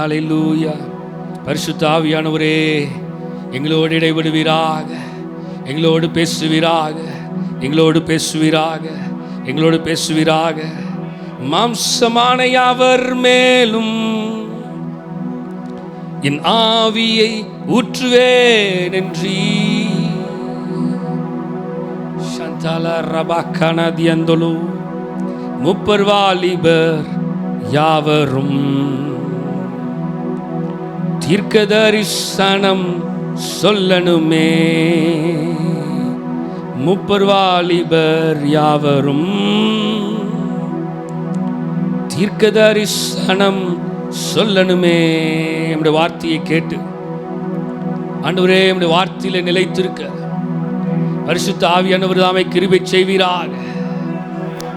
ஹல்லேலூயா. பரிசுத்த ஆவியானவரே, எங்களோடு இடைபடுவீராக, எங்களோடு பேசுவீராக, எங்களோடு பேசுவீராக, எங்களோடு பேசுவீராக. மாம்சமான யாவர் மேலும் என் ஆவியை ஊற்றுவேன் என்றீ. சந்தால ரபாக்கனதியந்தலு முப்பர் வாலிபர் யாவரும் தீர்க்க தரிசனம் சொல்லணுமே. முப்பர் வாலிபர் யாவரும் தீர்க்க தரிசனம் சொல்லணுமே. நம்முடைய வார்த்தையை கேட்டு ஆண்டவரே, நம்முடைய வார்த்தையில நிலைத்திருக்க பரிசுத்த ஆவியானவர் தாமே கிருபை செய்வீராக.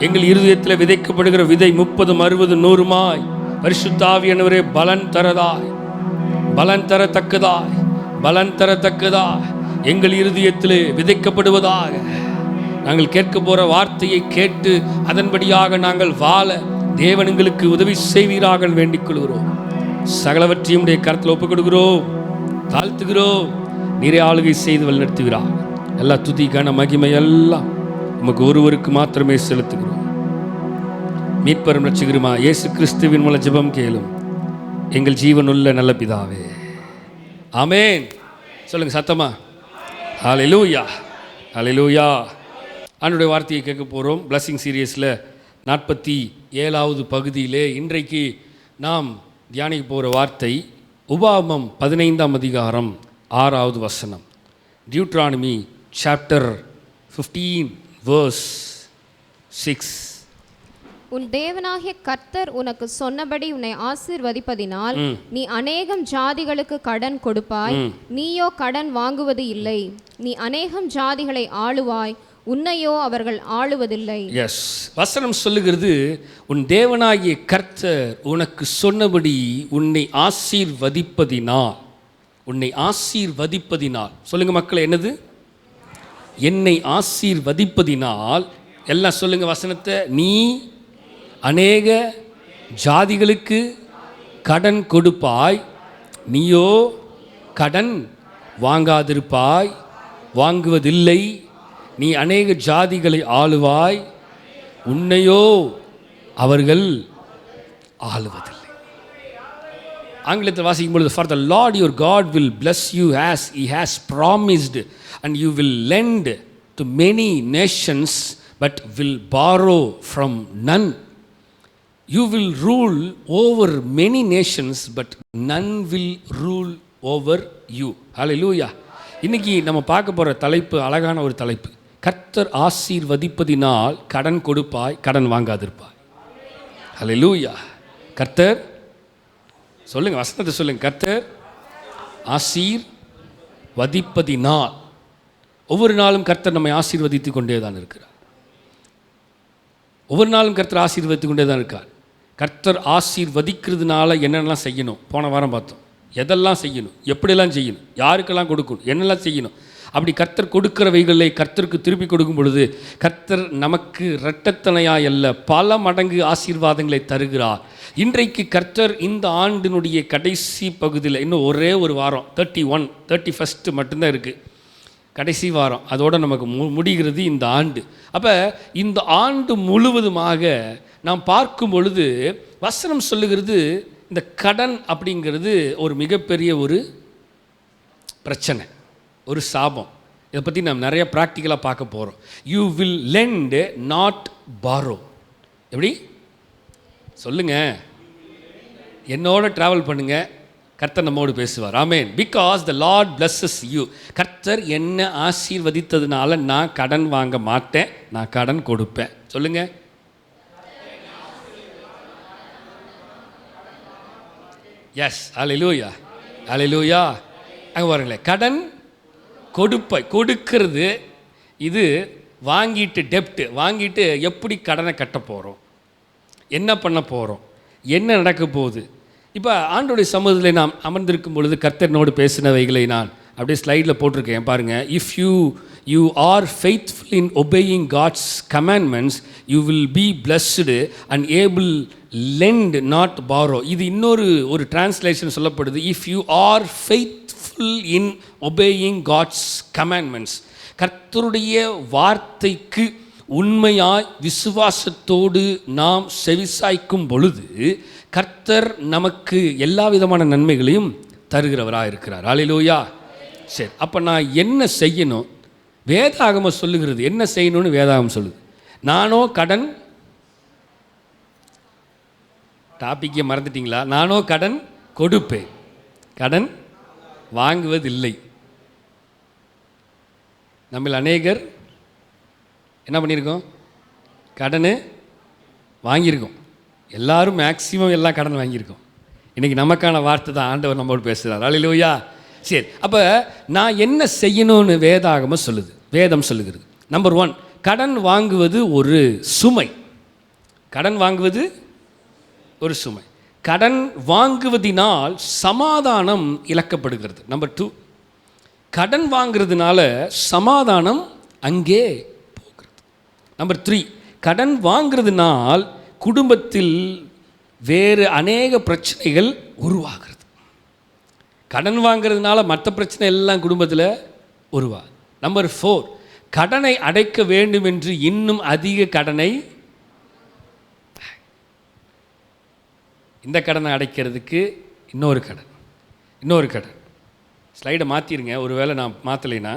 எங்கள் இருதயத்தில் விதைக்கப்படுகிற விதை 30, 60, 100 பரிசுத்த ஆவியானவரே பலன் தரதாய், பலன் தரத்தக்கதாய், பலன் தரத்தக்கதாய் எங்கள் இருதயத்தில் விதைக்கப்படுவதாக. நாங்கள் கேட்க போற வார்த்தையை கேட்டு அதன்படியாக நாங்கள் வாழ தேவன் எங்களுக்கு உதவி செய்வீராக வேண்டிக் கொள்கிறோம். சகலவற்றையும் கருத்தில் ஒப்புக் கொடுக்கிறோம், தாழ்த்துகிறோம். நீரே ஆளுகை செய்து வழிநடத்துகிறார். எல்லா துதி கன மகிமை எல்லாம் உமக்கு ஒருவருக்கு மாத்திரமே செலுத்துகிறோம். மீட்பரும் ரட்சகருமா இயேசு கிறிஸ்துவின் மூலம் ஜெபம் கேளும் எங்கள் ஜீவனுள்ள நல்ல பிதாவே, ஆமென். சொல்லுங்க சத்தமா, ஹல்லேலூயா, ஹல்லேலூயா. ஆண்டவருடைய வார்த்தையை கேட்க போகிறோம். பிளஸிங் சீரியஸில் 47வது பகுதியிலே இன்றைக்கு நாம் தியானிக்க போகிற வார்த்தை உபாகமம் 15ஆம் அதிகாரம் 6வது வசனம். Deuteronomy chapter 15 verse 6. உன் தேவனாகிய கர்த்தர் உனக்கு சொன்னபடி உன்னை ஆசீர்வதிப்பதினால் நீ அநேகம் ஜாதிகளுக்கு கடன் கொடுப்பாய், நீயோ கடன் வாங்குவது இல்லை. நீ அநேகம் ஜாதிகளை ஆளுவாய், உன்னையோ அவர்கள் ஆளுவதில்லை. எஸ், வசனம் சொல்லுகிறது, உன் தேவனாகிய கர்த்தர் உனக்கு சொன்னபடி உன்னை ஆசீர்வதிப்பதினால், உன்னை ஆசீர்வதிப்பதினால். சொல்லுங்க மக்கள், என்னது? என்னை ஆசீர்வதிப்பதினால். எல்லாம் சொல்லுங்க வசனத்தை. நீ அநேக ஜாதிகளுக்கு கடன் கொடுப்பாய், நீயோ கடன் வாங்காதிருப்பாய், வாங்குவதில்லை. நீ அநேக ஜாதிகளை ஆளுவாய், உன்னையோ அவர்கள் ஆளுவதில்லை. ஆங்கிலத்தில் வாசிக்கும் பொழுது, for the Lord your God will bless you as he has promised, and you will lend to many nations but will borrow from none. You will rule over many nations but none will rule over you. ஹல்லேலூயா. இன்னைக்கு நம்ம பார்க்க போகிற தலைப்பு அழகான ஒரு தலைப்பு. கர்த்தர் ஆசீர்வதிப்பதினால் கடன் கொடுப்பாய், கடன் வாங்காதிருப்பாய். ஹல்லேலூயா. கர்த்தர், சொல்லுங்க வசனத்தை சொல்லுங்க, கர்த்தர் ஆசீர்வதிப்பதினால். ஒவ்வொரு நாளும் கர்த்தர் நம்மை ஆசீர்வதித்து கொண்டே தான் இருக்கிறார். ஒவ்வொரு நாளும் கர்த்தர் ஆசீர்வதித்து கொண்டே தான் இருக்கார். கர்த்தர் ஆசீர்வதிக்கிறதுனால என்னென்னலாம் செய்யணும் போன வாரம் பார்த்தோம். எதெல்லாம் செய்யணும், எப்படியெல்லாம் செய்யணும், யாருக்கெல்லாம் கொடுக்கணும், என்னெல்லாம் செய்யணும். அப்படி கர்த்தர் கொடுக்கிறவைகளை கர்த்தருக்கு திருப்பி கொடுக்கும் பொழுது கர்த்தர் நமக்கு இரட்டத்தனையாய் அல்ல பல மடங்கு ஆசீர்வாதங்களை தருகிறார். இன்றைக்கு கர்த்தர் இந்த ஆண்டினுடைய கடைசி பகுதியில், இன்னும் ஒரே ஒரு வாரம், 31 மட்டும்தான் இருக்குது, கடைசி வாரம். அதோடு நமக்கு முடிகிறது இந்த ஆண்டு. அப்போ இந்த ஆண்டு முழுவதுமாக நாம் பார்க்கும் பொழுது வசனம் சொல்லுகிறது, இந்த கடன் அப்படிங்கிறது ஒரு மிகப்பெரிய ஒரு பிரச்சனை, ஒரு சாபம். இதை பற்றி நாம் நிறைய ப்ராக்டிக்கலாக பார்க்க போகிறோம். You will lend not borrow. எப்படி சொல்லுங்க, என்னோட ட்ராவல் பண்ணுங்க, கர்த்தர் நம்மோடு பேசுவார். ஆமென். Because the Lord blesses you. கர்த்தர் என்ன ஆசீர்வதித்ததுனால நான் கடன் வாங்க மாட்டேன், நான் கடன் கொடுப்பேன். சொல்லுங்க. எஸ், ஹல்லேலூயா, ஹல்லேலூயா. அங்கே பாருங்களேன், கடன் கொடுக்கிறது. இது வாங்கிட்டு டெப்ட் வாங்கிட்டு எப்படி கடனை கட்ட போகிறோம், என்ன பண்ண போகிறோம், என்ன நடக்க போகுது. இப்போ ஆண்டோடைய சமூகத்தில் நாம் அமர்ந்திருக்கும் பொழுது கர்த்தனோடு பேசினவைகளை நான் அப்படியே ஸ்லைடில் போட்டிருக்கேன் பாருங்கள். If you you are faithful in obeying God's commandments, you will be blessed and able lend not borrow. இது ஒரு டிரான்ஸ்லேஷன் சொல்லப்படுது. If you are faithful in obeying God's commandments, கர்த்தருடைய வார்த்தைக்கு உண்மையாய் விசுவாசத்தோடு நாம் செவிசாய்க்கும் பொழுது கர்த்தர் நமக்கு எல்லா விதமான நன்மைகளையும் தருகிறவராக இருக்கிறார். அல்லேலூயா. சரி, அப்போ நான் என்ன செய்யணும்? வேதாகமம் சொல்லுகிறது என்ன செய்யணும்னு வேதாகமம் சொல்லுது. நானோ கடன், டாப்பிக்கை மறந்துட்டீங்களா? நானோ கடன் கொடுப்பேன், கடன் வாங்குவதில்லை. நம்ம அநேகர் என்ன பண்ணியிருக்கோம்? கடன் வாங்கியிருக்கோம். எல்லாரும் மேக்சிமம் எல்லாம் கடன் வாங்கியிருக்கோம். இன்றைக்கி நமக்கான வார்த்தை தான் ஆண்டவர் நம்மோடு பேசுகிறார். அல்லேலூயா. சரி, அப்போ நான் என்ன செய்யணும்னு வேதாகமம் சொல்லுது, வேதம் சொல்லுகிறது. நம்பர் 1, கடன் வாங்குவது ஒரு சுமை. கடன் வாங்குவது ஒரு சுமை. கடன் வாங்குவதினால் சமாதானம் இழக்கப்படுகிறது. நம்பர் 2, கடன் வாங்குறதுனால சமாதானம் அங்கே போகிறது. நம்பர் 3, கடன் வாங்குறதுனால் குடும்பத்தில் வேறு அநேக பிரச்சனைகள் உருவாகிறது. கடன் வாங்கிறதுனால மற்ற பிரச்சனை எல்லாம் குடும்பத்தில் உருவாகுது. நம்பர் 4, கடனை அடைக்க வேண்டும் என்று இன்னும் அதிக கடனை, இந்த கடனை அடைக்கிறதுக்கு இன்னொரு கடன். ஸ்லைடை மாற்றிருங்க, ஒருவேளை நான் மாற்றலைன்னா.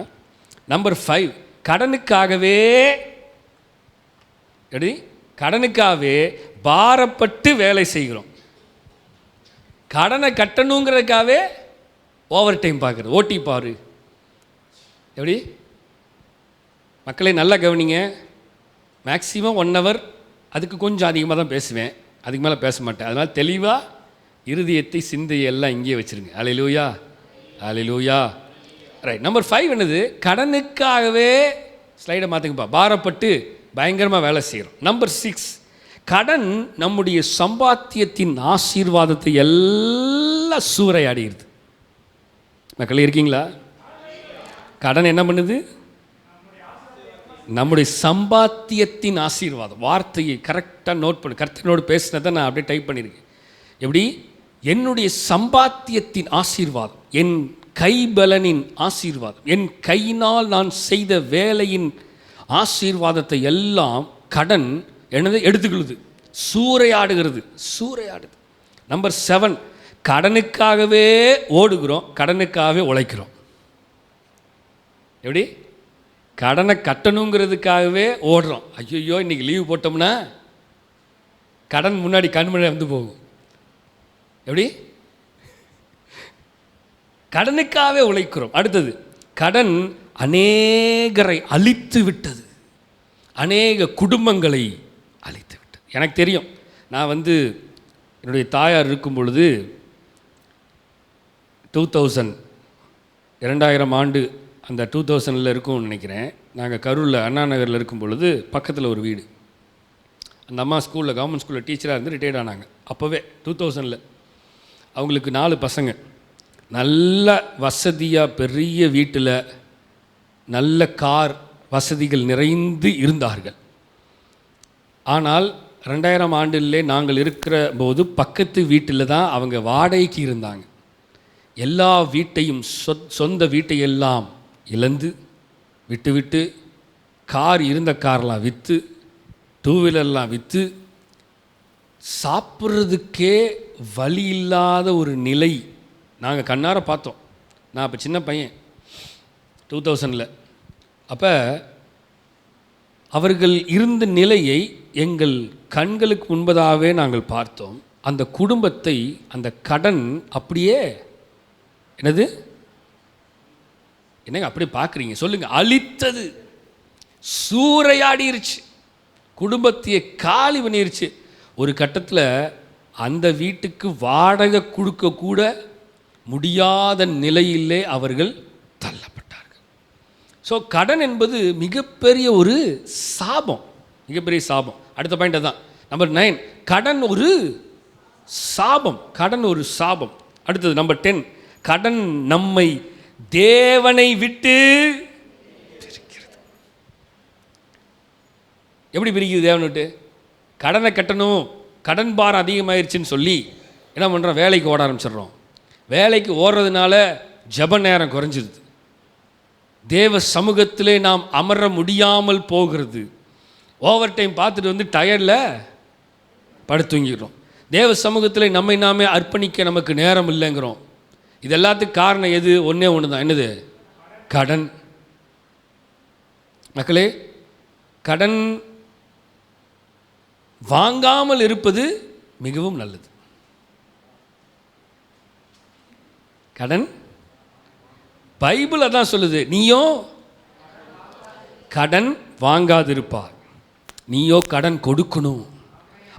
நம்பர் 5, கடனுக்காகவே பாரப்பட்டு வேலை செய்கிறோம். கடனை கட்டணுங்கிறதுக்காகவே ஓவர் டைம் பார்க்குறது, ஓட்டி பாரு. எப்படி மக்களை நல்லா கவனிங்க. மேக்ஸிமம் 1 hour, அதுக்கு கொஞ்சம் அதிகமாக தான் பேசுவேன், அதுக்கு மேலே பேச மாட்டேன். அதனால் தெளிவாக இருதயத்தை சிந்தையை எல்லாம் இங்கேயே வச்சுருங்க. அல்லேலூயா, அல்லேலூயா. ரைட். நம்பர் 5 என்னது? கடனுக்காகவே, ஸ்லைடை மாற்றுங்கப்பா, பாரப்பட்டு பயங்கரமாக வேலை செய்கிறோம். நம்பர் 6, கடன் நம்முடைய சம்பாத்தியத்தின் ஆசீர்வாதத்தை எல்லாம் சூறையாடிடுது. மக்கள் இருக்கீங்களா? கடன் என்ன பண்ணுது? நம்முடைய சம்பாத்தியத்தின் ஆசீர்வாதம். வார்த்தையை கரெக்டாக நோட் பண்ணு. கர்த்தனோடு பேசினதை நான் அப்படியே டைப் பண்ணியிருக்கேன். எப்படி? என்னுடைய சம்பாத்தியத்தின் ஆசீர்வாதம், என் கைபலனின் ஆசீர்வாதம், என் கையினால் நான் செய்த வேலையின் ஆசீர்வாதத்தை எல்லாம் கடன் என்னது எடுத்துக்கொள்ளுது, சூறையாடுகிறது. நம்பர் 7, கடனுக்காகவே ஓடுகிறோம், கடனுக்காகவே உழைக்கிறோம். எப்படி? கடனை கட்டணுங்கிறதுக்காகவே ஓடுறோம். ஐயோ இன்றைக்கி லீவு போட்டோம்னா கடன் முன்னாடி கண்மணி வந்து போகும். எப்படி? கடனுக்காகவே உழைக்கிறோம். அடுத்தது, கடன் அநேகரை அழித்து விட்டது, அநேக குடும்பங்களை அழித்து விட்டது. எனக்கு தெரியும், நான் என்னுடைய தாயார் இருக்கும் பொழுது 2000 ஆண்டு, அந்த 2000 இருக்கும்னு நினைக்கிறேன். நாங்கள் கரூரில் அண்ணா நகரில் இருக்கும் பொழுது பக்கத்தில் ஒரு வீடு. அந்த அம்மா ஸ்கூலில், கவர்மெண்ட் ஸ்கூலில் டீச்சராக இருந்து ரிட்டையர்ட் ஆனாங்க. அப்போவே 2000. அவங்களுக்கு 4 பசங்க. நல்ல வசதியாக பெரிய வீட்டில் நல்ல கார் வசதிகள் நிறைந்து இருந்தார்கள். ஆனால் 2000 ஆண்டிலே நாங்கள் இருக்கிற போது பக்கத்து வீட்டில் தான் அவங்க வாடகைக்கு இருந்தாங்க. எல்லா வீட்டையும், சொந்த வீட்டையெல்லாம் இழந்து விட்டு கார், இருந்த கார்லாம் விற்று, 2 வீலர்லாம் விற்று, சாப்பிட்றதுக்கே வழி இல்லாத ஒரு நிலை நாங்கள் கண்ணார பார்த்தோம். நான் அப்போ சின்ன பையன், 2000. அப்போ அவர்கள் இருந்த நிலையை எங்கள் கண்களுக்கு முன்பதாகவே நாங்கள் பார்த்தோம். அந்த குடும்பத்தை அந்த கடன் அப்படியே என்னது, என்னங்க அப்படி பார்க்குறீங்க சொல்லுங்கள், அழித்தது, சூறையாடிருச்சு, குடும்பத்தையே காலி பண்ணிருச்சு. ஒரு கட்டத்தில் அந்த வீட்டுக்கு வாடகை கொடுக்க கூட முடியாத நிலையிலே அவர்கள் தள்ளப்பட்டார்கள். ஸோ கடன் என்பது மிகப்பெரிய ஒரு சாபம், மிகப்பெரிய சாபம். அடுத்த பாயிண்ட் தான் நம்பர் 9, கடன் ஒரு சாபம், கடன் ஒரு சாபம். அடுத்தது நம்பர் 10, கடன் நம்மை தேவனை விட்டு பிரிக்கிறது. எப்படி பிரிக்குது தேவன் விட்டு? கடனை கட்டணும், கடன் பாரம் அதிகமாயிருச்சுன்னு சொல்லி என்ன பண்ணுறோம்? வேலைக்கு ஓட ஆரம்பிச்சிடுறோம். வேலைக்கு ஓடுறதுனால ஜெப நேரம் குறைஞ்சிருது. தேவ சமூகத்திலே நாம் அமர முடியாமல் போகிறது. ஓவர் டைம் பார்த்துட்டு வந்து டயர்டில் படுத்துங்கிடுறோம். தேவ சமூகத்தில் நம்மை நாமே அர்ப்பணிக்க நமக்கு நேரம் இல்லைங்கிறோம். இது எல்லாத்துக்கும் காரணம் எது? ஒன்றே ஒன்று தான். என்னது? கடன். மக்களே, கடன் வாங்காமல் இருப்பது மிகவும் நல்லது. கடன் பைபிள் அதான் சொல்லுது, நீயோ கடன் வாங்காதிருப்பார், நீயோ கடன் கொடுக்கணும்.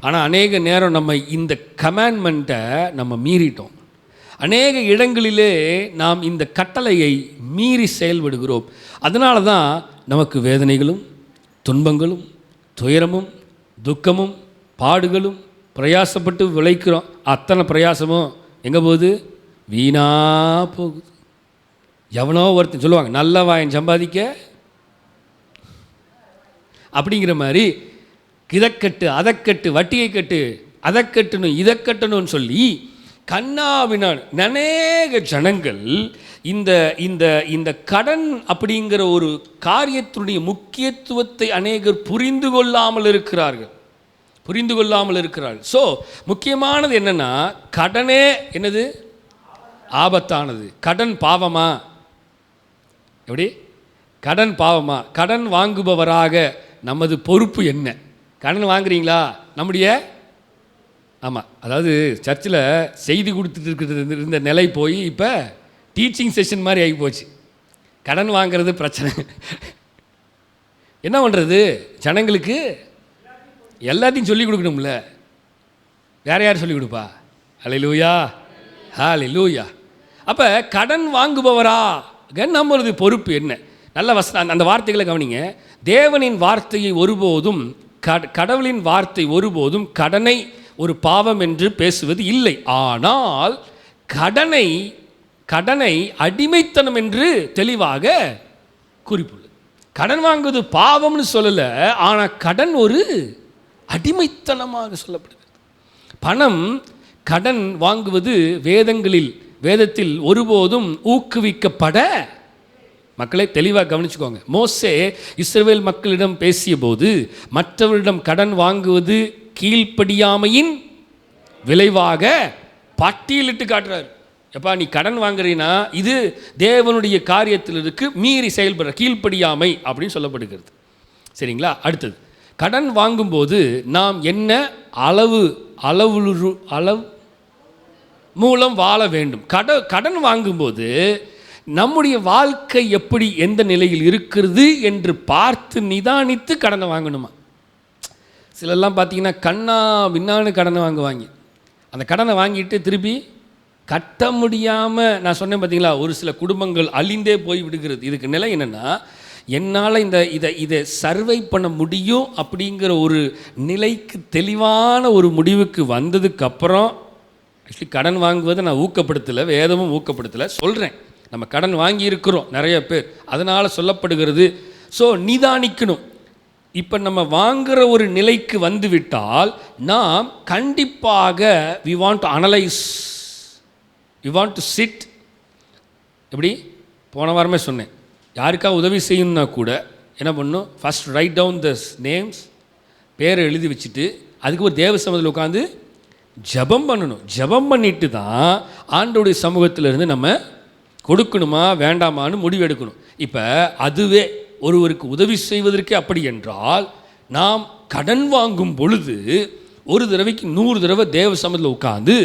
ஆனால் அநேக நேரம் நம்ம இந்த கமாண்ட்மெண்ட்டை நம்ம மீறிட்டோம். அநேக இடங்களிலே நாம் இந்த கட்டளையை மீறி செயல்படுகிறோம். அதனால தான் நமக்கு வேதனைகளும் துன்பங்களும் துயரமும் துக்கமும் பாடுகளும் பிரயாசப்பட்டு விளைக்கிறோம். அத்தனை பிரயாசமும் எங்கே போகுது? வீணா போகுது. எவனோ ஒருத்தன் சொல்லுவாங்க, நல்ல வாயன் சம்பாதிக்க அப்படிங்கிற மாதிரி இதைக்கட்டு அதைக்கட்டு வட்டியை கட்டு அதை கட்டணும் இதை கட்டணும்னு சொல்லி கண்ணாவினால் அநேக ஜனங்கள் இந்த இந்த இந்த கடன் அப்படிங்கிற ஒரு காரியத்தினுடைய முக்கியத்துவத்தை அநேகர் புரிந்து கொள்ளாமல் இருக்கிறார்கள். ஸோ முக்கியமானது என்னன்னா, கடனே என்னது? ஆபத்தானது. கடன் பாவமா? எப்படி? கடன் பாவமா? கடன் வாங்குபவராக நமது பொறுப்பு என்ன? கடன் வாங்குறீங்களா? நம்முடைய ஆமாம், அதாவது சர்ச்சில் செய்தி கொடுத்துட்டு இருக்கிறது இருந்த நிலை போய் இப்போ டீச்சிங் செஷன் மாதிரி ஆகி போச்சு. கடன் வாங்கிறது பிரச்சனை. என்ன பண்ணுறது? ஜனங்களுக்கு எல்லாத்தையும் சொல்லிக் கொடுக்கணும்ல. வேற யார் சொல்லிக் கொடுப்பா? ஹல்லேலூயா, ஹல்லேலூயா. அப்போ கடன் வாங்குபவராக நம்மளது பொறுப்பு என்ன? நல்ல அந்த வார்த்தைகளை கவனிங்க. தேவனின் வார்த்தையை ஒருபோதும் கடவுளின் வார்த்தை ஒருபோதும் கடனை ஒரு பாவம் என்று பேசுவது இல்லை. ஆனால் கடனை அடிமைத்தனம் என்று தெளிவாக குறிப்புள்ளது. கடன் வாங்குவது பாவம்னு சொல்லலை, ஆனால் கடன் ஒரு அடிமைத்தனமாக சொல்லப்படுகிறது. கடன் வாங்குவது வேதத்தில் ஒருபோதும் ஊக்குவிக்கப்பட, மக்களை தெளிவாக கவனிச்சுக்கோங்க. மோசே இஸ்ரவேல் மக்களிடம் பேசிய போது மற்றவரிடம் கடன் வாங்குவது கீழ்ப்படியாமையின் விளைவாக பட்டியலிட்டு காட்டுறாரு. எப்பா, நீ கடன் வாங்குறீன்னா இது தேவனுடைய காரியத்தில் இருக்கு, மீறி செயல்படுற கீழ்ப்படியாமை அப்படின்னு சொல்லப்படுகிறது. சரிங்களா? அடுத்தது, கடன் வாங்கும்போது நாம் என்ன அளவு மூலம் வாழ வேண்டும். கடன் வாங்கும்போது நம்முடைய வாழ்க்கை எப்படி எந்த நிலையில் இருக்கிறது என்று பார்த்து நிதானித்து கடனை வாங்கணுமா? சிலர்லாம் பார்த்தீங்கன்னா கண்ணா பின்னான்னு கடனை வாங்குவாங்க. அந்த கடனை வாங்கிட்டு திருப்பி கட்ட முடியாமல், நான் சொன்னேன் பார்த்தீங்களா, ஒரு சில குடும்பங்கள் அழிந்தே போய் விடுகிறது. இதுக்கு நிலை என்னென்னா, என்னால் இதை சர்வை பண்ண முடியும் அப்படிங்கிற ஒரு நிலைக்கு தெளிவான ஒரு முடிவுக்கு வந்ததுக்கப்புறம், ஆக்சுவலி கடன் வாங்குவதை நான் ஊக்கப்படுத்தலை, வேதமும் ஊக்கப்படுத்தலை, சொல்கிறேன். நம்ம கடன் வாங்கி இருக்கிறோம் நிறைய பேர், அதனால் சொல்லப்படுகிறது. ஸோ நிதானிக்கணும். இப்போ நம்ம வாங்குகிற ஒரு நிலைக்கு வந்து விட்டால் நாம் கண்டிப்பாக we want to analyse, we want to sit. எப்படி? போன வாரமே சொன்னேன், யாருக்காக உதவி செய்யணும்னா கூட என்ன பண்ணணும்? First write down the names, பேரை எழுதி வச்சுட்டு அதுக்கு ஒரு தேவ சமூகத்தில் உட்காந்து ஜெபம் பண்ணணும். ஜெபம் பண்ணிட்டு தான் ஆண்டவருடைய சமூகத்திலிருந்து நம்ம கொடுக்கணுமா வேண்டாமான்னு முடிவு எடுக்கணும். இப்போ அதுவே ஒருவருக்கு உதவி செய்வதற்கே அப்படி என்றால், நாம் கடன் வாங்கும் பொழுது ஒரு தடவைக்கு 100 தடவை தேவ சமூகத்தில் உட்காந்து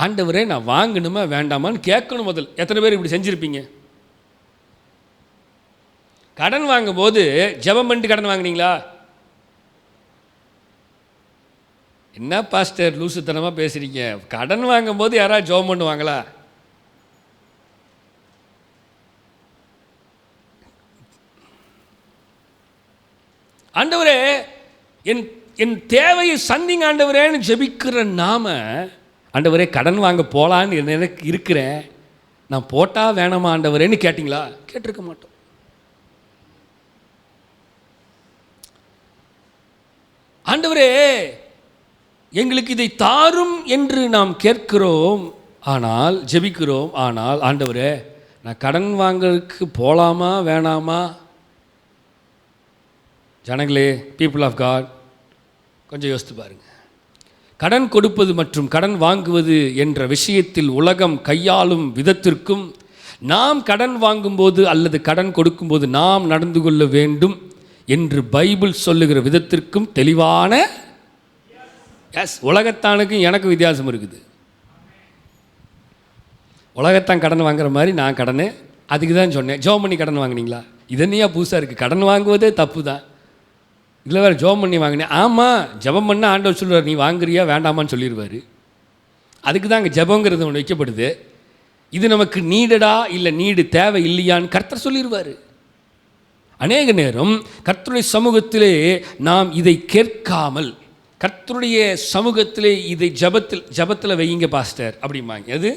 ஆண்டவரே நான் வாங்கணுமா வேண்டாமான்னு கேட்கணும். முதல் எத்தனை பேர் இப்படி செஞ்சுருப்பீங்க? கடன் வாங்கும்போது ஜெபம் பண்ணிட்டு கடன் வாங்கினீங்களா? என்ன பாஸ்டர் லூசுத்தனமாக பேசுகிறீங்க? கடன் வாங்கும்போது யாராவது ஜெபம் பண்ணுவாங்களா? ஆண்டவரே என் தேவையை சந்திங்க ஆண்டவரேன்னு ஜெபிக்கிற நாம, ஆண்டவரே கடன் வாங்க போகலான்னு எனக்கு இருக்கிறேன், நான் போட்டால் வேணாமா ஆண்டவரேன்னு கேட்டிங்களா? கேட்டிருக்க மாட்டோம். ஆண்டவரே எங்களுக்கு இதை தாரும் என்று நாம் கேட்கிறோம், ஆனால் ஜெபிக்கிறோம். ஆனால் ஆண்டவரே நான் கடன் வாங்குறதுக்கு போகலாமா வேணாமா? ஜனங்களே, பீப்புள் ஆஃப் காட், கொஞ்சம் யோசித்து பாருங்க. கடன் கொடுப்பது மற்றும் கடன் வாங்குவது என்ற விஷயத்தில் உலகம் கையாளும் விதத்திற்கும், நாம் கடன் வாங்கும்போது அல்லது கடன் கொடுக்கும்போது நாம் நடந்து கொள்ள வேண்டும் என்று பைபிள் சொல்லுகிற விதத்திற்கும் தெளிவான உலகத்தானுக்கும் எனக்கு வித்தியாசம் இருக்குது. உலகத்தான் கடன் வாங்குற மாதிரி நான் கடனை அதுக்கு தான் சொன்னேன். ஜோம் பண்ணி கடன் வாங்கினீங்களா? இதனையா புதுசாக இருக்குது. கடன் வாங்குவதே தப்பு தான், இதில் வேறு ஜோம் பண்ணி வாங்கினேன். ஆமாம், ஜெபம் பண்ண ஆண்டவர் சொல்லுவார், நீ வாங்குறியா வேண்டாமான்னு சொல்லிடுவார். அதுக்கு தான் அங்கே ஜெபங்கிறது ஒன்று வைக்கப்படுது. இது நமக்கு நீடடா இல்லை நீடு தேவை இல்லையான்னு கர்த்தர் சொல்லிடுவார். அநேக நேரம் கர்த்தருடைய சமூகத்திலே நாம் இதை கேட்காமல், கர்த்தருடைய சமூகத்திலே இதை ஜபத்தில் வையுங்க பாஸ்டர் அப்படிம்பாங்க. அது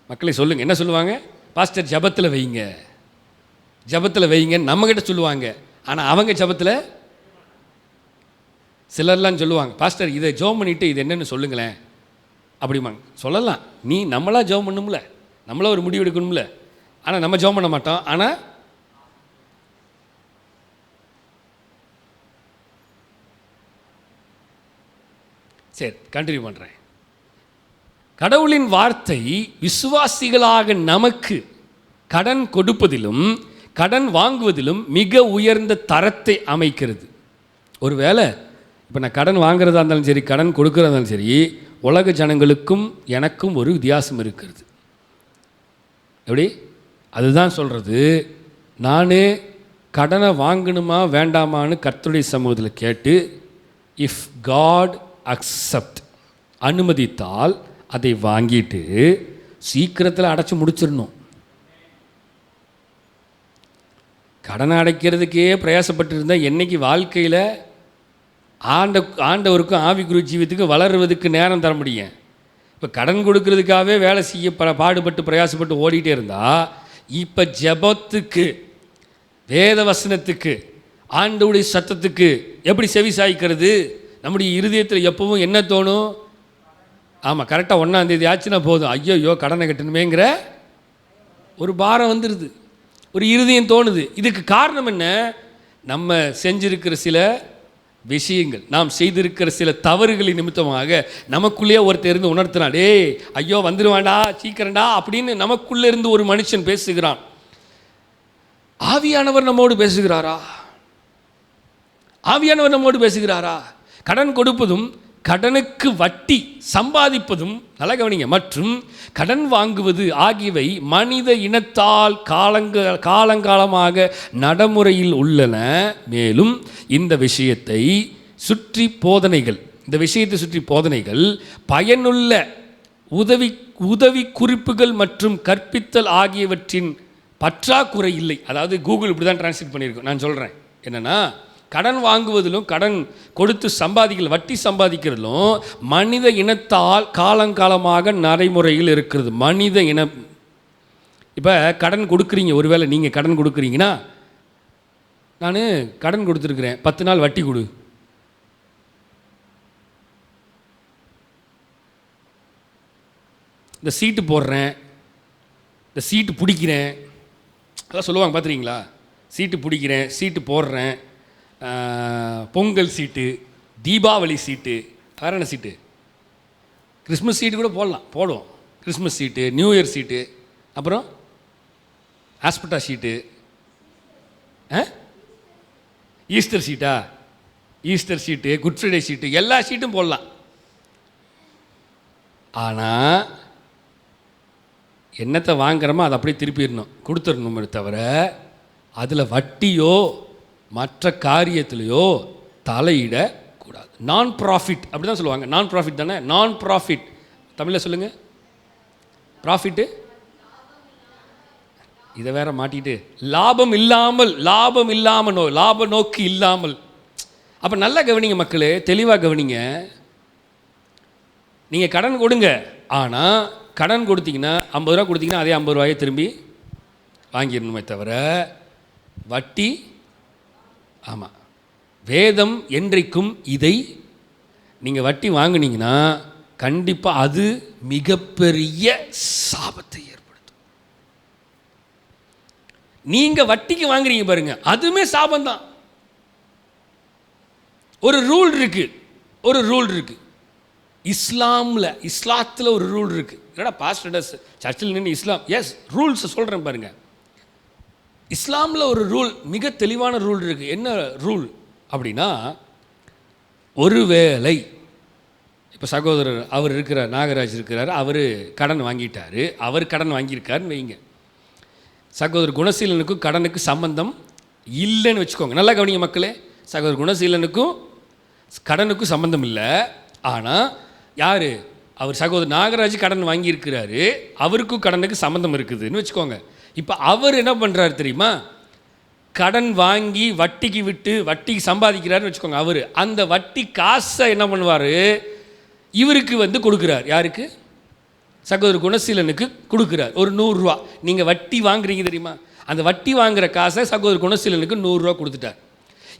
மக்களை சொல்லுங்கள், என்ன சொல்லுவாங்க? பாஸ்டர் ஜபத்தில் வைங்க, ஜபத்தில் வைங்க நம்மக்கிட்ட சொல்லுவாங்க. ஆனால் அவங்க ஜபத்தில் சிலர்லாம் சொல்லுவாங்க, பாஸ்டர் இதை ஜோம் பண்ணிவிட்டு இது என்னென்னு சொல்லுங்களேன் அப்படிம்பாங்க. சொல்லலாம், நீ நம்மளாக ஜோம் பண்ணணும்ல, நம்மளாக ஒரு முடிவு எடுக்கணும்ல. ஆனால் நம்ம ஜோம் பண்ண மாட்டோம். ஆனால் சரி, கண்டினியூ பண்ணுறேன். கடவுளின் வார்த்தை விசுவாசிகளாக நமக்கு கடன் கொடுப்பதிலும் கடன் வாங்குவதிலும் மிக உயர்ந்த தரத்தை அமைக்கிறது. ஒருவேளை இப்போ நான் கடன் வாங்குறதா இருந்தாலும் சரி, கடன் கொடுக்குறதா இருந்தாலும் சரி, உலக ஜனங்களுக்கும் எனக்கும் ஒரு வித்தியாசம் இருக்கிறது. எப்படி? அதுதான் சொல்கிறது, நான் கடனை வாங்கணுமா வேண்டாமான்னு கர்த்தருடைய சமூகத்தில் கேட்டு, இஃப் காட் அக்செப்ட், அனுமதித்தால் அதை வாங்கிட்டு சீக்கிரத்தில் அடைச்சி முடிச்சிடணும். கடனை அடைக்கிறதுக்கே பிரயாசப்பட்டு இருந்தால் என்னைக்கு வாழ்க்கையில் ஆண்டவருக்கும் ஆவிக்குரிய ஜீவியத்துக்கு வளருவதுக்கு நேரம் தர முடியும்? இப்போ கடன் கொடுக்கறதுக்காகவே வேலை செய்ய பாடுபட்டு பிரயாசப்பட்டு ஓடிட்டே இருந்தால், இப்போ ஜெபத்துக்கு, வேத வசனத்துக்கு, ஆண்டவருடைய சத்தத்துக்கு எப்படி செவி சாய்க்கிறது? நம்முடைய இருதயத்தில் எப்பவும் என்ன தோணும்? ஆமாம், கரெக்டாக 1ஆம் தேதி ஆச்சுன்னா போதும், ஐயோ கடனை கட்டணுமேங்கிற ஒரு பாரம் வந்துடுது, ஒரு இருதயம் தோணுது. இதுக்கு காரணம் என்ன? நம்ம செஞ்சிருக்கிற சில விஷயங்கள், நாம் செய்திருக்கிற சில தவறுகளின் நிமித்தமாக நமக்குள்ளேயே ஒருத்தர் இருந்து உணர்த்தினான், டேய் ஐயோ வந்துடுவாண்டா சீக்கிரண்டா அப்படின்னு நமக்குள்ளே இருந்து ஒரு மனுஷன் பேசுகிறான். ஆவியானவர் நம்மோடு பேசுகிறாரா? ஆவியானவர் நம்மோடு பேசுகிறாரா? கடன் கொடுப்பதும் கடனுக்கு வட்டி சம்பாதிப்பதும், நல்ல கவனிங்க, மற்றும் கடன் வாங்குவது ஆகியவை மனித இனத்தால் காலங்காலமாக நடைமுறையில் உள்ளன. மேலும் இந்த விஷயத்தை சுற்றி போதனைகள் பயனுள்ள உதவி குறிப்புகள் மற்றும் கற்பித்தல் ஆகியவற்றின் பற்றாக்குறை இல்லை. அதாவது கூகுள் இப்படி தான் டிரான்ஸ்லேட் பண்ணியிருக்கோம். நான் சொல்கிறேன் என்னென்னா, கடன் வாங்குவதிலும் கடன் கொடுத்து வட்டி சம்பாதிக்கிறதிலும் மனித இனத்தால் காலங்காலமாக நடைமுறையில் இருக்கிறது. மனித இனம். இப்போ கடன் கொடுக்குறீங்க, ஒருவேளை நீங்கள் கடன் கொடுக்குறீங்கன்னா, நான் கடன் கொடுத்துருக்குறேன் 10 நாள் வட்டி கொடு, இந்த சீட்டு போடுறேன், இந்த சீட்டு பிடிக்கிறேன், அதான் சொல்லுவாங்க பார்த்துறீங்களா? சீட்டு பிடிக்கிறேன், சீட்டு போடுறேன், பொங்கல் சீட்டு, தீபாவளி சீட்டு, வேறு என்ன சீட்டு, கிறிஸ்மஸ் சீட்டு கூட போடுவோம். கிறிஸ்மஸ் சீட்டு, நியூ இயர் சீட்டு, அப்புறம் ஆஸ்பெட்டா சீட்டு, ஈஸ்டர் சீட்டா, ஈஸ்டர் சீட்டு, குட் ஃப்ரைடே சீட்டு, எல்லா சீட்டும் போடலாம். ஆனால் என்னத்தை வாங்குறோமோ அதை அப்படியே திருப்பிடணும், கொடுத்துடணுமே தவிர அதில் வட்டியோ மற்ற காரியத்திலையோ தலையிடக்கூடாது. நான் ப்ராஃபிட் அப்படி தான் சொல்லுவாங்க. நான் ப்ராஃபிட் தானே? நான் ப்ராஃபிட் தமிழில் சொல்லுங்கள். ப்ராஃபிட்டு இதை வேற மாட்டிட்டு லாபம் இல்லாமல் லாப நோக்கு இல்லாமல். அப்போ நல்லா கவனிங்க மக்களே, தெளிவாக கவனிங்க. நீங்கள் கடன் கொடுங்க, ஆனால் கடன் கொடுத்தீங்கன்னா 50 ரூபா கொடுத்தீங்கன்னா அதே 50 ரூபாயை திரும்பி வாங்கிடணுமே தவிர வட்டி, ஆமாம் வேதம் என்றைக்கும் இதை நீங்கள் வட்டி வாங்குனீங்கன்னா கண்டிப்பாக அது மிகப்பெரிய சாபத்தை ஏற்படுத்தும். நீங்கள் வட்டிக்கு வாங்குறீங்க பாருங்க, அதுவுமே சாபம்தான். ஒரு ரூல் இருக்கு இஸ்லாத்தில் ஒரு ரூல் இருக்கு. என்னடா பாஸ்டர்ஸ் சர்ச்சில் நின்று இஸ்லாம், எஸ் ரூல்ஸ் சொல்கிறேன் பாருங்க. இஸ்லாமில் ஒரு ரூல், மிக தெளிவான ரூல் இருக்கு. என்ன ரூல் அப்படின்னா, ஒருவேளை இப்போ சகோதரர் அவர் இருக்கிறார், நாகராஜ் இருக்கிறார், அவர் கடன் வாங்கிட்டார், அவர் கடன் வாங்கியிருக்காருன்னு வைங்க. சகோதரர் குணசீலனுக்கும் கடனுக்கு சம்பந்தம் இல்லைன்னு வச்சுக்கோங்க. நல்லா கவனிங்க மக்களே, சகோதரர் குணசீலனுக்கும் கடனுக்கும் சம்பந்தம் இல்லை. ஆனால் யார், அவர் சகோதரர் நாகராஜ் கடன் வாங்கியிருக்கிறாரு, அவருக்கும் கடனுக்கு சம்பந்தம் இருக்குதுன்னு வச்சுக்கோங்க. இப்போ அவர் என்ன பண்ணுறாரு தெரியுமா, கடன் வாங்கி வட்டிக்கு விட்டு வட்டிக்கு சம்பாதிக்கிறாருன்னு வச்சுக்கோங்க. அவர் அந்த வட்டி காசை என்ன பண்ணுவார், இவருக்கு கொடுக்குறார். யாருக்கு, சகோதரர் குணசீலனுக்கு கொடுக்குறார். ஒரு 100 ரூபா நீங்கள் வட்டி வாங்குறீங்க தெரியுமா, அந்த வட்டி வாங்குகிற காசை சகோதரர் குணசீலனுக்கு 100 ரூபா கொடுத்துட்டார்.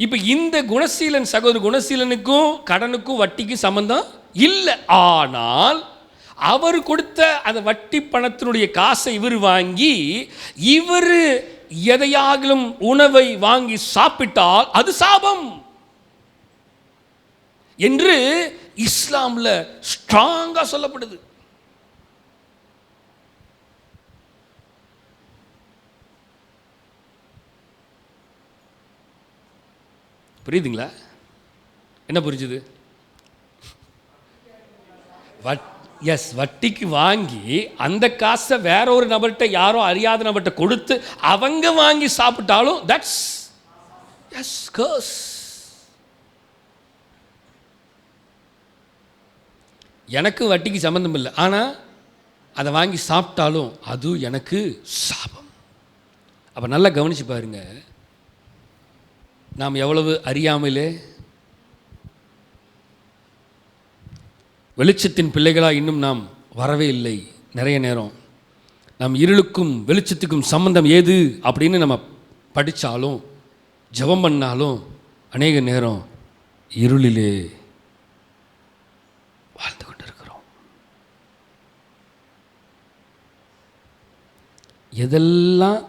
இப்போ இந்த குணசீலன், சகோதரர் குணசீலனுக்கும் கடனுக்கும் வட்டிக்கு சம்பந்தம் இல்லை. ஆனால் அவர் கொடுத்த அந்த வட்டி பணத்தினுடைய காசை இவர் வாங்கி, இவர் எதையாகிலும் உணவை வாங்கி சாப்பிட்டால் அது சாபம் என்று இஸ்லாமில் ஸ்ட்ராங்கா சொல்லப்படுது. புரியுதுங்களா? என்ன புரிஞ்சுது? வட்டிக்கு வாங்கி அந்த காசை வேற ஒரு நபர்கிட்ட, யாரோ அறியாத நபர்கிட்ட கொடுத்து அவங்க வாங்கி சாப்பிட்டாலும் தட்ஸ் எஸ் கர்ஸ். எனக்கு வட்டிக்கு சம்பந்தம் இல்லை, ஆனால் அதை வாங்கி சாப்பிட்டாலும் அது எனக்கு சாபம். அப்போ நல்லா கவனிச்சு பாருங்க, நாம் எவ்வளவு அறியாமலே வெளிச்சத்தின் பிள்ளைகளாக இன்னும் நாம் வரவே இல்லை. நிறைய நேரம் நாம் இருளுக்கும் வெளிச்சத்துக்கும் சம்பந்தம் ஏது அப்படின்னு நம்ம படித்தாலும் ஜெபம் பண்ணாலும் அநேக நேரம் இருளிலே வாழ்ந்து கொண்டிருக்கிறோம். எதெல்லாம்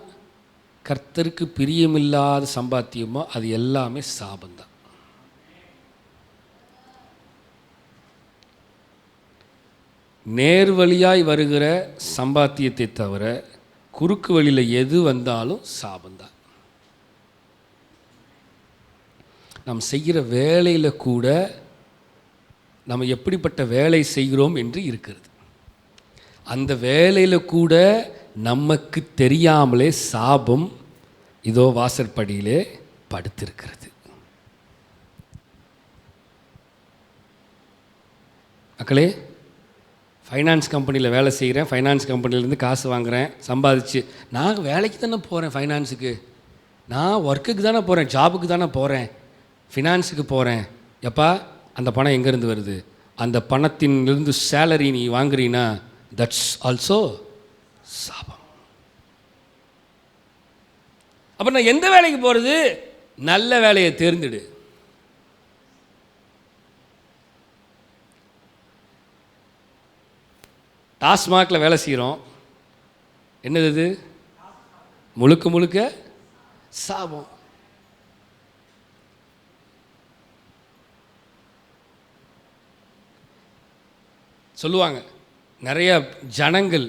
கர்த்தருக்கு பிரியமில்லாத சம்பாத்தியமோ அது எல்லாமே சாபந்தான். நேர்வழியாய் வருகிற சம்பாத்தியத்தை தவிர குறுக்கு வழியில் எது வந்தாலும் சாபந்தான். நாம் செய்கிற வேலையில் கூட நம்ம எப்படிப்பட்ட வேலை செய்கிறோம் என்று இருக்கிறது. அந்த வேலையில் கூட நமக்கு தெரியாமலே சாபம் இதோ வாசற்படியிலே படுத்திருக்கிறது. மக்களே, ஃபைனான்ஸ் கம்பெனியில் வேலை செய்கிறேன், ஃபைனான்ஸ் கம்பெனிலேருந்து காசு வாங்குகிறேன், சம்பாதிச்சு நான் வேலைக்கு தானே போகிறேன், ஃபைனான்ஸுக்கு நான் ஒர்க்குக்கு தானே போகிறேன், ஜாபுக்கு தானே போகிறேன், ஃபினான்ஸுக்கு போகிறேன். எப்பா அந்த பணம் எங்கேருந்து வருது? அந்த பணத்திலிருந்து சேலரி நீ வாங்குறீன்னா தட்ஸ் ஆல்சோ சாபம். அப்போ நான் எந்த வேலைக்கு போகிறது? நல்ல வேலையை தேர்ந்தெடு. டாஸ்மாகில் வேலை செய்கிறோம், என்னது? முழுக்க முழுக்க சாபம். சொல்லுவாங்க நிறைய ஜனங்கள்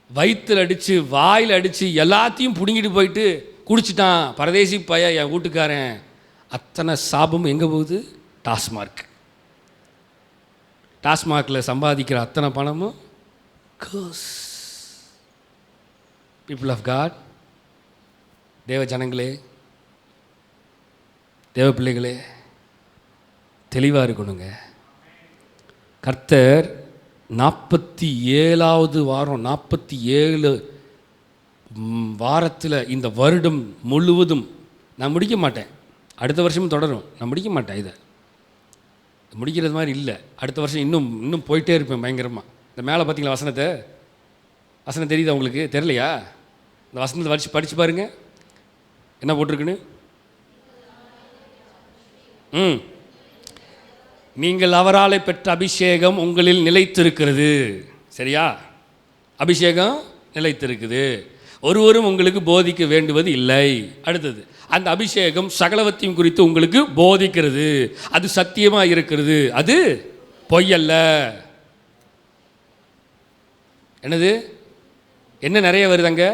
வயிற்றில் அடித்து வாயில் அடித்து எல்லாத்தையும் பிடுங்கிட்டு போயிட்டு குடிச்சிட்டான் பரதேசி பைய என் வீட்டுக்காரன். அத்தனை சாபம் எங்கே போகுது? டாஸ்மார்க். டாஸ்மார்க்கில் சம்பாதிக்கிற அத்தனை பணமும் கர்ஸ். பீப்புள் ஆஃப் காட், தேவ ஜனங்களே, தேவ பிள்ளைகளே, தெளிவாக இருக்கணுங்க. கர்த்தர் 47வது வாரம் 47 வாரத்தில் இந்த வருடம் முழுவதும் நான் முடிக்க மாட்டேன், அடுத்த வருஷமும் தொடரும், நான் முடிக்க மாட்டேன். இதை முடிக்கிறது மாதிரி இல்லை, அடுத்த வருஷம் இன்னும் போயிட்டே இருப்பேன் பயங்கரமாக. இந்த மேலே பார்த்தீங்களா வசனம் தெரியுதா உங்களுக்கு? தெரியலையா? இந்த வசனத்தை படித்து பாருங்கள் என்ன போட்டிருக்குன்னு. நீங்கள் அவராலே பெற்ற அபிஷேகம் உங்களில் நிலைத்திருக்கிறது. சரியா? அபிஷேகம் நிலைத்திருக்குது. ஒருவரும் உங்களுக்கு போதிக்க வேண்டுவது இல்லை. அடுத்தது, அந்த அபிஷேகம் சகலவத்தையும் குறித்து உங்களுக்கு போதிக்கிறது. அது சத்தியமாக இருக்கிறது, அது பொய்யல்ல. என்னது? என்ன நிறைய வருதுங்க?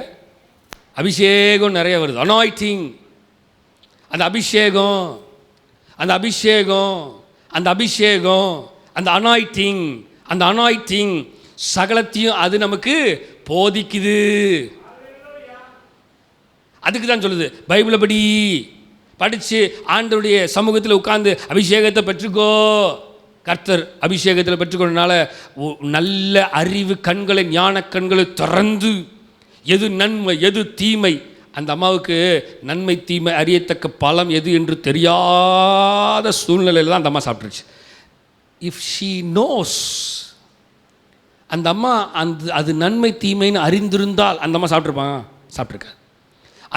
அபிஷேகம் நிறைய வருது. அனாயிட்டிங். அந்த அபிஷேகம், அந்த அபிஷேகம், அந்த அபிஷேகம், அந்த அனாயிட்டிங், அந்த அனாயிட்டிங் சகலத்தையும் அது நமக்கு போதிக்குது. அதுக்கு தான் சொல்லுது, பைபிளை படித்து ஆண்டவருடைய சமூகத்தில் உட்கார்ந்து அபிஷேகத்தை பெற்றுக்கோ. கர்த்தர் அபிஷேகத்தில் பெற்றுக்கொண்டனால நல்ல அறிவு கண்களை, ஞான கண்களை திறந்து எது நன்மை எது தீமை, அந்த அம்மாவுக்கு நன்மை தீமை அறியத்தக்க பழம் எது என்று தெரியாத சூழ்நிலையில் தான் அந்த அம்மா சாப்பிட்டுருச்சு. இஃப் ஷீ நோஸ், அந்த அம்மா அது நன்மை தீமைன்னு அறிந்திருந்தால் அந்த அம்மா சாப்பிட்ருக்கா.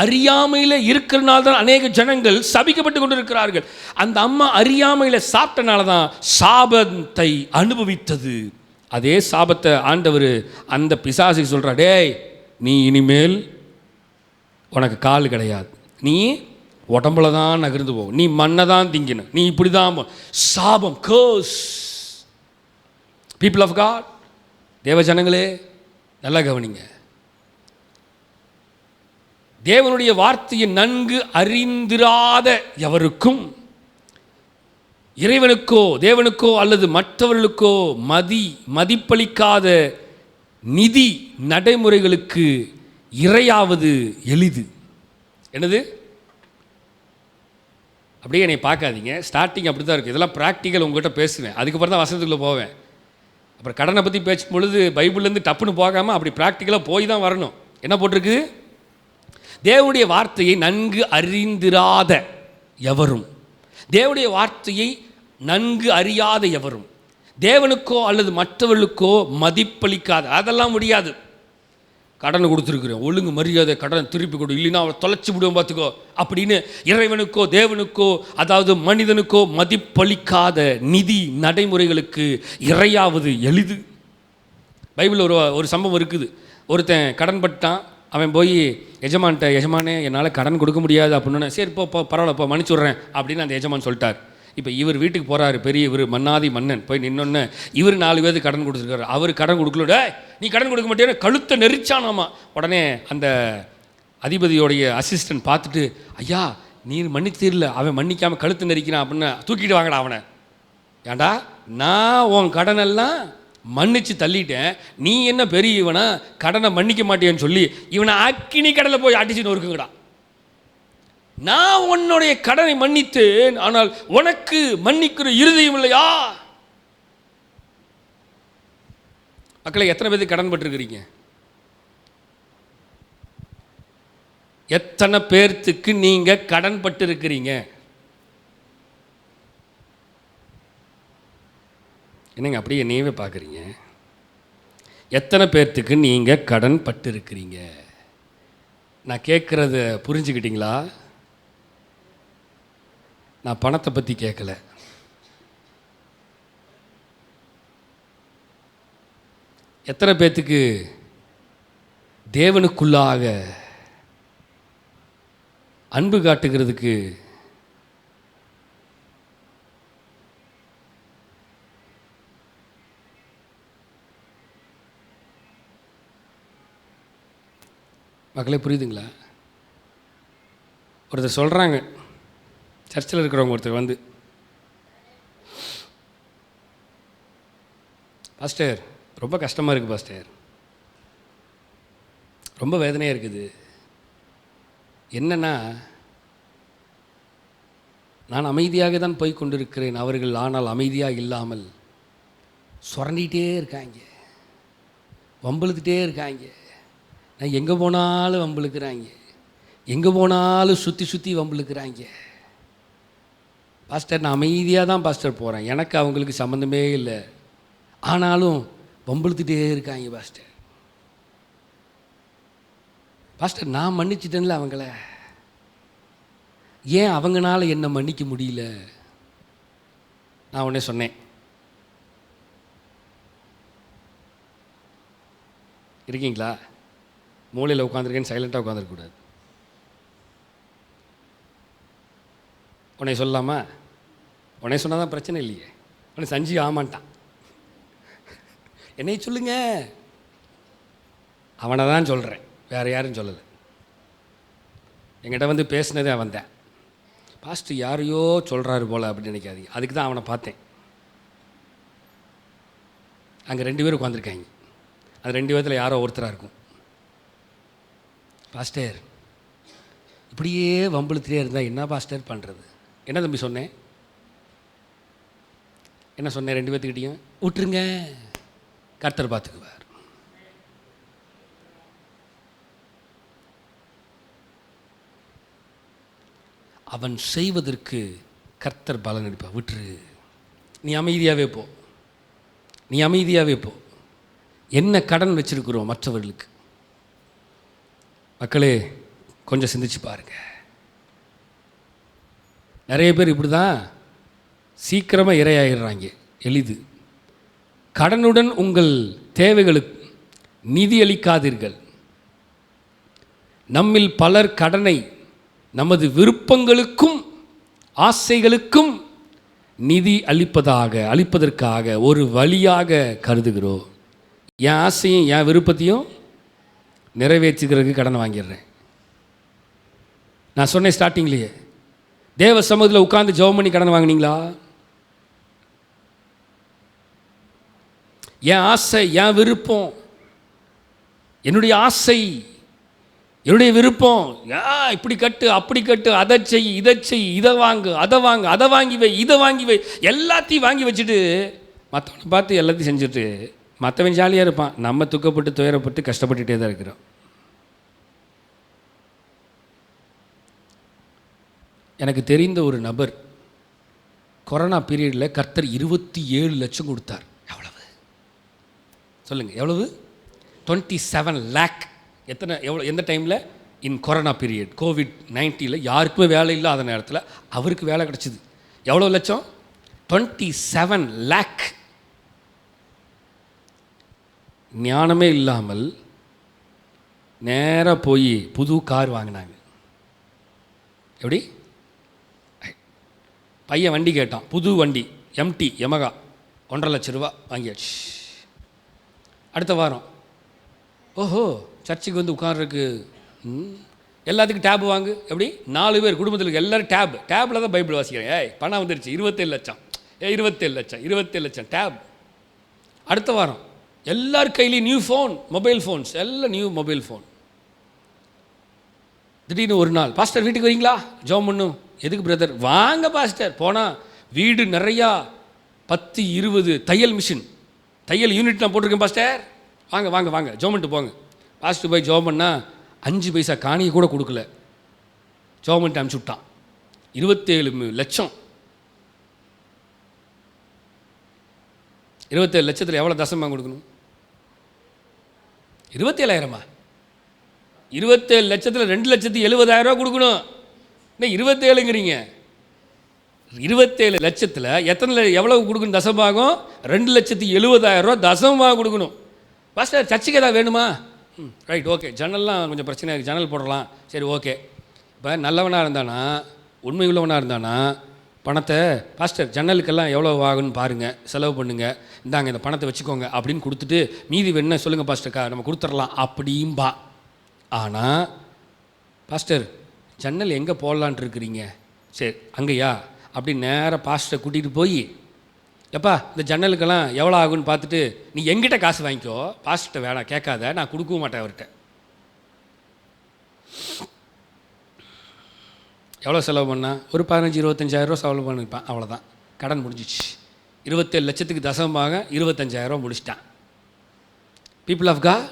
அறியாமையில் இருக்கிறனால தான் அநேக ஜனங்கள் சபிக்கப்பட்டு கொண்டிருக்கிறார்கள். அந்த அம்மா அறியாமையில் சாப்பிட்டனால தான் சாபத்தை அனுபவித்தது. அதே சாபத்தை ஆண்டவர் அந்த பிசாசை சொல்கிறா, டேய் நீ இனிமேல் உனக்கு கால் கிடையாது, நீ உடம்புல தான் நகர்ந்து போகும், நீ மண்ணை தான் திங்கணும், நீ இப்படி தான் சாபம். கர்ஸ். பீப்புள் ஆஃப் காட், தேவ ஜனங்களே நல்லா கவனிங்க. தேவனுடைய வார்த்தையை நன்கு அறிந்திராத எவருக்கும் இறைவனுக்கோ தேவனுக்கோ அல்லது மற்றவர்களுக்கோ மதிப்பளிக்காத நிதி நடைமுறைகளுக்கு இரையாவது எளிது. என்னது? அப்படியே என்னை பார்க்காதீங்க, ஸ்டார்டிங் அப்படி தான் இருக்குது. இதெல்லாம் ப்ராக்டிக்கல் உங்கள்கிட்ட பேசுவேன், அதுக்கப்புறம் தான் வசனத்துக்குள்ளே போவேன். அப்புறம் கடனை பற்றி பேசும் பொழுது பைபிள்லேருந்து டப்புன்னு போகாமல் அப்படி ப்ராக்டிக்கலாக போய் தான் வரணும். என்ன போட்டிருக்கு? தேவனுடைய வார்த்தையை நன்கு அறிந்திராத எவரும், தேவனுடைய வார்த்தையை நன்கு அறியாத எவரும், தேவனுக்கோ அல்லது மற்றவர்களுக்கோ மதிப்பளிக்காத, அதெல்லாம் முடியாது. கடனை கொடுத்துருக்குறேன், ஒழுங்கு மரியாதை கடனை திருப்பி கொடு, இல்லைன்னா அவளை தொலைச்சி விடுவோம் பார்த்துக்கோ அப்படின்னு இறைவனுக்கோ தேவனுக்கோ அதாவது மனிதனுக்கோ மதிப்பளிக்காத நிதி நடைமுறைகளுக்கு இரையாவது எளிது. பைபிளில் ஒரு சம்பவம் இருக்குது. ஒருத்தன் கடன் பட்டான். அவன் போய் எஜமான்ட்ட, எஜமானே என்னால் கடன் கொடுக்க முடியாது அப்படின்னு. சரி இப்போ பரவாயில்ல மன்னிச்சு விட்றேன் அப்படின்னு அந்த எஜமான் சொல்லிட்டார். இப்போ இவர் வீட்டுக்கு போகிறாரு, பெரிய இவர் மன்னாதி மன்னன். போய் நின்னொன்னு இவர் 4 பேருக்கு கடன் கொடுத்துருக்காரு. அவர் கடன் கொடுக்கல, நீ கடன் கொடுக்க மாட்டேன்னு கழுத்தை நெரிச்சானாமா. உடனே அந்த அதிபதியோடைய அசிஸ்டன்ட் பார்த்துட்டு, ஐயா நீர் மன்னித்தீர்ல, அவன் மன்னிக்காமல் கழுத்தை நெரிக்கிறான் அப்படின்னு, தூக்கிட்டு வாங்கடா அவனை. ஏண்டா நான் உன் கடனெல்லாம் மன்னிச்சு தள்ளிட்டேன், நீ என்ன பெரிய இவனா கடனை மன்னிக்க மாட்டேன்னு சொல்லி இவனை அக்கினி கடலை போய் அடிச்சு நொறுக்குங்கடா. நான் உன்னுடைய கடனை மன்னித்தேன், ஆனால் உனக்கு மன்னிக்கிற இருதயம் இல்லையா? மக்களை, எத்தனை பேருக்கு கடன் பட்டிருக்கிறீங்க? எத்தனை பேர்த்துக்கு நீங்க கடன் பட்டு இருக்கிறீங்க? என்னங்க அப்படியே என்னையவே பார்க்குறீங்க? எத்தனை பேர்த்துக்கு நீங்கள் கடன் பட்டு இருக்கிறீங்க? நான் கேட்குறத புரிஞ்சுக்கிட்டீங்களா? நான் பணத்தை பற்றி கேட்கல. எத்தனை பேர்த்துக்கு தேவனுக்குள்ளாக அன்பு காட்டுகிறதுக்கு மக்களே புரியுதுங்களா? ஒருத்தர் சொல்கிறாங்க, சர்ச்சில் இருக்கிறவங்க ஒருத்தர் வந்து, பாஸ்டர் ரொம்ப கஷ்டமாக இருக்குது பாஸ்டர், ரொம்ப வேதனையாக இருக்குது. என்னன்னா, நான் அமைதியாக தான் போய் கொண்டிருக்கிறேன், அவர்கள் ஆனால் அமைதியாக இல்லாமல் சுரண்டிகிட்டே இருக்காங்க, வம்பிழுத்துட்டே இருக்காங்க. நான் எங்கே போனாலும் வம்பிழுக்கிறாங்க, எங்கே போனாலும் சுற்றி சுற்றி வம்பிழுக்கிறாங்க. பாஸ்டர் நான் அமைதியாக தான் பாஸ்டர் போகிறேன், எனக்கு அவங்களுக்கு சம்மந்தமே இல்லை, ஆனாலும் வம்பிழுத்துட்டே இருக்காங்க பாஸ்டர். பாஸ்டர் நான் மன்னிச்சிட்டேன்ல அவங்கள, ஏன் அவங்களால என்னை மன்னிக்க முடியல? நான் உடனே சொன்னேன், இருக்கீங்களா? மூலையில் உட்காந்துருக்கேன்னு சைலண்ட்டாக உட்காந்துருக்கக்கூடாது. உன்னை சொல்லலாமா? உன்னை சொன்னால் தான் பிரச்சனை இல்லையே. உன்னை சஞ்சி ஆமான்ட்டான். என்னை சொல்லுங்க, அவனை தான் சொல்கிறேன், வேறு யாரும் சொல்லலை. என்கிட்ட வந்து பேசினதே அவன் தான். பாஸ்டர் யாரையோ சொல்கிறாரு போல் அப்படின்னு நினைக்காதீங்க. அதுக்கு தான் அவனை பார்த்தேன். அங்கே 2 பேர் உட்காந்துருக்காங்க. அது 2 பேர்த்தில் யாரோ ஒருத்தராக இருக்கும். பாஸ்டர் இப்படியே வம்புழுத்திலே இருந்தால் என்ன பாஸ்டர் பண்ணுறது? என்ன தம்பி சொன்னேன்? என்ன சொன்னேன்? 2 பேர்த்துக்கிட்டையும் விட்டுருங்க, கர்த்தர் பார்த்துக்குவார். அவன் செய்வதற்கு கர்த்தர் பலன் அளிப்பார். விட்டுரு, நீ அமைதியாகவே போ, நீ அமைதியாகவே போ. என்ன கடன் வச்சிருக்கிறோம் மற்றவர்களுக்கு? மக்களே, கொஞ்சம் சிந்திச்சு பாருங்க. நிறைய பேர் இப்படி தான் சீக்கிரமாக இரையாகிடுறாங்க, எளிது. கடனுடன் உங்கள் தேவைகளுக்கு நிதி அளிக்காதீர்கள். நம்மில் பலர் கடனை நமது விருப்பங்களுக்கும் ஆசைகளுக்கும் நிதி அளிப்பதற்காக ஒரு வழியாக கருதுகிறோம். என் ஆசையும் என் விருப்பத்தையும் நிறைவேற்றுகிறதுக்கு கடன் வாங்கிடுறேன். நான் சொன்னேன் ஸ்டார்டிங்லேயே, தேவ சமூகத்தில் உட்கார்ந்து ஜெபம் பண்ணி கடன் வாங்கினீங்களா? என் ஆசை, என் விருப்பம், என்னுடைய ஆசை, என்னுடைய விருப்பம், இப்படி கட்டு, அப்படி கட்டு, அதை செய், இதை செய், இதை வாங்கு, அதை வாங்கு, அதை வாங்கி வை, இதை வாங்கி வை, எல்லாத்தையும் வாங்கி வச்சுட்டு மற்றவனை பார்த்து எல்லாத்தையும் செஞ்சுட்டு மற்றவன் ஜாலியாக இருப்பான். நம்ம துக்கப்பட்டு துயரப்பட்டு கஷ்டப்பட்டுகிட்டே தான் இருக்கிறோம். எனக்கு தெரிந்த ஒரு நபர் கொரோனா பீரியடில் கர்த்தர் 27 லட்சம் கொடுத்தார். எவ்வளவு சொல்லுங்கள்? எவ்வளவு? 27 lakh. எவ்வளோ? எந்த டைமில்? இன் கொரோனா பீரியட், COVID-19 யாருக்குமே வேலை இல்லாத நேரத்தில் அவருக்கு வேலை கிடச்சிது. எவ்வளோ லட்சம்? 27 lakh. ஞானமே இல்லாமல் நேராக போய் புது கார் வாங்கினாங்க. எப்படி? பையன் வண்டி கேட்டான், புது வண்டி, MT யமகா, 1.5 லட்ச ரூபா வாங்கியாச்சு. அடுத்த வாரம், ஓஹோ சர்ச்சுக்கு வந்து உட்கார்றதுக்கு எல்லாத்துக்கும் டேப் வாங்கு. எப்படி? 4 பேர் குடும்பத்தில் எல்லோரும் டேப்பில் தான் பைபிள் வாசிக்கிறேன். பணம் வந்துருச்சு, 27 லட்சம், 27 லட்சம், 27 லட்சம் டேப். அடுத்த வாரம் எல்லார் கையிலையும் நியூ ஃபோன், மொபைல் ஃபோன்ஸ், எல்லாம் நியூ மொபைல் ஃபோன். திடீர்னு ஒரு நாள், பாஸ்டர் வீட்டுக்கு வரீங்களா? ஜெபம் பண்ணும். எதுக்கு பிரதர்? வாங்க பாஸ்டர். போனால் வீடு நிறையா 10 20 தையல் மிஷின், தையல் யூனிட் நான் போட்டிருக்கேன் பாஸ்டர், வாங்க வாங்க வாங்க ஜெபம் பண்ணிட்டு போங்க. பாஸ்டர் போய் ஜெபம் பண்ணால் 5 பைசா காணியை கூட கொடுக்கல, ஜெபம் பண்ணிட்டு அனுப்பிச்சு விட்டான். 27 லட்சம். 27 லட்சத்தில் எவ்வளோ தசமாக கொடுக்கணும்? 27,000மா? 27 லட்சத்தில் 2,70,000 கொடுக்கணும். இன்னும் 27ங்கிறீங்க. 27 லட்சத்தில் எவ்வளவு கொடுக்கணும் தசமாகும்? 2,70,000 தசமாக கொடுக்கணும். பாஸ்டர் சர்ச்சுக்கு ஏதாவது வேணுமா? Right, okay. ஜன்னல்லாம் கொஞ்சம் பிரச்சனையாக இருக்குது, ஜன்னல் போடலாம். சரி, ஓகே. இப்போ நல்லவனாக இருந்தானா, உண்மை உள்ளவனாக இருந்தானா, பணத்தை பாஸ்டர் ஜன்னலுக்கெல்லாம் எவ்வளோ ஆகுன்னு பாருங்கள், செலவு பண்ணுங்கள், இந்தாங்க இந்த பணத்தை வச்சுக்கோங்க அப்படின்னு கொடுத்துட்டு மீதி வேணுன்னா சொல்லுங்கள் பாஸ்டர்க்கா, நம்ம கொடுத்துடலாம் அப்படிம்பா. ஆனால் பாஸ்டர் ஜன்னல் எங்கே போடலான் இருக்கிறீங்க? சரி அங்கேயா அப்படின்னு நேராக பாஸ்டரை கூட்டிகிட்டு போய், எப்பா இந்த ஜன்னலுக்கெல்லாம் எவ்வளோ ஆகுன்னு பார்த்துட்டு நீ எங்கிட்ட காசு வாங்கிக்கோ, பாஸ்டர்கிட்ட வேணாம் கேட்காத, நான் கொடுக்கவும் மாட்டேன் அவர்கிட்ட. எவ்வளோ செலவு பண்ணால்? ஒரு 15-25,000 செலவு பண்ணிப்பான், அவ்வளோதான். கடன் முடிஞ்சிச்சு. 27 லட்சத்துக்கு தசமமாக 25,000 முடிச்சிட்டான். பீப்புள் ஆஃப் காட்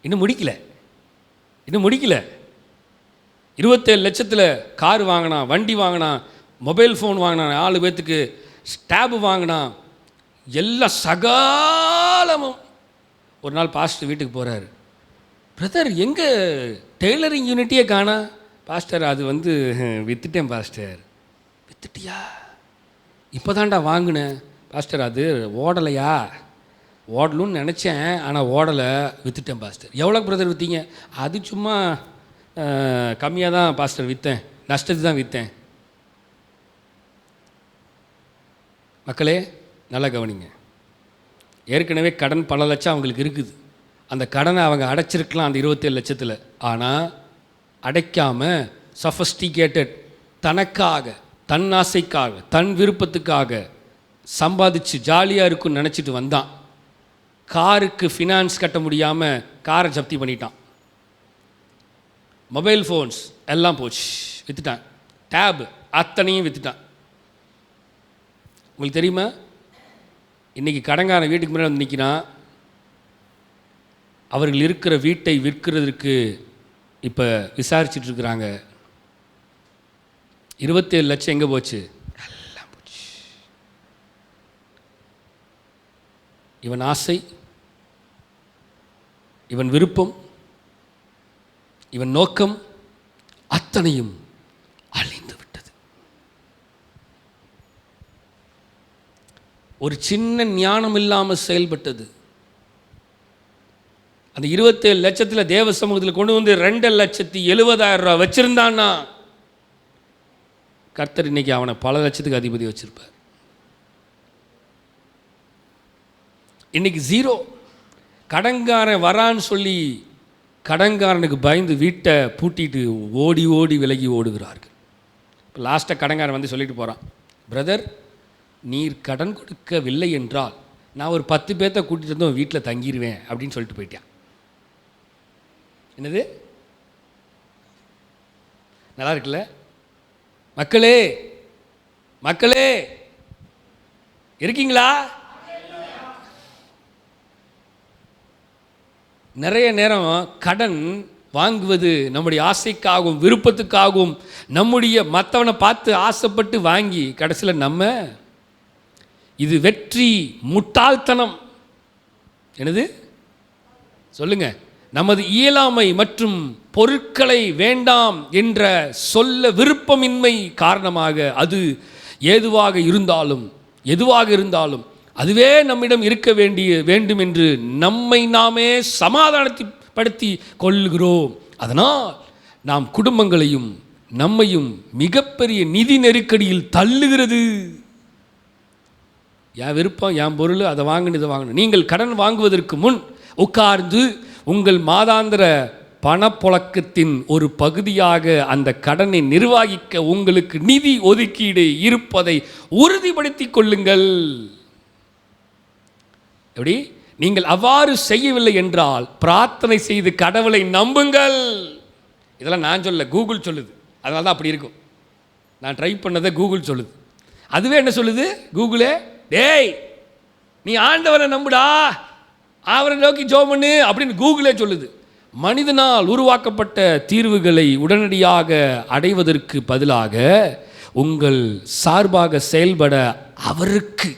இன்னும் முடிக்கல. 27 லட்சத்தில் கார் வாங்கினான், வண்டி வாங்கினான், மொபைல் ஃபோன் வாங்கினான், 4 பேர்த்துக்கு டேபு வாங்கினான், எல்லா சகாலமும். ஒரு நாள் பாஸ்டர் வீட்டுக்கு போகிறாரு. பிரதர் எங்கே டெய்லரிங் யூனிட்டியே காணா? பாஸ்டர் அது விற்றுட்டேன் பாஸ்டர். விற்றுட்டியா? இப்போ தான்டா வாங்கினேன் பாஸ்டர், அது ஓடலையா? ஓடலும்னு நினச்சேன், ஆனால் ஓடலை, விற்றுட்டேன் பாஸ்டர். எவ்வளோ பிரதர் விற்றீங்க? அது சும்மா கம்மியாக தான் பாஸ்டர் விற்றேன், நஷ்டத்துக்கு தான் விற்றேன். மக்களே நல்லா கவனிங்க. ஏற்கனவே கடன் பல லட்சம் அவங்களுக்கு இருக்குது. அந்த கடனை அவங்க அடைச்சிருக்கலாம் அந்த 27 லட்சத்தில். ஆனால் அடைக்காமல் சஃபஸ்டிகேட்டட் தனக்காக, தன் ஆசைக்காக, தன் விருப்பத்துக்காக சம்பாதிச்சு ஜாலியாக இருக்குன்னு நினச்சிட்டு வந்தான். காருக்கு ஃபினான்ஸ் கட்ட முடியாமல் காரை ஜப்தி பண்ணிட்டான். மொபைல் ஃபோன்ஸ் எல்லாம் போச்சு, விற்றுட்டான். டேப் அத்தனையும் விற்றுட்டான். உங்களுக்கு தெரியுமா, இன்றைக்கி கடங்காரன் வீட்டுக்கு முன்னாடி வந்து நிற்கிறான். அவர்கள் இருக்கிற வீட்டை விற்கிறதுக்கு இப்போ விசாரிச்சுட்ருக்குறாங்க. 27 லட்சம் எங்கே போச்சு? எல்லாம் போச்சு. இவன் ஆசை, இவன் விருப்பம், இவன் நோக்கம் அத்தனையும் அழிந்து விட்டது. ஒரு சின்ன ஞானம் இல்லாமல் செயல்பட்டது. அந்த 27 லட்சத்தில் தேவ சமூகத்தில் கொண்டு வந்து 2,70,000 ரூபா வச்சுருந்தான்னா கர்த்தர் இன்னைக்கு அவனை பல லட்சத்துக்கு அதிபதி வச்சிருப்பார். இன்னைக்கு 0. கடன்காரன் வரான்னு சொல்லி கடன்காரனுக்கு பயந்து வீட்டை பூட்டிட்டு ஓடி ஓடி விலகி ஓடுகிறார்கள். இப்போ லாஸ்ட்டாக கடன்காரன் வந்து சொல்லிட்டு போகிறான், பிரதர் நீர் கடன் கொடுக்கவில்லை என்றால் நான் ஒரு 10 பேர்த்த கூட்டிகிட்டு வந்து வீட்டில் தங்கிடுவேன் அப்படின்னு சொல்லிட்டு போயிட்டான். என்னது நல்லா இருக்குல்ல? மக்களே மக்களே இருக்கீங்களா? நிறைய நேரம் கடன் வாங்குவது நம்முடைய ஆசைக்காகவும் விருப்பத்துக்காகவும், நம்முடைய மற்றவனை பார்த்து ஆசைப்பட்டு வாங்கி கடைசியில் நம்ம இது வெற்றி முட்டாள்தனம். என்னது சொல்லுங்க? நமது இயலாமை மற்றும் பொருட்களை வேண்டாம் என்ற சொல்ல விருப்பமின்மை காரணமாக அது எதுவாக இருந்தாலும் அதுவே நம்மிடம் இருக்க வேண்டும் என்று நம்மை நாமே சமாதானப்படுத்தி கொள்கிறோம். அதனால் நாம் குடும்பங்களையும் நம்மையும் மிகப்பெரிய நிதி நெருக்கடியில் தள்ளுகிறது. என் விருப்பம், என் பொருள், அதை வாங்கணும், இதை வாங்கணும். நீங்கள் கடன் வாங்குவதற்கு முன் உட்கார்ந்து உங்கள் மாதாந்திர பணப்புழக்கத்தின் ஒரு பகுதியாக அந்த கடனை நிர்வகிக்க உங்களுக்கு நிதி ஒதுக்கீடு இருப்பதை உறுதிப்படுத்திக் கொள்ளுங்கள். எப்படி? நீங்கள் அவ்வாறு செய்யவில்லை என்றால் பிரார்த்தனை செய்து கடவுளை நம்புங்கள். இதெல்லாம் நான் சொல்ல, கூகுள் சொல்லுது. அதனால தான் அப்படி இருக்கும். நான் ட்ரை பண்ணதை கூகுள் சொல்லுது. அதுவே என்ன சொல்லுது? கூகுளே, டேய் நீ ஆண்டவரை நம்புடா, அவரை நோக்கி ஜெபம் பண்ணு அப்படின்னு கூகுளே சொல்லுது. மனிதனால் உருவாக்கப்பட்ட தீர்வுகளை உடனடியாக அடைவதற்கு பதிலாக உங்கள் சார்பாக செயல்பட அவருக்கு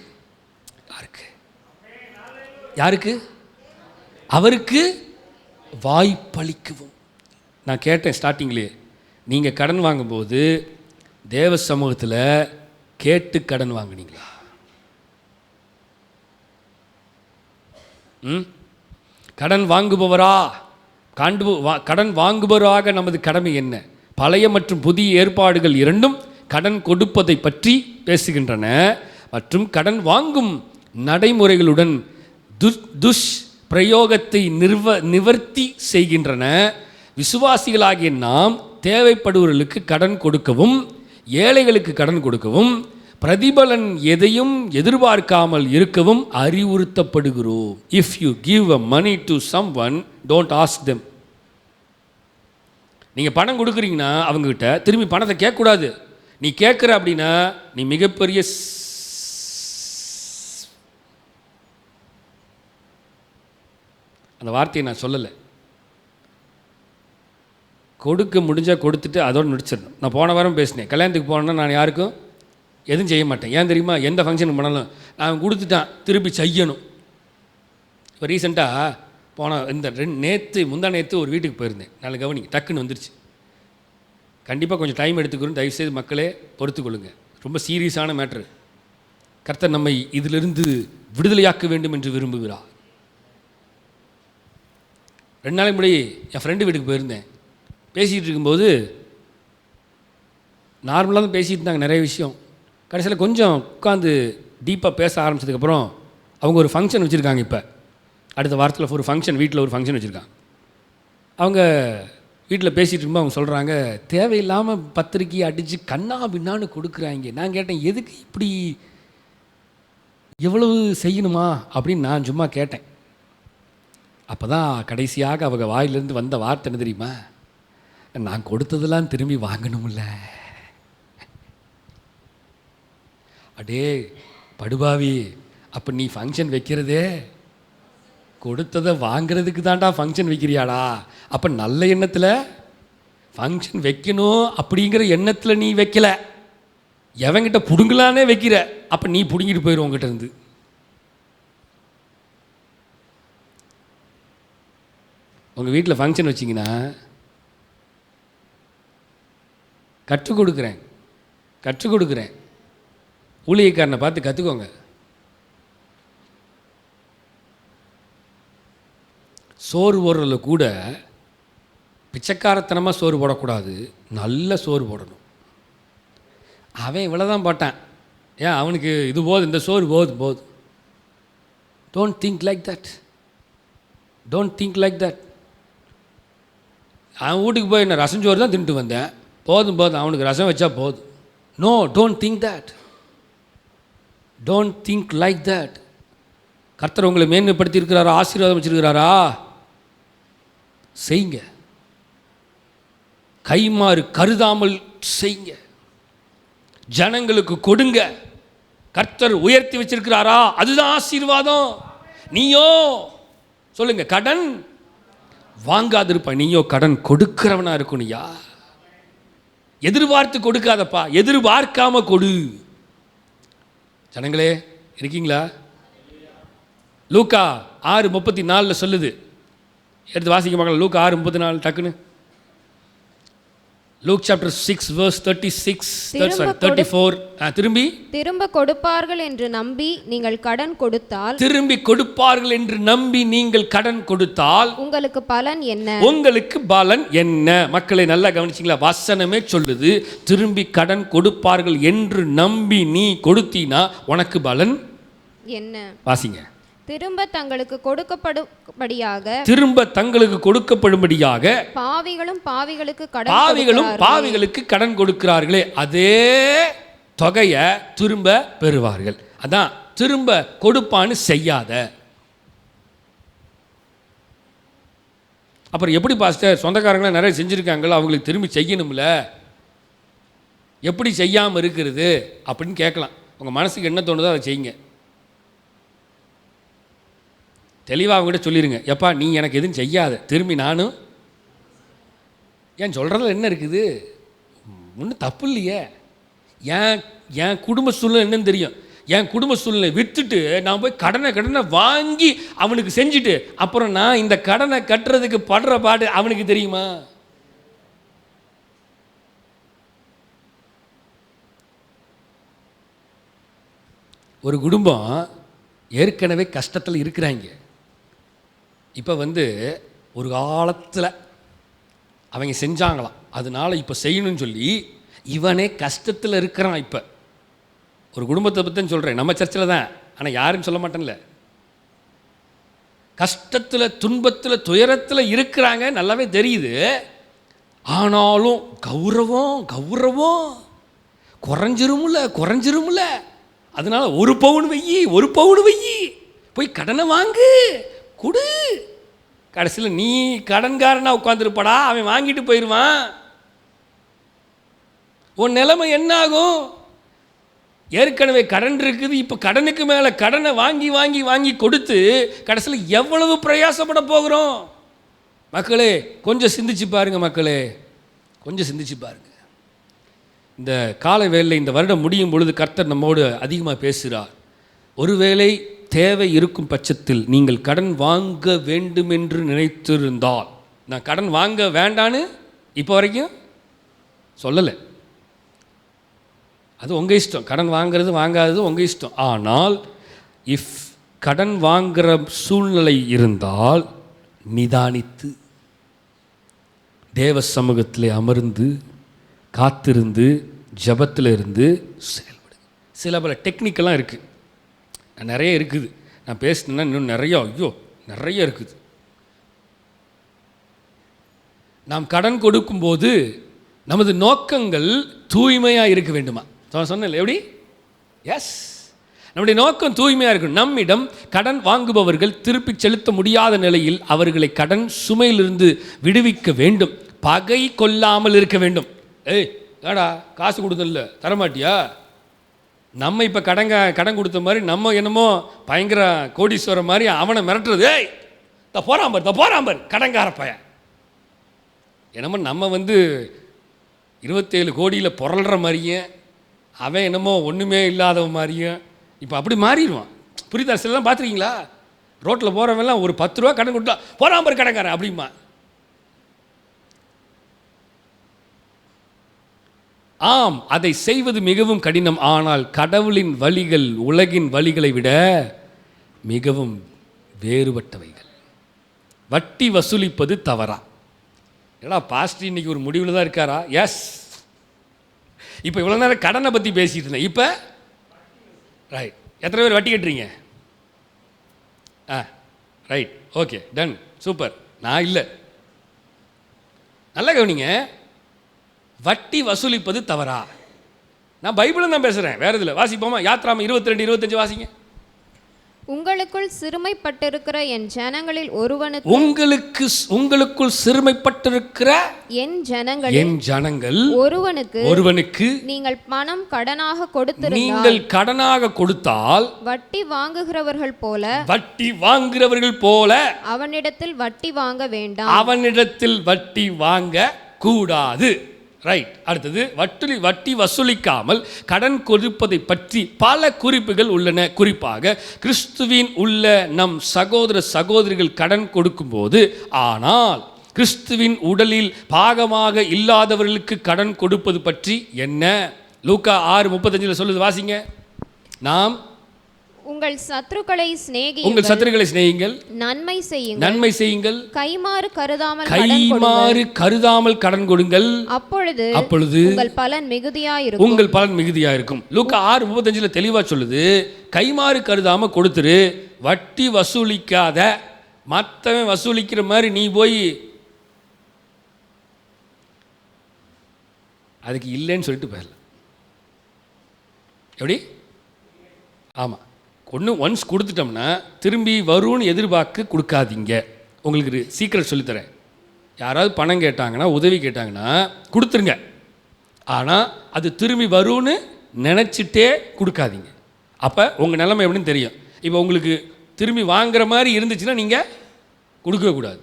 அவருக்கு வாய்ப்பளிக்கவும். நான் கேட்டேன் ஸ்டார்டிங்லேயே, நீங்கள் கடன் வாங்கும்போது தேவ சமூகத்தில் கேட்டு கடன் வாங்குனீங்களா? கடன் வாங்குபவராக நமது கடமை என்ன? பழைய மற்றும் புதிய ஏற்பாடுகள் இரண்டும் கடன் கொடுப்பதை பற்றி பேசுகின்றன மற்றும் கடன் வாங்கும் நடைமுறைகளுடன் பிரயோகத்தை நிவர்த்தி செய்கின்றன. விசுவாசிகளாகிய நாம் தேவைப்படுவர்களுக்கு கடன் கொடுக்கவும் ஏழைகளுக்கு கடன் கொடுக்கவும் பிரதிபலன் எதையும் எதிர்பார்க்காமல் இருக்கவும் அறிவுறுத்தப்படுகிறோம். If you give a money to someone, don't ask them. நீங்கள் பணம் கொடுக்குறீங்கன்னா அவங்ககிட்ட திரும்பி பணத்தை கேட்கக்கூடாது. நீ கேட்குற அப்படின்னா நீ மிகப்பெரிய அந்த வார்த்தையை நான் சொல்லலை. கொடுக்க முடிஞ்சால் கொடுத்துட்டு அதோடு முடிச்சிடணும். நான் போன வாரம் பேசினேன், கல்யாணத்துக்கு போனேன்னா நான் யாருக்கும் எதுவும் செய்ய மாட்டேன். ஏன் தெரியுமா? எந்த ஃபங்க்ஷனுக்கு போனாலும் நான் கொடுத்துட்டான், திருப்பி செய்யணும். இப்போ ரீசெண்டாக போன முந்தா நேற்று ஒரு வீட்டுக்கு போயிருந்தேன். நாளை கவனிங்க, டக்குன்னு வந்துருச்சு. கண்டிப்பாக கொஞ்சம் டைம் எடுத்துக்கிறோம், தயவுசெய்து மக்களே பொறுத்துக்கொள்ளுங்க. ரொம்ப சீரியஸான மேட்ரு. கர்த்தர் நம்மை இதிலிருந்து விடுதலையாக்க வேண்டும் என்று விரும்புகிறார். 2 நாளைக்கு முன்னாடி என் ஃப்ரெண்டு வீட்டுக்கு போயிருந்தேன். பேசிகிட்டு இருக்கும்போது நார்மலாக தான் பேசிகிட்டு இருந்தாங்க நிறைய விஷயம். கடைசியில் கொஞ்சம் உட்காந்து டீப்பாக பேச ஆரம்பித்ததுக்கப்புறம் அவங்க ஒரு ஃபங்க்ஷன் வச்சுருக்காங்க. இப்போ அடுத்த வாரத்தில் ஒரு ஃபங்க்ஷன், வீட்டில் ஒரு ஃபங்க்ஷன் வச்சுருக்காங்க. அவங்க வீட்டில் பேசிகிட்டு இருக்கும்போது அவங்க சொல்கிறாங்க, தேவையில்லாமல் பத்திரிக்கை அடித்து கண்ணா பின்னான்னு கொடுக்குறாங்க. நான் கேட்டேன், எதுக்கு இப்படி எவ்வளவு செய்யணுமா அப்படின்னு நான் சும்மா கேட்டேன். அப்போ தான் கடைசியாக அவங்க வாயிலிருந்து வந்த வார்த்தை என்ன தெரியுமா? நான் கொடுத்ததெல்லாம் திரும்பி வாங்கணும்ல. அடே படுபாவி, அப்போ நீ ஃபங்க்ஷன் வைக்கிறதே கொடுத்ததை வாங்கிறதுக்கு தான்டா ஃபங்க்ஷன் வைக்கிறியாடா? அப்போ நல்ல எண்ணத்தில் ஃபங்க்ஷன் வைக்கணும் அப்படிங்கிற எண்ணத்தில் நீ வைக்கல, எவங்கிட்ட பிடுங்கலானே வைக்கிற. அப்போ நீ பிடுங்கிட்டு போயிடும் உங்ககிட்ட இருந்து. உங்கள் வீட்டில் ஃபங்க்ஷன் வச்சிங்கன்னா கற்றுக் கொடுக்குறேன் ஊழியக்காரனை பார்த்து கற்றுக்கோங்க. சோறு போடுறதுல கூட பிச்சைக்காரத்தனமாக சோறு போடக்கூடாது, நல்ல சோறு போடணும். அவன் இவ்வளோதான் போட்டான், ஏன் அவனுக்கு இது போதும், இந்த சோறு போதும். Don't think like that. அவன் வீட்டுக்கு போய் நான் ரசஞ்சோறு தான் தின்ட்டு வந்தேன், போதும் அவனுக்கு ரசம் வச்சா போதும். No, don't think like that. கர்த்தர் உங்களை மேன்மைப்படுத்தி இருக்கிறாரா, ஆசீர்வாதம் வச்சிருக்கிறாரா? செய்யுங்க. கைமாறு கருதாமல் செய்யுங்க. ஜனங்களுக்கு கொடுங்க. கர்த்தர் உயர்த்தி வச்சிருக்கிறாரா, அதுதான் ஆசீர்வாதம். நீயோ சொல்லுங்க, கடன் வாங்காதிருப்பா, நீயோ கடன் கொடுக்கிறவனா இருக்கணும்யா. எதிர்பார்த்து கொடுக்காதப்பா, எதிர்பார்க்காம கொடு. ஜனங்களே இருக்கீங்களா? லூக்கா 6:34 சொல்லுது. எடுத்து வாசிக்க பார்க்கலாம். லூக்கா 6:34 டக்குன்னு. Luke chapter 6 verse 34. திரும்ப கொடுப்பார்கள் என்று நம்பி நீங்கள் கடன் கொடுத்தால் உங்களுக்கு பலன் என்ன? மக்களை நல்லா கவனிச்சிங்களா? வசனமே சொல்லுது, திரும்பி கடன் கொடுப்பார்கள் என்று நம்பி நீ கொடுத்தீனா உனக்கு பலன் என்ன? வாசிங்க. திரும்ப தங்களுக்கு கொடுக்கப்படும்படியாக பாவிகளும் பாவிகளுக்கு கடன் கொடுக்கிறார்களே, அதே தொகையை திரும்ப பெறுவார்கள். அதான் திரும்ப கொடுப்பான்னு செய்யாத. அப்புறம் எப்படி பாஸ்டர், சொந்தக்காரங்களாம் நிறைய செஞ்சுருக்காங்களோ அவங்களுக்கு திரும்பி செய்யணும்ல, எப்படி செய்யாமல் இருக்கிறது அப்படின்னு கேட்கலாம். உங்கள் மனசுக்கு என்ன தோணுதோ அதை செய்யுங்க. தெளிவாக அவங்ககிட்ட சொல்லிடுங்க, எப்பா நீ எனக்கு எதுவும் செய்யாத, திரும்பி நானும் ஏன் சொல்கிறதுல என்ன இருக்குது, ஒன்றும் தப்பு இல்லையே. என் குடும்ப சூழ்நிலை என்னன்னு தெரியும். என் குடும்ப சூழ்நிலை விற்றுட்டு நான் போய் கடனை வாங்கி அவனுக்கு செஞ்சுட்டு அப்புறம் நான் இந்த கடனை கட்டுறதுக்கு படுற பாடு அவனுக்கு தெரியுமா? ஒரு குடும்பம் ஏற்கனவே கஷ்டத்தில் இருக்கிறாங்க. இப்போ ஒரு காலத்தில் அவங்க செஞ்சாங்களாம், அதனால் இப்போ செய்யணும்னு சொல்லி இவனே கஷ்டத்தில் இருக்கிறான். இப்போ ஒரு குடும்பத்தை பற்றி சொல்கிறேன், நம்ம சர்ச்சில் தான், ஆனால் யாரும் சொல்ல மாட்டேன்ல. கஷ்டத்தில், துன்பத்தில், துயரத்தில் இருக்கிறாங்க, நல்லாவே தெரியுது. ஆனாலும் கௌரவம் குறைஞ்சிரும்ல. அதனால ஒரு பவுன் வெயி போய் கடனை வாங்கு கொடு. கடைசியில் நீ கடன்காரனா உட்காந்துருப்படா, அவன் வாங்கிட்டு போயிடுவான். உன் நிலைமை என்ன ஆகும்? ஏற்கனவே கடன் இருக்குது, இப்போ கடனுக்கு மேலே கடனை வாங்கி கொடுத்து கடைசியில் எவ்வளவு பிரயாசப்பட போகிறோம்? மக்களே கொஞ்சம் சிந்திச்சு பாருங்க. இந்த கால வேளையில் இந்த வருடம் முடியும் பொழுது கர்த்தர் நம்மோடு அதிகமாக பேசுகிறார். ஒருவேளை தேவை இருக்கும் பட்சத்தில் நீங்கள் கடன் வாங்க வேண்டும் என்று நினைத்திருந்தால், நான் கடன் வாங்க வேண்டான்னு இப்போ வரைக்கும் சொல்லலை, அது உங்கள் இஷ்டம். கடன் வாங்குறது வாங்காதது உங்கள் இஷ்டம். ஆனால் இஃப் கடன் வாங்குகிற சூழ்நிலை இருந்தால் நிதானித்து தேவ சமூகத்தில் அமர்ந்து காத்திருந்து ஜபத்தில் இருந்து செயல்படு. சில பல டெக்னிக்கெல்லாம் இருக்குது, நிறைய இருக்குது. நான் பேசினேன்னா இன்னும் நிறைய இருக்குது. நாம் கடன் கொடுக்கும்போது நமது நோக்கங்கள் தூய்மையாக இருக்க வேண்டுமா? சொன்னேன் எப்படி? எஸ், நம்முடைய நோக்கம் தூய்மையாக இருக்கணும். நம்மிடம் கடன் வாங்குபவர்கள் திருப்பி செலுத்த முடியாத நிலையில் அவர்களை கடன் சுமையிலிருந்து விடுவிக்க வேண்டும். பகை கொள்ளாமல் இருக்க வேண்டும். ஏய் ஏடா காசு கொடுத்தல தரமாட்டியா? நம்ம இப்போ கடன் கொடுத்த மாதிரி நம்ம என்னமோ பயங்கர கோடீஸ்வரர் மாதிரி அவனை மிரட்டுறது. ஏய் போறாம்பர் கடன்கார பையன் என்னமோ நம்ம 27 கோடியில் புரள்ற மாதிரியும் அவன் என்னமோ ஒன்றுமே இல்லாதவன் மாதிரியும் இப்போ அப்படி மாறிடுவான். புரியுதா? சிலலாம் பார்த்துருக்கீங்களா? ரோட்டில் போகிறவெல்லாம் ஒரு 10 ரூபா கடன் கொடுத்தா போறாம்பர் கடன்காரன் அப்படிமா. ஆம், அதை செய்வது மிகவும் கடினம். ஆனால் கடவுளின் வழிகள் உலகின் வழிகளை விட மிகவும் வேறுபட்டவைகள். வட்டி வசூலிப்பது தவறா? ஏடா பாஸ்டர் இன்னைக்கு ஒரு முடிவில் தான் இருக்காரா? எஸ். இப்போ இவ்வளோ நேரம் கடனை பற்றி பேசிட்டு இருந்தேன். இப்போ ரைட், எத்தனை பேர் வட்டி கட்டுறீங்க? Right, okay, done, super. நான் இல்லை. நல்லா கவனிங்க, வட்டி வசூலிப்பது தவறா? நான் பைபிளும் தான் பேசுகிறேன், வேறு இதில் வாசிப்போமா? யாத்ராம 22-25 வாசிங்க. உங்களுக்குள் சிறுமைப்பட்டிருக்கிற என் ஜனங்களில் ஒருவனுக்கு உங்களுக்குள் சிறுமைப்பட்டிருக்கிற என் ஜனங்கள் ஒருவனுக்கு நீங்கள் பணம் கடனாக கொடுத்திருந்தால், நீங்கள் கடனாக கொடுத்தால் வட்டி வாங்குகிறவர்கள் போல அவனிடத்தில் வட்டி வாங்க வேண்டாம். அவனிடத்தில் வட்டி வாங்க கூடாது. ரைட். அடுத்தது, வட்டி வசூலிக்காமல் கடன் கொடுப்பதை பற்றி பல குறிப்புகள் உள்ளன. குறிப்பாக கிறிஸ்துவின் உள்ள நம் சகோதர சகோதரிகள் கடன் கொடுக்கும்போது, ஆனால் கிறிஸ்துவின் உடலில் பாகமாக இல்லாதவர்களுக்கு கடன் கொடுப்பது பற்றி என்ன? லூக்கா 6:35 சொல்லுது, வாசிங்க. நாம் உங்கள் சத்துருக்களை சிநேகியுங்கள், நன்மை செய்யுங்கள், கைமாறு கருதாமல் கடன் கொடுங்கள், அப்பொழுது உங்கள் பலன் மிகுதியாயிருக்கும். லூக்கா 6:35 தெளிவா சொல்லுது, கைமாறு கருதாம கொடுத்துரு, வட்டி வசூலிக்காத. மற்றவன் வசூலிக்கிற மாதிரி நீ போய் அதுக்கு இல்லைன்னு சொல்லிட்டு போயிடலாம். எப்படி? ஆமாம், ஒன்ஸ் கொடுத்துட்டோம்னா திரும்பி வரும்னு எதிர்பார்க்க கொடுக்காதீங்க. உங்களுக்கு சீக்கிரம் சொல்லித்தரேன். யாராவது பணம் கேட்டாங்கன்னா, உதவி கேட்டாங்கன்னா கொடுத்துருங்க. ஆனால் அது திரும்பி வரும்னு நினச்சிட்டே கொடுக்காதீங்க. அப்போ உங்கள் நிலைமை எப்படின்னு தெரியும். இப்போ உங்களுக்கு திரும்பி வாங்குற மாதிரி இருந்துச்சுன்னா நீங்கள் கொடுக்கக்கூடாது.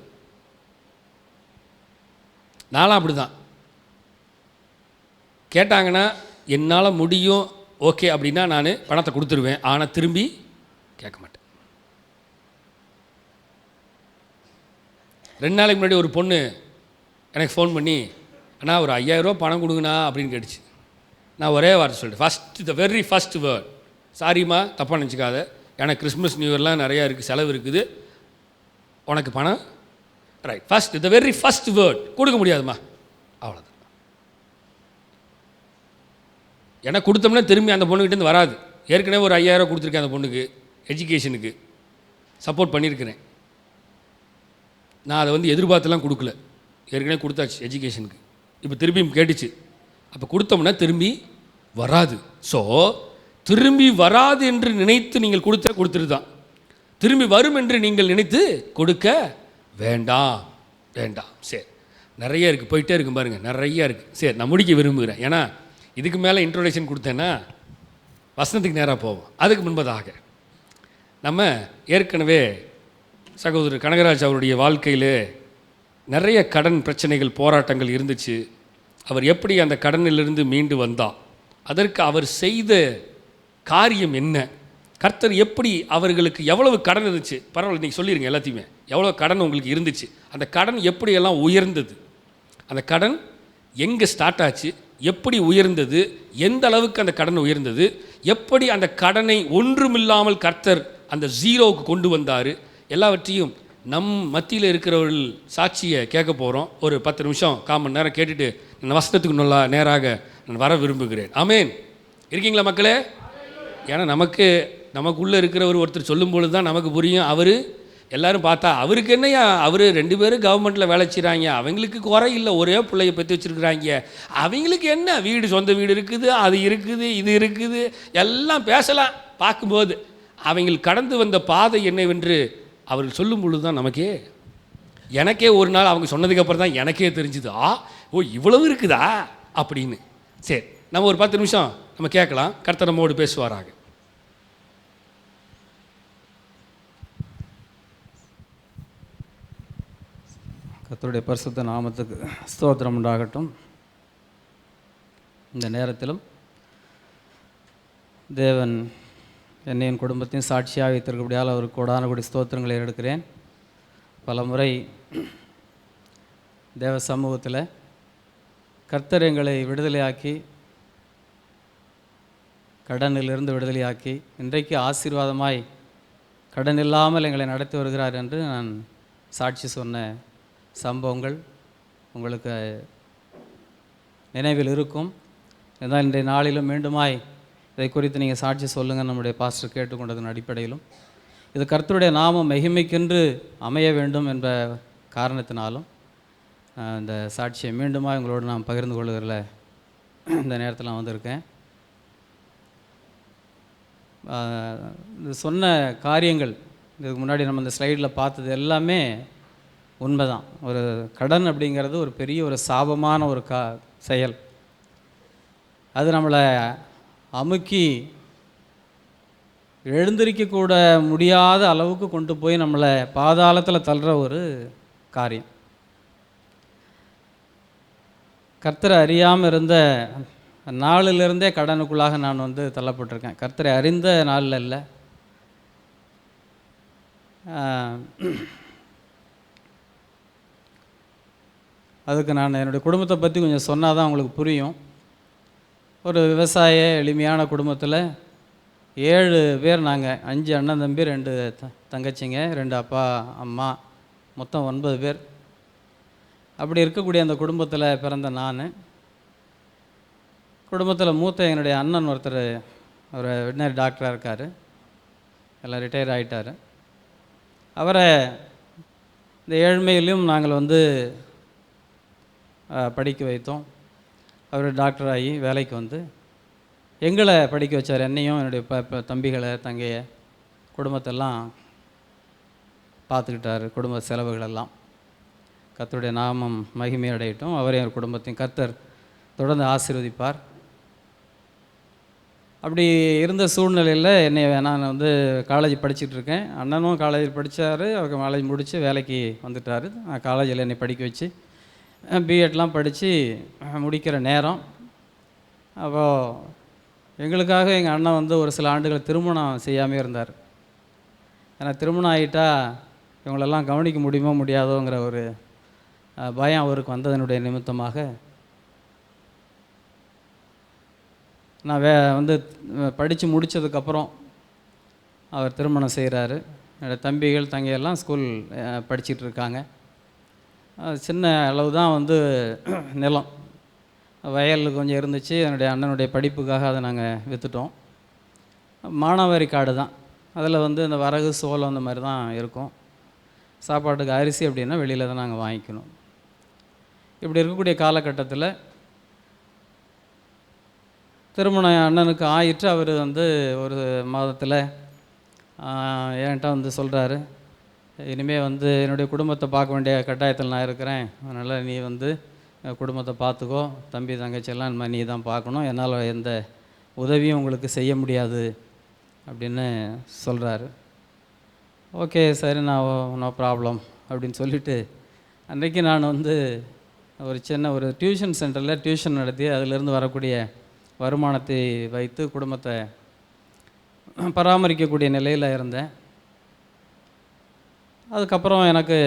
நானும் அப்படி தான். கேட்டாங்கன்னா என்னால் முடியும் ஓகே அப்படின்னா நான் பணத்தை கொடுத்துருவேன். ஆனால் திரும்பி கேட்க மாட்டேன். 2 நாளைக்கு முன்னாடி ஒரு பொண்ணு எனக்கு ஃபோன் பண்ணி, அண்ணா ஒரு 5000 ரூபா பணம் கொடுங்கண்ணா அப்படின்னு கேட்டுச்சு. நான் ஒரே வார்த்தை சொல்லிட்டேன், த வெரி ஃபஸ்ட் வேர்ட், சாரிம்மா தப்பாக நினச்சிக்காத, எனக்கு கிறிஸ்மஸ் நியூ இயர்லாம் நிறையா இருக்குது, செலவு இருக்குது, உனக்கு பணம் right the very first word கொடுக்க முடியாதுமா, அவ்வளோதான். ஏன்னா கொடுத்தோம்னா திரும்பி அந்த பொண்ணுக்கிட்டேருந்து வராது. ஏற்கனவே ஒரு 5000 கொடுத்துருக்கேன் அந்த பொண்ணுக்கு, எஜுகேஷனுக்கு சப்போர்ட் பண்ணியிருக்கிறேன். நான் அதை எதிர்பார்த்துலாம் கொடுக்கல, ஏற்கனவே கொடுத்தாச்சு எஜுகேஷனுக்கு. இப்போ திரும்பி கேட்டுச்சு. அப்போ கொடுத்தோம்னா திரும்பி வராது. ஸோ திரும்பி வராது என்று நினைத்து நீங்கள் கொடுத்துட்டு தான், திரும்பி வரும் என்று நீங்கள் நினைத்து கொடுக்க வேண்டாம். சரி, நிறைய இருக்குது, போயிட்டே இருக்கும் பாருங்கள், நிறையா இருக்குது. சரி, நான் முடிக்க விரும்புகிறேன். ஏன்னா இதுக்கு மேலே இன்ட்ரோடக்ஷன் கொடுத்தேன்னா வசனத்துக்கு நேராக போவோம். அதுக்கு முன்பதாக நம்ம ஏற்கனவே சகோதரர் கனகராஜ் அவருடைய வாழ்க்கையில் நிறைய கடன் பிரச்சனைகள், போராட்டங்கள் இருந்துச்சு. அவர் எப்படி அந்த கடனிலிருந்து மீண்டு வந்தார், அதற்கு அவர் செய்த காரியம் என்ன, கர்த்தர் எப்படி அவர்களுக்கு எவ்வளவு கடன் இருந்துச்சு, பரவாயில்ல நீங்கள் சொல்லிடுங்க எல்லாத்தையுமே, எவ்வளோ கடன் உங்களுக்கு இருந்துச்சு, அந்த கடன் எப்படியெல்லாம் உயர்ந்தது, அந்த கடன் எங்கே ஸ்டார்ட் ஆச்சு, எப்படி உயர்ந்தது, எந்த அளவுக்கு அந்த கடன் உயர்ந்தது, எப்படி அந்த கடனை ஒன்றுமில்லாமல் கர்த்தர் அந்த ஜீரோவுக்கு கொண்டு வந்தார், எல்லாவற்றையும் நம் மத்தியில் இருக்கிறவர்கள் சாட்சியை கேட்க போகிறோம். ஒரு 10 நிமிஷம் 1/4 மணி நேரம் கேட்டுட்டு நான் வசனத்துக்கு நல்லா நேராக நான் வர விரும்புகிறேன். ஆமேன். இருக்கீங்களா மக்களே? ஏன்னா நமக்குள்ளே இருக்கிறவர் ஒருத்தர் சொல்லும்பொழுது தான் நமக்கு புரியும். அவர் எல்லோரும் பார்த்தா அவருக்கு என்னையா, அவர் 2 பேரும் கவர்மெண்ட்டில் வேலை செய்கிறாங்க, அவங்களுக்கு குறை இல்லை, ஒரே பிள்ளைய பற்றி வச்சுருக்குறாங்க, அவங்களுக்கு என்ன வீடு, சொந்த வீடு இருக்குது, அது இருக்குது, இது இருக்குது, எல்லாம் பேசலாம். பார்க்கும்போது அவங்கள் கடந்து வந்த பாதை என்னவென்று அவர்கள் சொல்லும் பொழுது தான் எனக்கே ஒரு நாள் அவங்க சொன்னதுக்கப்புறம் தான் எனக்கே தெரிஞ்சுது, ஓ இவ்வளவு இருக்குதா அப்படின்னு. சரி, நம்ம ஒரு 10 நிமிஷம் நம்ம கேட்கலாம். கர்த்தர் நம்மோடு பேசுவாராக. கர்த்தருடைய பரிசுத்த நாமத்துக்கு ஸ்தோத்திரம் உண்டாகட்டும். இந்த நேரத்திலும் தேவன் என்னையின் குடும்பத்தையும் சாட்சியாக வைத்திருக்கபடியால் அவருக்கு கோடான கோடி ஸ்தோத்திரங்களை எடுக்கிறேன். பல முறை தேவ சமூகத்தில் கர்த்தர் எங்களை விடுதலையாக்கி, கடனிலிருந்து விடுதலையாக்கி, இன்றைக்கு ஆசீர்வாதமாய் கடன் இல்லாமல் எங்களை நடத்தி வருகிறார் என்று நான் சாட்சி சொன்ன சம்பவங்கள் உங்களுக்கு நினைவில் இருக்கும். இருந்தால் இன்றைய நாளிலும் மீண்டுமாய் இதை குறித்து நீங்கள் சாட்சி சொல்லுங்கள். நம்முடைய பாஸ்டர் கேட்டுக்கொண்டதன் அடிப்படையிலும் இது கர்த்தருடைய நாமம் மகிமைக்கென்று அமைய வேண்டும் என்ற காரணத்தினாலும் இந்த சாட்சியை மீண்டுமாக உங்களோடு நான் பகிர்ந்து கொள்ளுகிறல இந்த நேரத்தில் நான் வந்திருக்கேன். இது சொன்ன காரியங்கள் இதுக்கு முன்னாடி நம்ம இந்த ஸ்லைடில் பார்த்தது எல்லாமே உண்மைதான். ஒரு கடன் அப்படிங்கிறது ஒரு பெரிய ஒரு சாபமான ஒரு செயல். அது நம்மளை அமுக்கி எழுந்திருக்கக்கூட முடியாத அளவுக்கு கொண்டு போய் நம்மளை பாதாளத்தில் தள்ளுற ஒரு காரியம். கர்த்தரை அறியாமல் இருந்த நாளிலிருந்தே கடனுக்குள்ளாக நான் தள்ளப்பட்டிருக்கேன். கர்த்தரை அறிந்த நாளில் இல்லை. அதுக்கு நான் என்னுடைய குடும்பத்தை பற்றி கொஞ்சம் சொன்னால் தான் உங்களுக்கு புரியும். ஒரு விவசாய எளிமையான குடும்பத்தில் 7 பேர் நாங்கள். 5 அண்ணன் தம்பி, 2 தங்கச்சிங்க, 2 அப்பா அம்மா, மொத்தம் 9 பேர். அப்படி இருக்கக்கூடிய அந்த குடும்பத்தில் பிறந்த நான், குடும்பத்தில் மூத்த என்னுடைய அண்ணன் ஒருத்தர், அவர் வெட்டினரி டாக்டராக இருக்கார், எல்லாம் ரிட்டையர் ஆகிட்டார். அவரை இந்த ஏழ்மையிலும் நாங்கள் படிக்க வைத்தோம். அவர் டாக்டர் ஆகி வேலைக்கு எங்களை படிக்க வச்சார். என்னையும் என்னுடைய தம்பிகளை, தங்கையை, குடும்பத்தெல்லாம் பார்த்துக்கிட்டார். குடும்ப செலவுகளெல்லாம் கர்த்தருடைய நாமம் மகிமை அடையட்டும். அவரையும் ஒரு குடும்பத்தையும் கர்த்தர் தொடர்ந்து ஆசீர்வதிப்பார். அப்படி இருந்த சூழ்நிலையில் நான் காலேஜ் படிச்சுட்டு இருக்கேன். அண்ணனும் காலேஜ் படித்தார். அவர் காலேஜ் முடித்து வேலைக்கு வந்துட்டார். நான் காலேஜில் என்னை படிக்க வச்சு பிஎட்லாம் படித்து முடிக்கிற நேரம். அப்போது எங்களுக்காக எங்கள் அண்ணன் ஒரு சில ஆண்டுகள் திருமணம் செய்யாமே இருந்தார். ஏன்னா திருமணம் ஆகிட்டா இவங்களெல்லாம் கவனிக்க முடியுமோ முடியாதோங்கிற ஒரு பயம் அவருக்கு வந்ததனுடைய நிமித்தமாக நான் படித்து முடித்ததுக்கப்புறம் அவர் திருமணம் செய்கிறாரு. என்னோடய தம்பிகள் தங்கையெல்லாம் ஸ்கூல் படிச்சுட்டு இருக்காங்க. சின்ன அளவு தான் நிலம், வயல் கொஞ்சம் இருந்துச்சு. என்னுடைய அண்ணனுடைய படிப்புக்காக அதை நாங்கள் விற்றுட்டோம். மானாவாரி காடு தான். அதில் இந்த வரகு, சோளம் அந்த மாதிரி தான் இருக்கும். சாப்பாட்டுக்கு அரிசி அப்படின்னா வெளியில் தான் நாங்கள் வாங்கிக்கணும். இப்படி இருக்கக்கூடிய காலகட்டத்தில் திருமணம் அண்ணனுக்கு ஆயிட்டு அவர் ஒரு மாதத்தில் என்கிட்ட சொல்கிறாரு, இனிமேல் என்னுடைய குடும்பத்தை பார்க்க வேண்டிய கட்டாயத்தில் நான் இருக்கிறேன், அதனால் நீ குடும்பத்தை பார்த்துக்கோ, தம்பி தங்கச்சியெல்லாம் இந்த மாதிரி நீ தான் பார்க்கணும், என்னால் எந்த உதவியும் உங்களுக்கு செய்ய முடியாது அப்படின்னு சொல்கிறாரு. ஓகே சரி, நான் நோ ப்ராப்ளம் அப்படின்னு சொல்லிவிட்டு அன்றைக்கி நான் ஒரு சின்ன ஒரு டியூஷன் சென்டரில் டியூஷன் நடத்தி அதிலிருந்து வரக்கூடிய வருமானத்தை வைத்து குடும்பத்தை பராமரிக்கக்கூடிய நிலையில் இருந்தேன். அதுக்கப்புறம் எனக்கு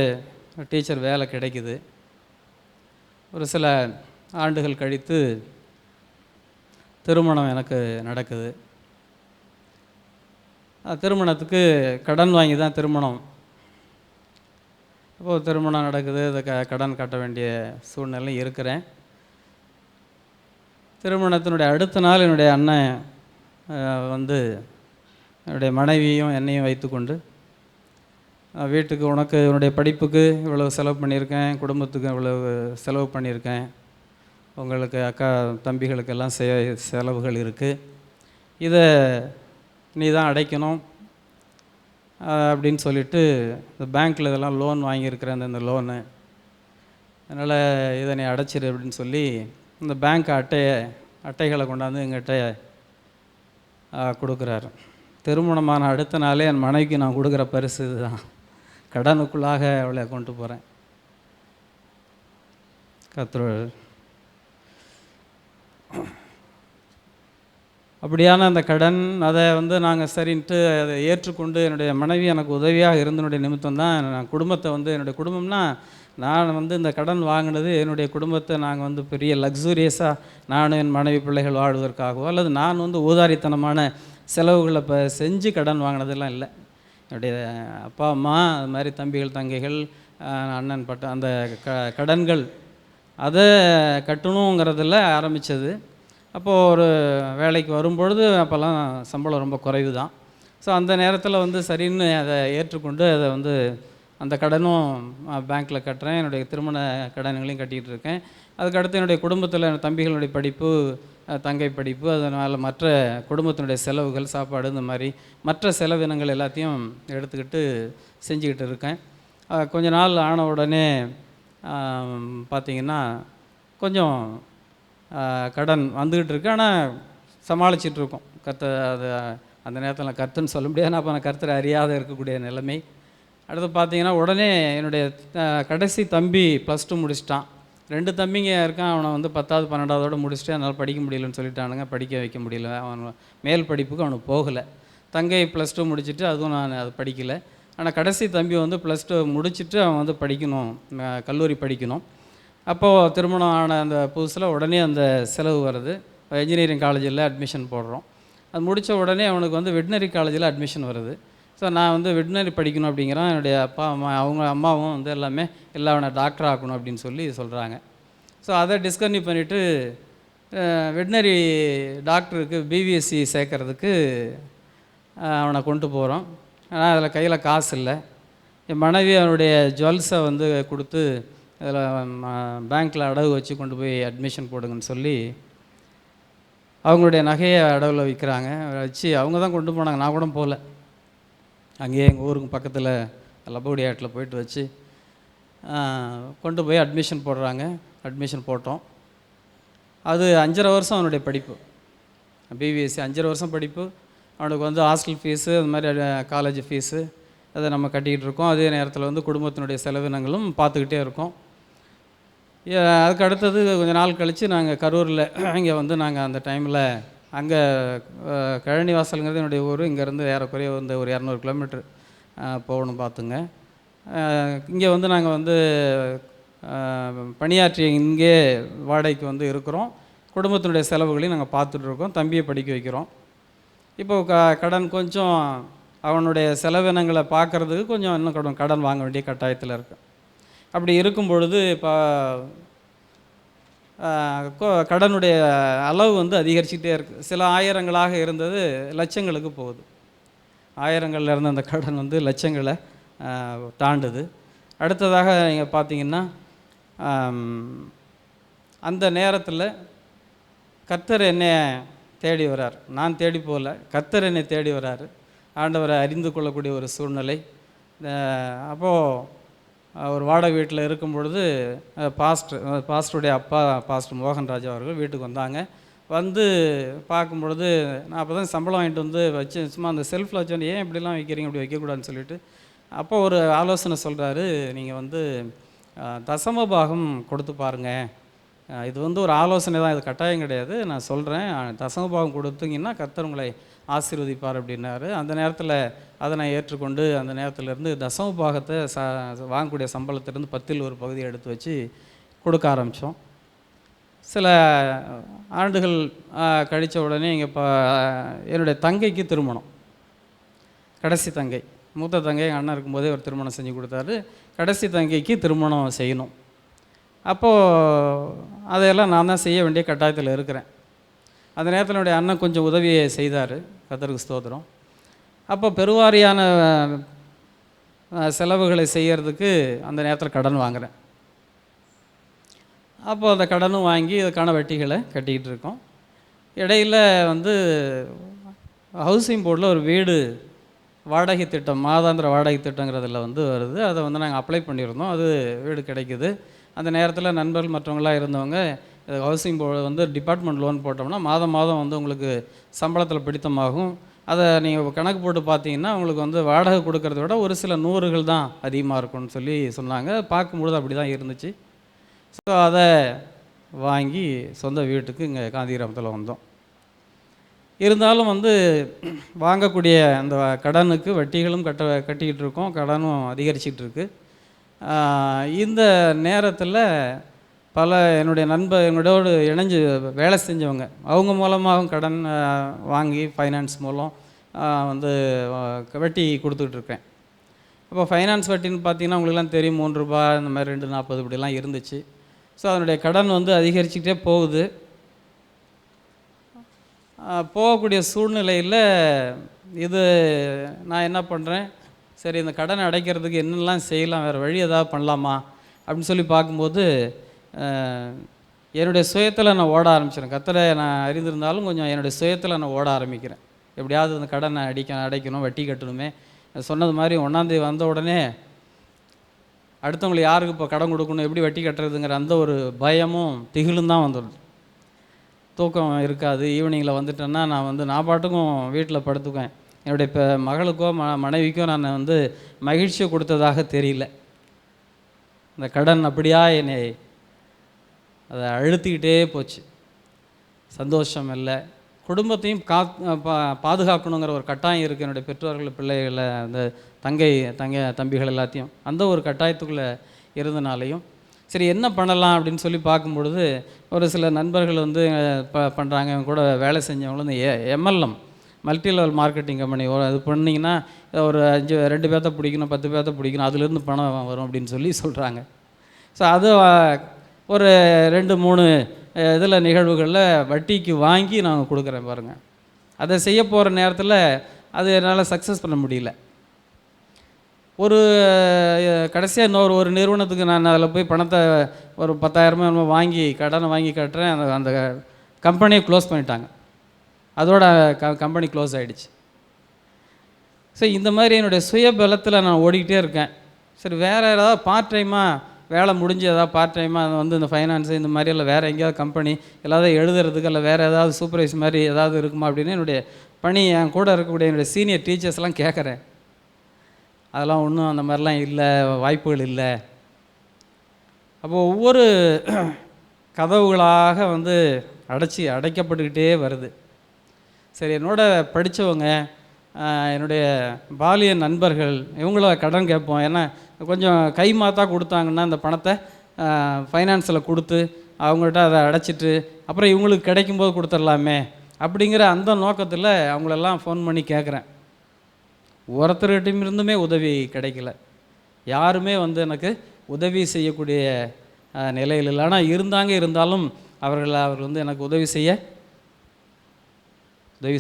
டீச்சர் வேலை கிடைக்குது. ஒரு சில ஆண்டுகள் கழித்து திருமணம் எனக்கு நடக்குது. திருமணத்துக்கு கடன் வாங்கி தான் திருமணம். அப்போது திருமணம் நடக்குது, அதை கடன் கட்ட வேண்டிய சூழ்நிலை இருக்கிறேன். திருமணத்தினுடைய அடுத்த நாள் என்னுடைய அண்ணன் வந்து என்னுடைய மனைவியும் என்னையும் வைத்துக்கொண்டு, வீட்டுக்கு உனக்கு உன்னுடைய படிப்புக்கு இவ்வளவு செலவு பண்ணியிருக்கேன், குடும்பத்துக்கு இவ்வளவு செலவு பண்ணியிருக்கேன், உங்களுக்கு அக்கா தம்பிகளுக்கெல்லாம் செலவுகள் இருக்குது, இதை நீ தான் அடைக்கணும் அப்படின்னு சொல்லிவிட்டு, இந்த பேங்க்கில் இதெல்லாம் லோன் வாங்கியிருக்கிறேன், இந்த லோனு, அதனால் இதை நீ அடைச்சிரு அப்படின்னு சொல்லி இந்த பேங்க் அட்டைகளை கொண்டாந்து எங்கிட்ட கொடுக்குறாரு. திருமணமான அடுத்த நாளே என் மனைவிக்கு நான் கொடுக்குற பரிசு இதுதான். கடனுக்குள்ளாக அவளை கொண்டு போகிறேன். அப்படியான அந்த கடன், அதை வந்து நாங்கள் சரின்ட்டு அதை ஏற்றுக்கொண்டு, என்னுடைய மனைவி எனக்கு உதவியாக இருந்தனுடைய நிமித்தம் தான் நான் குடும்பத்தை வந்து, என்னுடைய குடும்பம்னா நான் வந்து இந்த கடன் வாங்கினது என்னுடைய குடும்பத்தை நாங்கள் வந்து பெரிய லக்ஸூரியஸாக நானும் என் மனைவி பிள்ளைகள் வாழ்வதற்காகவோ அல்லது நான் வந்து ஊதாரித்தனமான செலவுகளை இப்போ செஞ்சு கடன் வாங்கினதெல்லாம் இல்லை. என்னுடைய அப்பா அம்மா, அது மாதிரி தம்பிகள் தங்கைகள், அண்ணன் பட்ட அந்த கடன்கள் அதை கட்டணுங்கிறதில் ஆரம்பித்தது. அப்போது ஒரு வேலைக்கு வரும்பொழுது அப்போல்லாம் சம்பளம் ரொம்ப குறைவு தான். ஸோ அந்த நேரத்தில் வந்து சரின்னு அதை ஏற்றுக்கொண்டு அதை வந்து அந்த கடனும் பேங்க்கில் கட்டுறேன். என்னுடைய திருமண கடன்களையும் கட்டிகிட்டு இருக்கேன். அதுக்கடுத்து என்னுடைய குடும்பத்தில் என் தம்பிகளுடைய படிப்பு, தங்கை படிப்பு, அதனால் மற்ற குடும்பத்தினுடைய செலவுகள், சாப்பாடு, இந்த மாதிரி மற்ற செலவினங்கள் எல்லாத்தையும் எடுத்துக்கிட்டு செஞ்சுக்கிட்டு இருக்கேன். கொஞ்ச நாள் ஆன உடனே பார்த்திங்கன்னா கொஞ்சம் கடன் வந்துக்கிட்டு இருக்கு. ஆனால் சமாளிச்சிட்ருக்கோம். அது அந்த நேரத்தில் கர்த்தன்னு சொல்ல முடியாது. அப்போ நான் கர்த்தரை அறியாத இருக்கக்கூடிய நிலைமை. அடுத்து பார்த்திங்கன்னா உடனே என்னுடைய கடைசி தம்பி +2 முடிச்சிட்டான். 2 தம்பிங்க இருக்கான். அவனை வந்து 10வது 12வதோடு முடிச்சுட்டு அதனால் படிக்க முடியலன்னு சொல்லிட்டானுங்க. படிக்க வைக்க முடியல. அவன் மேல் படிப்புக்கு அவனுக்கு போகலை. தங்கை +2 முடிச்சுட்டு அதுவும் நான் அது படிக்கலை. ஆனால் கடைசி தம்பி வந்து +2 முடிச்சுட்டு அவன் வந்து படிக்கணும், கல்லூரி படிக்கணும். அப்போது திருமணம் ஆன அந்த புதுசில் உடனே அந்த செலவு வருது. இன்ஜினியரிங் காலேஜில் அட்மிஷன் போடுறோம். அது முடித்த உடனே அவனுக்கு வந்து வெட்டினரி காலேஜில் அட்மிஷன் வருது. ஸோ நான் வந்து வெட்டினரி படிக்கணும் அப்படிங்கிறான். என்னுடைய அப்பா அம்மா, அவங்க அம்மாவும் வந்து எல்லாமே அவனை டாக்டர் ஆக்கணும் அப்படின்னு சொல்லி சொல்கிறாங்க. ஸோ அதை டிஸ்கன்டினியூ பண்ணிவிட்டு வெட்டினரி டாக்டருக்கு பிவிஎஸ்சி சேர்க்கறதுக்கு அவனை கொண்டு போகிறோம். ஆனால் அதில் கையில் காசு இல்லை. என் மனைவி அவனுடைய ஜுவல்ஸை வந்து கொடுத்து அதில் பேங்க்கில் அடகு வச்சு கொண்டு போய் அட்மிஷன் போடுங்கன்னு சொல்லி அவங்களுடைய நகையை அடவில் விற்கிறாங்க. வச்சு அவங்க தான் கொண்டு போனாங்க, நான் கூட போகல. அங்கேயே எங்கள் ஊருக்கு பக்கத்தில் லப்பகுடி ஆட்டில் போயிட்டு வச்சு கொண்டு போய் அட்மிஷன் போடுறாங்க. அட்மிஷன் போட்டோம். அது 5.5 வருஷம் அவனுடைய படிப்பு. பிபிஎஸ்சி 5.5 வருஷம் படிப்பு. அவனுக்கு வந்து ஹாஸ்டல் ஃபீஸு, அது மாதிரி காலேஜ் ஃபீஸு அதை நம்ம கட்டிக்கிட்டு இருக்கோம். அதே நேரத்தில் வந்து குடும்பத்தினுடைய செலவினங்களும் பார்த்துக்கிட்டே இருக்கோம். அதுக்கு அடுத்தது கொஞ்சம் நாள் கழித்து நாங்கள் கரூரில் இங்கே வந்து நாங்கள் அந்த டைமில் அங்கே கழனிவாசலுங்கிறது என்னுடைய ஊர். இங்கேருந்து ஏறக்குறைய வந்து ஒரு 200 கிலோமீட்டர் போகணும் பார்த்துங்க. இங்கே வந்து நாங்கள் வந்து பணியாற்றி இங்கே வாடகைக்கு வந்து இருக்கிறோம். குடும்பத்தினுடைய செலவுகளையும் நாங்கள் பார்த்துட்ருக்கோம். தம்பியை படிக்க வைக்கிறோம். இப்போது கடன் கொஞ்சம் அவனுடைய செலவினங்களை பார்க்குறதுக்கு கொஞ்சம் இன்னும் கடன் வாங்க வேண்டிய கட்டாயத்தில் இருக்குது. அப்படி இருக்கும் பொழுது இப்போ கடனுடைய அளவு வந்து அதிகரிச்சுக்கிட்டே இருக்குது. சில ஆயிரங்களாக இருந்தது லட்சங்களுக்கு போகுது. ஆயிரங்களில் இருந்த அந்த கடன் வந்து லட்சங்களை தாண்டுது. அடுத்ததாக நீங்கள் பார்த்தீங்கன்னா அந்த நேரத்தில் கர்த்தர் என்னை தேடி வரார். நான் தேடி போகல, கர்த்தர் என்னை தேடி வரார். ஆண்டவரை அறிந்து கொள்ளக்கூடிய ஒரு சூழ்நிலை. அப்போது ஒரு வாடகை வீட்டில் இருக்கும் பொழுது பாஸ்டருடைய அப்பா பாஸ்டர் மோகன்ராஜ் அவர்கள் வீட்டுக்கு வந்தாங்க. வந்து பார்க்கும் பொழுது நான் அப்போ தான் சம்பளம் வாங்கிட்டு வந்து வச்சு சும்மா அந்த செல்ஃபில் வச்சு ஏன் இப்படிலாம் வைக்கிறீங்க, இப்படி வைக்கக்கூடாதுன்னு சொல்லிட்டு அப்போ ஒரு ஆலோசனை சொல்கிறாரு. நீங்கள் வந்து தசம பாகம் கொடுத்து பாருங்கள். இது வந்து ஒரு ஆலோசனை தான், இது கட்டாயம் கிடையாது. நான் சொல்கிறேன், தசம பாகம் கொடுத்தீங்கன்னா கர்த்தர் உங்களை ஆசீர்வதிப்பார் அப்படின்னாரு. அந்த நேரத்தில் அதை நான் ஏற்றுக்கொண்டு அந்த நேரத்திலேருந்து தசம பாகத்தை வாங்கக்கூடிய சம்பளத்திலேருந்து 10ல் ஒரு பகுதியை எடுத்து வச்சு கொடுக்க ஆரம்பித்தோம். சில ஆண்டுகள் கழித்த உடனே இங்கே என்னுடைய தங்கைக்கு திருமணம். கடைசி தங்கை, மூத்த தங்கை எங்கள் அண்ணன் இருக்கும்போதே ஒரு திருமணம் செஞ்சு கொடுத்தாரு. கடைசி தங்கைக்கு திருமணம் செய்யணும். அப்போது அதையெல்லாம் நான் தான் செய்ய வேண்டிய கட்டாயத்தில் இருக்கிறேன். அந்த நேரத்தில் என்னுடைய அண்ணன் கொஞ்சம் உதவியை செய்தார், கர்த்தருக்கு ஸ்தோத்திரம். அப்போ பெருவாரியான செலவுகளை செய்கிறதுக்கு அந்த நேரத்தில் கடன் வாங்குகிறேன். அப்போது அந்த கடனும் வாங்கி இதுக்கான வட்டிகளை கட்டிக்கிட்டு இருக்கோம். இடையில் வந்து ஹவுசிங் போர்டில் ஒரு வீடு வாடகை திட்டம், மாதாந்திர வாடகை திட்டங்கிறதுல வந்து வருது. அதை வந்து நாங்கள் அப்ளை பண்ணியிருந்தோம். அது வீடு கிடைக்குது. அந்த நேரத்தில் நண்பர்கள் மற்றவங்களாம் இருந்தவங்க, ஹவுசிங் போர்டு வந்து டிபார்ட்மெண்ட் லோன் போட்டோம்னா மாதம் மாதம் வந்து உங்களுக்கு சம்பளத்தில் பிடித்தமாகும், அதை நீங்கள் கணக்கு போட்டு பார்த்தீங்கன்னா உங்களுக்கு வந்து வாடகை கொடுக்கறத விட ஒரு சில நூறுகள் தான் அதிகமாக இருக்கும்னு சொல்லி சொன்னாங்க. பார்க்கும்பொழுது அப்படி தான் இருந்துச்சு. ஸோ அதை வாங்கி சொந்த வீட்டுக்கு இங்கே காந்திகிராமத்தில் வந்தோம். இருந்தாலும் வந்து வாங்கக்கூடிய அந்த கடனுக்கு வட்டிகளும் கட்டிக்கிட்டு இருக்கோம், கடனும் அதிகரிச்சிக்கிட்டு இருக்கு. இந்த நேரத்தில் பல என்னுடைய என்னோட இணைஞ்சு வேலை செஞ்சவங்க, அவங்க மூலமாகவும் கடன் வாங்கி ஃபைனான்ஸ் மூலம் வந்து வட்டி கொடுத்துட்ருக்கேன். அப்போ ஃபைனான்ஸ் வட்டின்னு பார்த்தீங்கன்னா உங்களுக்குலாம் தெரியும், ₹3 இந்த மாதிரி 2.40 இப்படிலாம் இருந்துச்சு. ஸோ அதனுடைய கடன் வந்து அதிகரிச்சுக்கிட்டே போகுது. போகக்கூடிய சூழ்நிலையில் இது நான் என்ன பண்ணுறேன், சரி இந்த கடனை அடைக்கிறதுக்கு என்னெல்லாம் செய்யலாம், வேறு வழி ஏதாவது பண்ணலாமா அப்படின்னு சொல்லி பார்க்கும்போது என்னுடைய சுயத்தில் நான் ஓட ஆரம்பிச்சிடறேன். கர்த்தரை நான் அறிந்திருந்தாலும் கொஞ்சம் என்னுடைய சுயத்தில் நான் ஓட ஆரம்பிக்கிறேன். எப்படியாவது அந்த கடனை அடைக்கணும், வட்டி கட்டணுமே. சொன்னது மாதிரி 1ஆம் தேதி வந்த உடனே அடுத்தவங்களுக்கு யாருக்கு இப்போ கடன் கொடுக்கணும், எப்படி வட்டி கட்டுறதுங்கிற அந்த ஒரு பயமும் திகிலும் தான் வந்துடுது. தூக்கம் இருக்காது. ஈவினிங்கில் வந்துட்டேன்னா நான் பாட்டுக்கும் வீட்டில் படுத்துக்குவேன். என்னுடைய இப்போ மகளுக்கோ மனைவிக்கோ நான் வந்து மகிழ்ச்சியை கொடுத்ததாக தெரியல. இந்த கடன் அப்படியா என்னை அதை அழுத்திக்கிட்டே போச்சு. சந்தோஷம் இல்லை. குடும்பத்தையும் பாதுகாக்கணுங்கிற ஒரு கட்டாயம் இருக்குது. என்னுடைய பெற்றோர்கள், பிள்ளைகளை, அந்த தம்பிகள் எல்லாத்தையும் அந்த ஒரு கட்டாயத்துக்குள்ளே இருந்தனாலையும் சரி என்ன பண்ணலாம் அப்படின்னு சொல்லி பார்க்கும்பொழுது ஒரு சில நண்பர்கள் வந்து பண்ணுறாங்க. அவங்க கூட வேலை செஞ்சவங்களும் இந்த MLM multi level marketing company, அது பண்ணிங்கன்னா ஒரு 2 பேர்த்த பிடிக்கணும், 10 பேர்த்த பிடிக்கணும், அதுலேருந்து பணம் வரும் அப்படின்னு சொல்கிறாங்க. ஸோ அது ஒரு 2-3 இதில் நிகழ்வுகளில் வட்டிக்கு வாங்கி நாங்கள் கொடுக்குறேன் பாருங்கள். அதை செய்ய போகிற நேரத்தில் அது என்னால் சக்ஸஸ் பண்ண முடியல. கடைசியாக ஒரு நிறுவனத்துக்கு நான் அதில் போய் பணத்தை ஒரு 10,000 வாங்கி கடனை வாங்கி கட்டுறேன். அந்த கம்பெனியை க்ளோஸ் பண்ணிட்டாங்க. அதோட கம்பெனி க்ளோஸ் ஆகிடுச்சு. ஸோ இந்த மாதிரி என்னுடைய சுய பலத்தில் நான் ஓடிக்கிட்டே இருக்கேன். சரி வேறு ஏதாவது பார்ட் டைமாக வேலை முடிஞ்சு ஏதாவது பார்ட் டைமாக வந்து இந்த ஃபைனான்ஸு இந்த மாதிரி இல்லை வேறு எங்கேயாவது கம்பெனி எல்லாவது எழுதுறதுக்கு இல்லை வேறு ஏதாவது சூப்பர்வைஸ் மாதிரி ஏதாவது இருக்குமா அப்படின்னு என்னுடைய பணி என் கூட இருக்கக்கூடிய என்னுடைய சீனியர் டீச்சர்ஸ்லாம் கேட்குறேன். அதெல்லாம் ஒன்றும் அந்த மாதிரிலாம் இல்லை, வாய்ப்புகள் இல்லை. அப்போது ஒவ்வொரு கதவுகளாக வந்து அடைக்கப்பட்டுக்கிட்டே வருது. சரி என்னோட படித்தவங்க, என்னுடைய பாலிய நண்பர்கள், இவங்கள கடன் கேட்போம். ஏன்னா கொஞ்சம் கை மாற்றா கொடுத்தாங்கன்னா அந்த பணத்தை ஃபைனான்ஸில் கொடுத்து அவங்கள்ட்ட அதை அடைச்சிட்டு அப்புறம் இவங்களுக்கு கிடைக்கும்போது கொடுத்துடலாமே அப்படிங்கிற அந்த நோக்கத்தில் அவங்களெல்லாம் ஃபோன் பண்ணி கேட்குறேன். ஒருத்தர்கிட்டையும் இருந்துமே உதவி கிடைக்கல. யாருமே வந்து எனக்கு உதவி செய்யக்கூடிய நிலையில் இல்லை. ஆனால் இருந்தாலும் அவர்கள் வந்து எனக்கு உதவி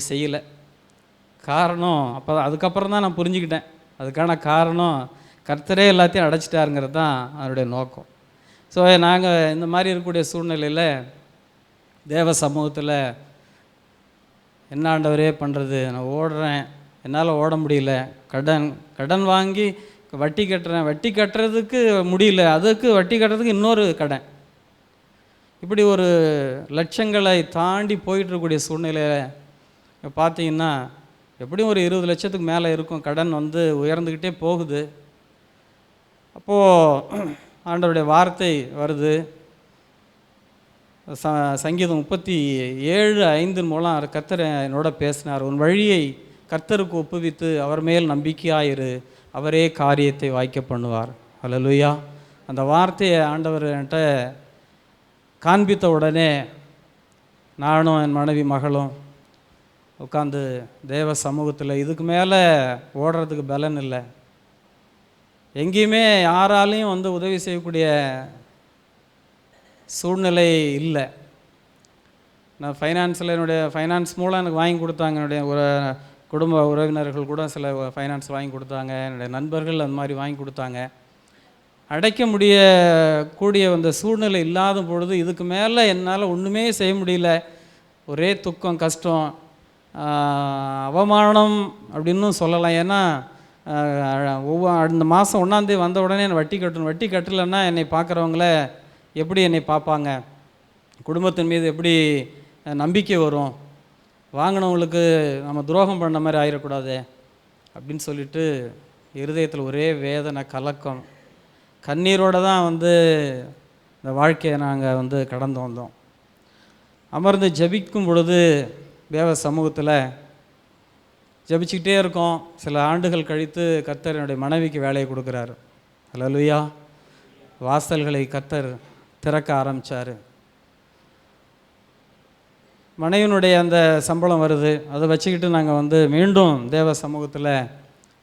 செய்யலை. காரணம் அதுக்கப்புறம் தான் நான் புரிஞ்சுக்கிட்டேன். அதுக்கான காரணம் கர்த்தரே எல்லாத்தையும் அடைச்சிட்டாருங்கிறது தான் அவருடைய நோக்கம். ஸோ நாங்கள் இந்த மாதிரி இருக்கக்கூடிய சூழ்நிலையில் தேவ சமூகத்தில் என்ன ஆண்டவரே பண்ணுறது, நான் ஓடுறேன், என்னால் ஓட முடியல, கடன் வாங்கி வட்டி கட்டுறேன், வட்டி கட்டுறதுக்கு முடியல, அதுக்கு வட்டி கட்டுறதுக்கு இன்னொரு கடன், இப்படி ஒரு லட்சங்களை தாண்டி போயிட்டுருக்கக்கூடிய சூழ்நிலையில் பார்த்தீங்கன்னா எப்படியும் ஒரு 20 லட்சத்துக்கு மேலே இருக்கும். கடன் வந்து உயர்ந்துக்கிட்டே போகுது. அப்போது ஆண்டவருடைய வார்த்தை வருது. சங்கீதம் 37:5 மூலம் கர்த்தர் என்னோட பேசினார். உன் வழியை கர்த்தருக்கு ஒப்புவித்து அவர் மேல் நம்பிக்கையாயிரு, அவரே காரியத்தை வாய்க்க பண்ணுவார். அல்லேலூயா. அந்த வார்த்தையை ஆண்டவர் என்கிட்ட காண்பித்த உடனே நானும் என் மனைவி மகளும் உட்காந்து தேவ சமூகத்தில் இதுக்கு மேலே ஓடுறதுக்கு பலன் இல்லை, எங்கேயுமே யாராலையும் வந்து உதவி செய்யக்கூடிய சூழ்நிலை இல்லை. நான் என்னுடைய ஃபைனான்ஸ் மூலம் எனக்கு வாங்கி கொடுத்தாங்க. என்னுடைய ஒரு குடும்ப உறவினர்கள் கூட சில ஃபைனான்ஸ் வாங்கி கொடுத்தாங்க, என்னுடைய நண்பர்கள் அந்த மாதிரி வாங்கி கொடுத்தாங்க. அடைக்க கூடிய அந்த சூழ்நிலை இல்லாத பொழுது இதுக்கு மேலே என்னால் ஒன்றுமே செய்ய முடியல. ஒரே துக்கம், கஷ்டம், அவமானம் அப்படின்னு சொல்லலாம். ஏன்னா அந்த மாதம் 1ஆம் தேதி வந்த உடனே என்னை வட்டி கட்டணும். வட்டி கட்டலைன்னா என்னை பார்க்குறவங்கள எப்படி என்னை பார்ப்பாங்க, குடும்பத்தின் மீது எப்படி நம்பிக்கை வரும், வாங்கினவங்களுக்கு நம்ம துரோகம் பண்ண மாதிரி ஆயிடக்கூடாது அப்படின்னு சொல்லிட்டு இருதயத்தில் ஒரே வேதனை, கலக்கம், கண்ணீரோடு தான் வந்து இந்த வாழ்க்கையை நாங்கள் வந்து கடந்து வந்தோம். அமர்ந்து ஜெபிக்கும் பொழுது தேவ சமூகத்தில் ஜெபிச்சுக்கிட்டே இருக்கோம். சில ஆண்டுகள் கழித்து கர்த்தர் என்னுடைய மனைவிக்கு வேலையை கொடுக்குறாரு. அல்லேலூயா. வாசல்களை கர்த்தர் திறக்க ஆரம்பித்தார். மனைவினுடைய அந்த சம்பளம் வருது, அதை வச்சுக்கிட்டு நாங்கள் வந்து மீண்டும் தேவ சமூகத்தில்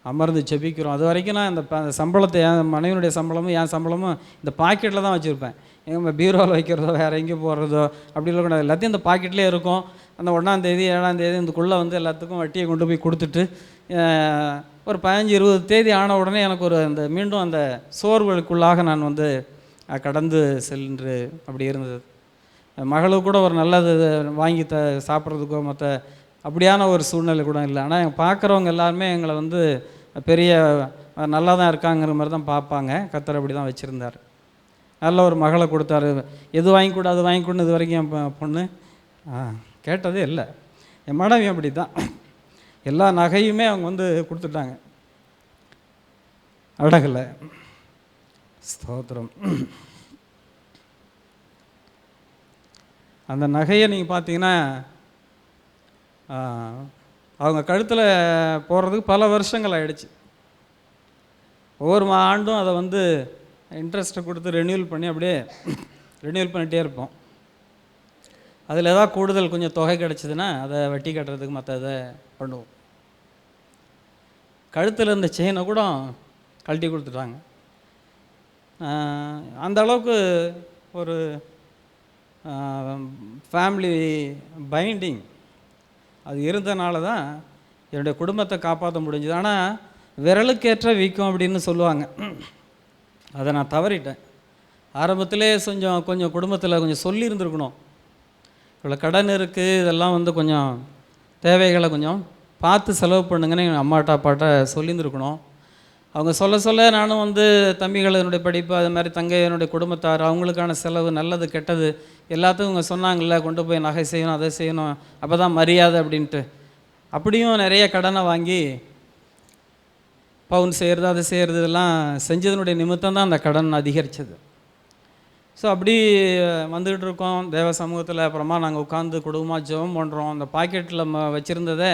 அமர்ந்து ஜெபிக்கிறோம். அது வரைக்கும் நான் இந்த சம்பளத்தை, என் மனைவினுடைய சம்பளமும் என் சம்பளமும் இந்த பாக்கெட்டில் தான் வச்சுருப்பேன். எங்கள் பீரோவில் வைக்கிறதோ வேறு எங்கேயும் போடுறதோ அப்படி இருக்கக்கூடாது. எல்லாத்தையும் இந்த பாக்கெட்லேயே இருக்கும். அந்த 1ஆம் தேதி 7ஆம் தேதி இதுக்குள்ளே வந்து எல்லாத்துக்கும் வட்டியை கொண்டு போய் கொடுத்துட்டு ஒரு 15-20 தேதி ஆன உடனே எனக்கு ஒரு அந்த மீண்டும் அந்த சோர்வுகளுக்குள்ளாக நான் வந்து கடந்து சென்று அப்படி இருந்தது. மகளுக்கு கூட ஒரு நல்லது வாங்கி சாப்பிட்றதுக்கோ மற்ற அப்படியான ஒரு சூழ்நிலை கூட இல்லை. ஆனால் எங்கள் பார்க்குறவங்க எல்லாருமே எங்களை வந்து பெரிய நல்லா தான் இருக்காங்கிற மாதிரி தான் பார்ப்பாங்க. கர்த்தர் அப்படி தான் வச்சுருந்தார். நல்ல ஒரு மகளை கொடுத்தாரு. எது வாங்கி கொடு அது வாங்கி கொடுன்னு இது வரைக்கும் என் பொண்ணு கேட்டதே இல்லை. என் மனைவி அப்படி தான், எல்லா நகையுமே அவங்க வந்து கொடுத்துட்டாங்க. அடகலை. ஸ்தோத்திரம். அந்த நகையை நீங்கள் பார்த்தீங்கன்னா அவங்க கழுத்தில் போடுறதுக்கு பல வருஷங்கள் ஆகிடுச்சு. ஒவ்வொரு ஆண்டும் அதை வந்து இன்ட்ரெஸ்ட்டை கொடுத்து ரெனியூவல் பண்ணி அப்படியே ரெனியூவல் பண்ணிகிட்டே இருப்போம். அதில் ஏதாவது கூடுதல் கொஞ்சம் தொகை கிடச்சிதுன்னா அதை வட்டி கட்டுறதுக்கு மற்ற இதை பண்ணுவோம். கழுத்தில் இருந்த செயினை கூட கழட்டி கொடுத்துட்டாங்க. அந்த அளவுக்கு ஒரு ஃபேமிலி பைண்டிங் அது இருந்தனால தான் என்னுடைய குடும்பத்தை காப்பாற்ற முடிஞ்சுது. ஆனால் விரலுக்கேற்ற வீக்கம் அப்படின்னு சொல்லுவாங்க, அதை நான் தவறிட்டேன். ஆரம்பத்திலே கொஞ்சம் குடும்பத்தில் கொஞ்சம் சொல்லியிருந்துருக்கணும், இவ்வளோ கடன் இருக்குது, இதெல்லாம் வந்து கொஞ்சம் தேவைகளை கொஞ்சம் பார்த்து செலவு பண்ணுங்கன்னு எங்கள் அம்மாட்ட அப்பாட்ட சொல்லியிருந்துருக்கணும். அவங்க சொல்ல நானும் வந்து தம்பிகள் என்னுடைய படிப்பு, அது மாதிரி தங்கையனுடைய குடும்பத்தார் அவங்களுக்கான செலவு நல்லது கெட்டது எல்லாத்துக்கும் இவங்க சொன்னாங்கல்ல, கொண்டு போய் நகை செய்யணும் அதை செய்யணும் அப்போ தான் மரியாதை அப்படின்ட்டு. அப்படியும் நிறைய கடனை வாங்கி பவுன் செய்கிறது அதை செய்கிறது இதெல்லாம் செஞ்சதனுடைய நிமித்தம் தான் அந்த கடன் அதிகரித்தது. ஸோ அப்படி வந்துக்கிட்டு இருக்கோம் தேவ சமூகத்தில். அப்புறமா நாங்கள் உட்காந்து குடும்பமாக ஜெபம் பண்ணுறோம். அந்த பாக்கெட்டில் வச்சுருந்ததை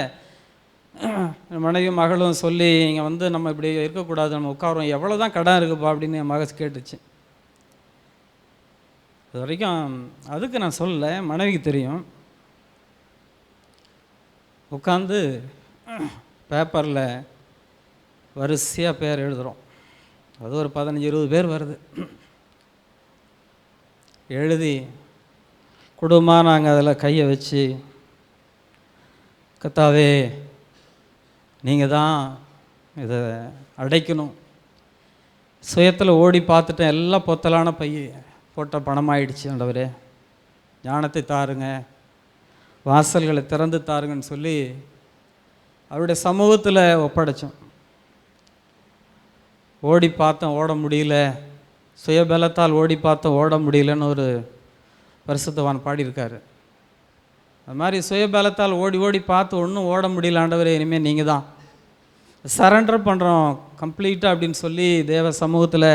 மனைவி மகளும் சொல்லி, இங்கே வந்து நம்ம இப்படி இருக்கக்கூடாது, நம்ம உட்காரோம், எவ்வளோ தான் கடன் இருக்குப்பா அப்படின்னு என் மகஸ் கேட்டுச்சு. அது வரைக்கும் அதுக்கு நான் சொல்லலை, மனைவிக்கு தெரியும். உட்காந்து பேப்பரில் வரிசையாக பேர் எழுதுகிறோம். அது ஒரு 15-20 பேர் வருது. எழுதி குடும்பமாக நாங்கள் அதில் கையை வச்சு, கர்த்தாவே நீங்கள் தான் இதை அடைக்கணும். சுயத்தில் ஓடி பார்த்துட்டேன், எல்லாம் பொத்தலான போட்ட பணமாயிடுச்சு. ஆண்டவரே ஞானத்தை தாருங்க, வாசல்களை திறந்து தாருங்கன்னு சொல்லி அவருடைய சமூகத்தில் ஒப்படைச்சோம். ஓடி பார்த்தேன், ஓட முடியல, சுயபலத்தால் ஓடி பார்த்தேன், ஓட முடியலன்னு ஒரு பரிசுத்தவான் பாடியிருக்காரு. அது மாதிரி சுயபலத்தால் ஓடி பார்த்து ஒன்றும் ஓட முடியல, ஆண்டவரே இனிமேல் நீங்கள் தான் சரண்டர் பண்ணுறோம் கம்ப்ளீட்டாக அப்படின்னு சொல்லி தேவ சமூகத்தில்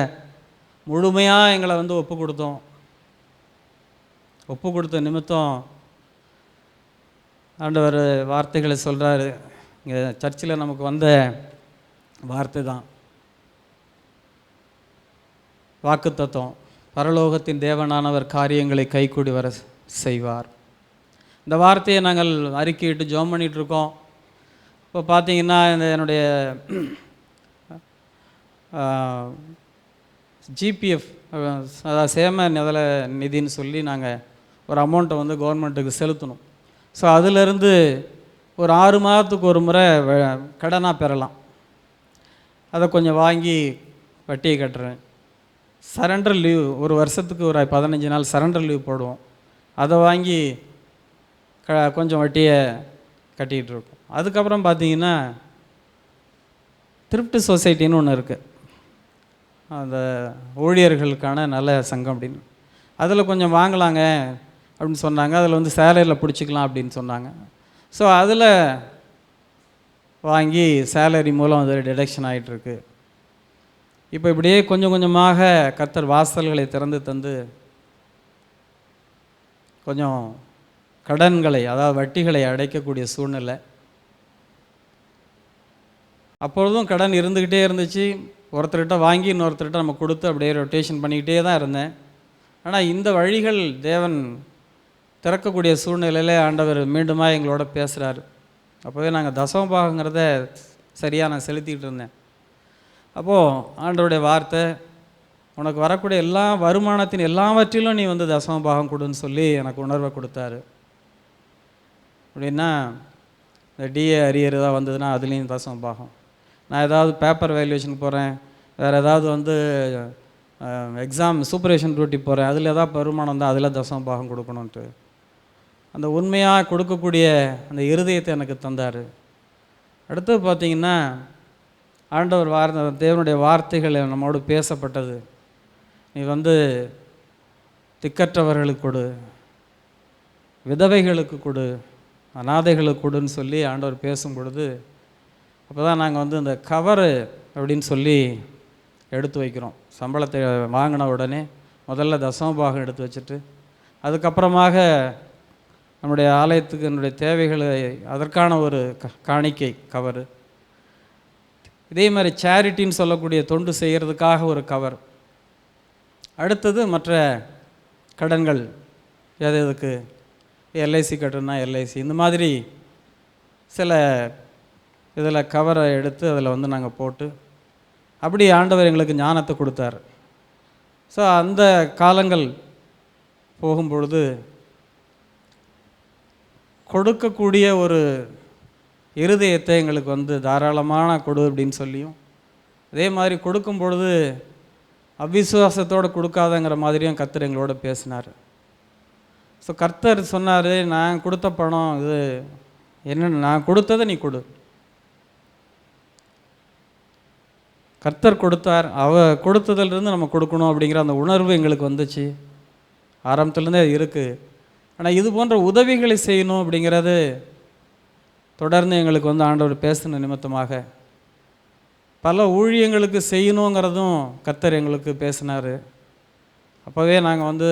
முழுமையாக எங்களை வந்து ஒப்பு கொடுத்த நிமித்தம் ஆண்டவர் வார்த்தைகளை சொல்கிறாரு. இங்கே சர்ச்சில் நமக்கு வந்த வார்த்தை தான் வாக்குத்தத்தம். பரலோகத்தின் தேவனானவர் காரியங்களை கைகூடி வர செய்வார். இந்த வார்த்தையை நாங்கள் அறிக்கையிட்டு ஜெபம் பண்ணிகிட்ருக்கோம். இப்போ பார்த்தீங்கன்னா இந்த என்னுடைய ஜிபிஎஃப், அதாவது சேம நிதல நிதின்னு சொல்லி நாங்கள் ஒரு அமௌண்ட்டை வந்து கவர்மெண்ட்டுக்கு செலுத்தணும். ஸோ அதிலிருந்து ஒரு 6 மாதத்துக்கு ஒரு முறை கடனாக பெறலாம். அதை கொஞ்சம் வாங்கி வட்டியை கட்டுறேன். சரண்டர் லீவ் ஒரு வருஷத்துக்கு ஒரு 15 நாள் சரண்டர் லீவ் போடுவோம். அதை வாங்கி கொஞ்சம் வட்டியை கட்டிகிட்டு இருக்கோம். அதுக்கப்புறம் பார்த்தீங்கன்னா திருப்தி சொசைட்டின்னு ஒன்று இருக்குது, அந்த ஊழியர்களுக்கான நல்ல சங்கம் அப்படின்னு. அதில் கொஞ்சம் வாங்கலாங்க அப்படின்னு சொன்னாங்க. அதில் வந்து சேலரியில் பிடிச்சிக்கலாம் அப்படின்னு சொன்னாங்க. ஸோ அதில் வாங்கி சேலரி மூலம் அது டிடக்ஷன் ஆகிட்டுருக்கு. இப்போ இப்படியே கொஞ்சம் கொஞ்சமாக கர்த்தர் வாசல்களை திறந்து தந்து கொஞ்சம் கடன்களை, அதாவது வட்டிகளை அடைக்கக்கூடிய சூழ்நிலை. அப்பொழுதும் கடன் இருந்துக்கிட்டே இருந்துச்சு. ஒருத்தர்கிட்ட வாங்கி இன்னொருத்தர்கிட்ட நம்ம கொடுத்து அப்படியே ரொட்டேஷன் பண்ணிக்கிட்டே தான் இருந்தேன். ஆனால் இந்த வழிகள் தேவன் திறக்கக்கூடிய சூழ்நிலையில் ஆண்டவர் மீண்டுமா எங்களோட பேசுகிறாரு. அப்போவே நாங்கள் தசம பாகங்கிறத சரியாக நான் செலுத்திக்கிட்டு இருந்தேன். அப்போது ஆண்டவருடைய வார்த்தை, உனக்கு வரக்கூடிய எல்லா வருமானத்தின் எல்லாவற்றிலும் நீ வந்து தசம பாகம் கொடுன்னு சொல்லி எனக்கு உணர்வை கொடுத்தாரு. அப்படின்னா இந்த டிஏ அரியர் ஏதாவது வந்ததுன்னா அதுலேயும் தசம பாகம். நான் ஏதாவது பேப்பர் வேல்யூவேஷன் போகிறேன், வேறு ஏதாவது வந்து எக்ஸாம் சூப்பர்விஷன் டியூட்டி போகிறேன், அதில் ஏதாவது வருமானம் தான் அதில் தசம பாகம் கொடுக்கணுன்ட்டு அந்த உண்மையாக கொடுக்கக்கூடிய அந்த இருதயத்தை எனக்கு தந்தார். அடுத்து பார்த்திங்கன்னா ஆண்டவர் தேவனுடைய வார்த்தைகள் நம்மோடு பேசப்பட்டது. நீ வந்து திக்கற்றவர்களுக்கு கொடு, விதவைகளுக்கு கொடு, அனாதைகளுக்கு கொடுன்னு சொல்லி ஆண்டவர் பேசும் பொழுது அப்போ தான் நாங்கள் வந்து இந்த கவரு அப்படின்னு சொல்லி எடுத்து வைக்கிறோம். சம்பளத்தை வாங்கின உடனே முதல்ல தசம பாகம் எடுத்து வச்சுட்டு அதுக்கப்புறமாக நம்முடைய ஆலயத்துக்கு என்னுடைய தேவைகளை அதற்கான ஒரு காணிக்கை கவர், இதே மாதிரி சேரிட்டின்னு சொல்லக்கூடிய தொண்டு செய்கிறதுக்காக ஒரு கவர், அடுத்தது மற்ற கடன்கள் எது எதுக்கு எல்ஐசி கட்டணும்னா எல்ஐசி, இந்த மாதிரி சில இதில் கவரை எடுத்து அதில் வந்து நாங்கள் போட்டு அப்படி ஆண்டவர் எங்களுக்கு ஞானத்தை கொடுத்தார். ஸோ அந்த காலங்கள் போகும்பொழுது கொடுக்கக்கூடிய ஒரு இருதயத்தை எங்களுக்கு வந்து தாராளமான கொடு அப்படின்னு சொல்லியும், அதே மாதிரி கொடுக்கும் பொழுது அவிசுவாசத்தோடு கொடுக்காதங்கிற மாதிரியும் கர்த்தர் எங்களோட பேசினார். ஸோ கர்த்தர் சொன்னார், நான் கொடுத்த பணம் இது என்னென்ன, நான் கொடுத்ததை நீ கொடு. கர்த்தர் கொடுத்தார், கொடுத்ததிலிருந்து நம்ம கொடுக்கணும் அப்படிங்கிற அந்த உணர்வு எங்களுக்கு வந்துச்சு. ஆரம்பத்துலேருந்தே இருக்குது. ஆனால் இது போன்ற உதவிகளை செய்யணும் அப்படிங்கிறது தொடர்ந்து எங்களுக்கு வந்து ஆண்டவர் பேசின நிமித்தமாக பல ஊழியங்களுக்கு செய்யணுங்கிறதும் கர்த்தர் எங்களுக்கு பேசினார். அப்போவே நாங்கள் வந்து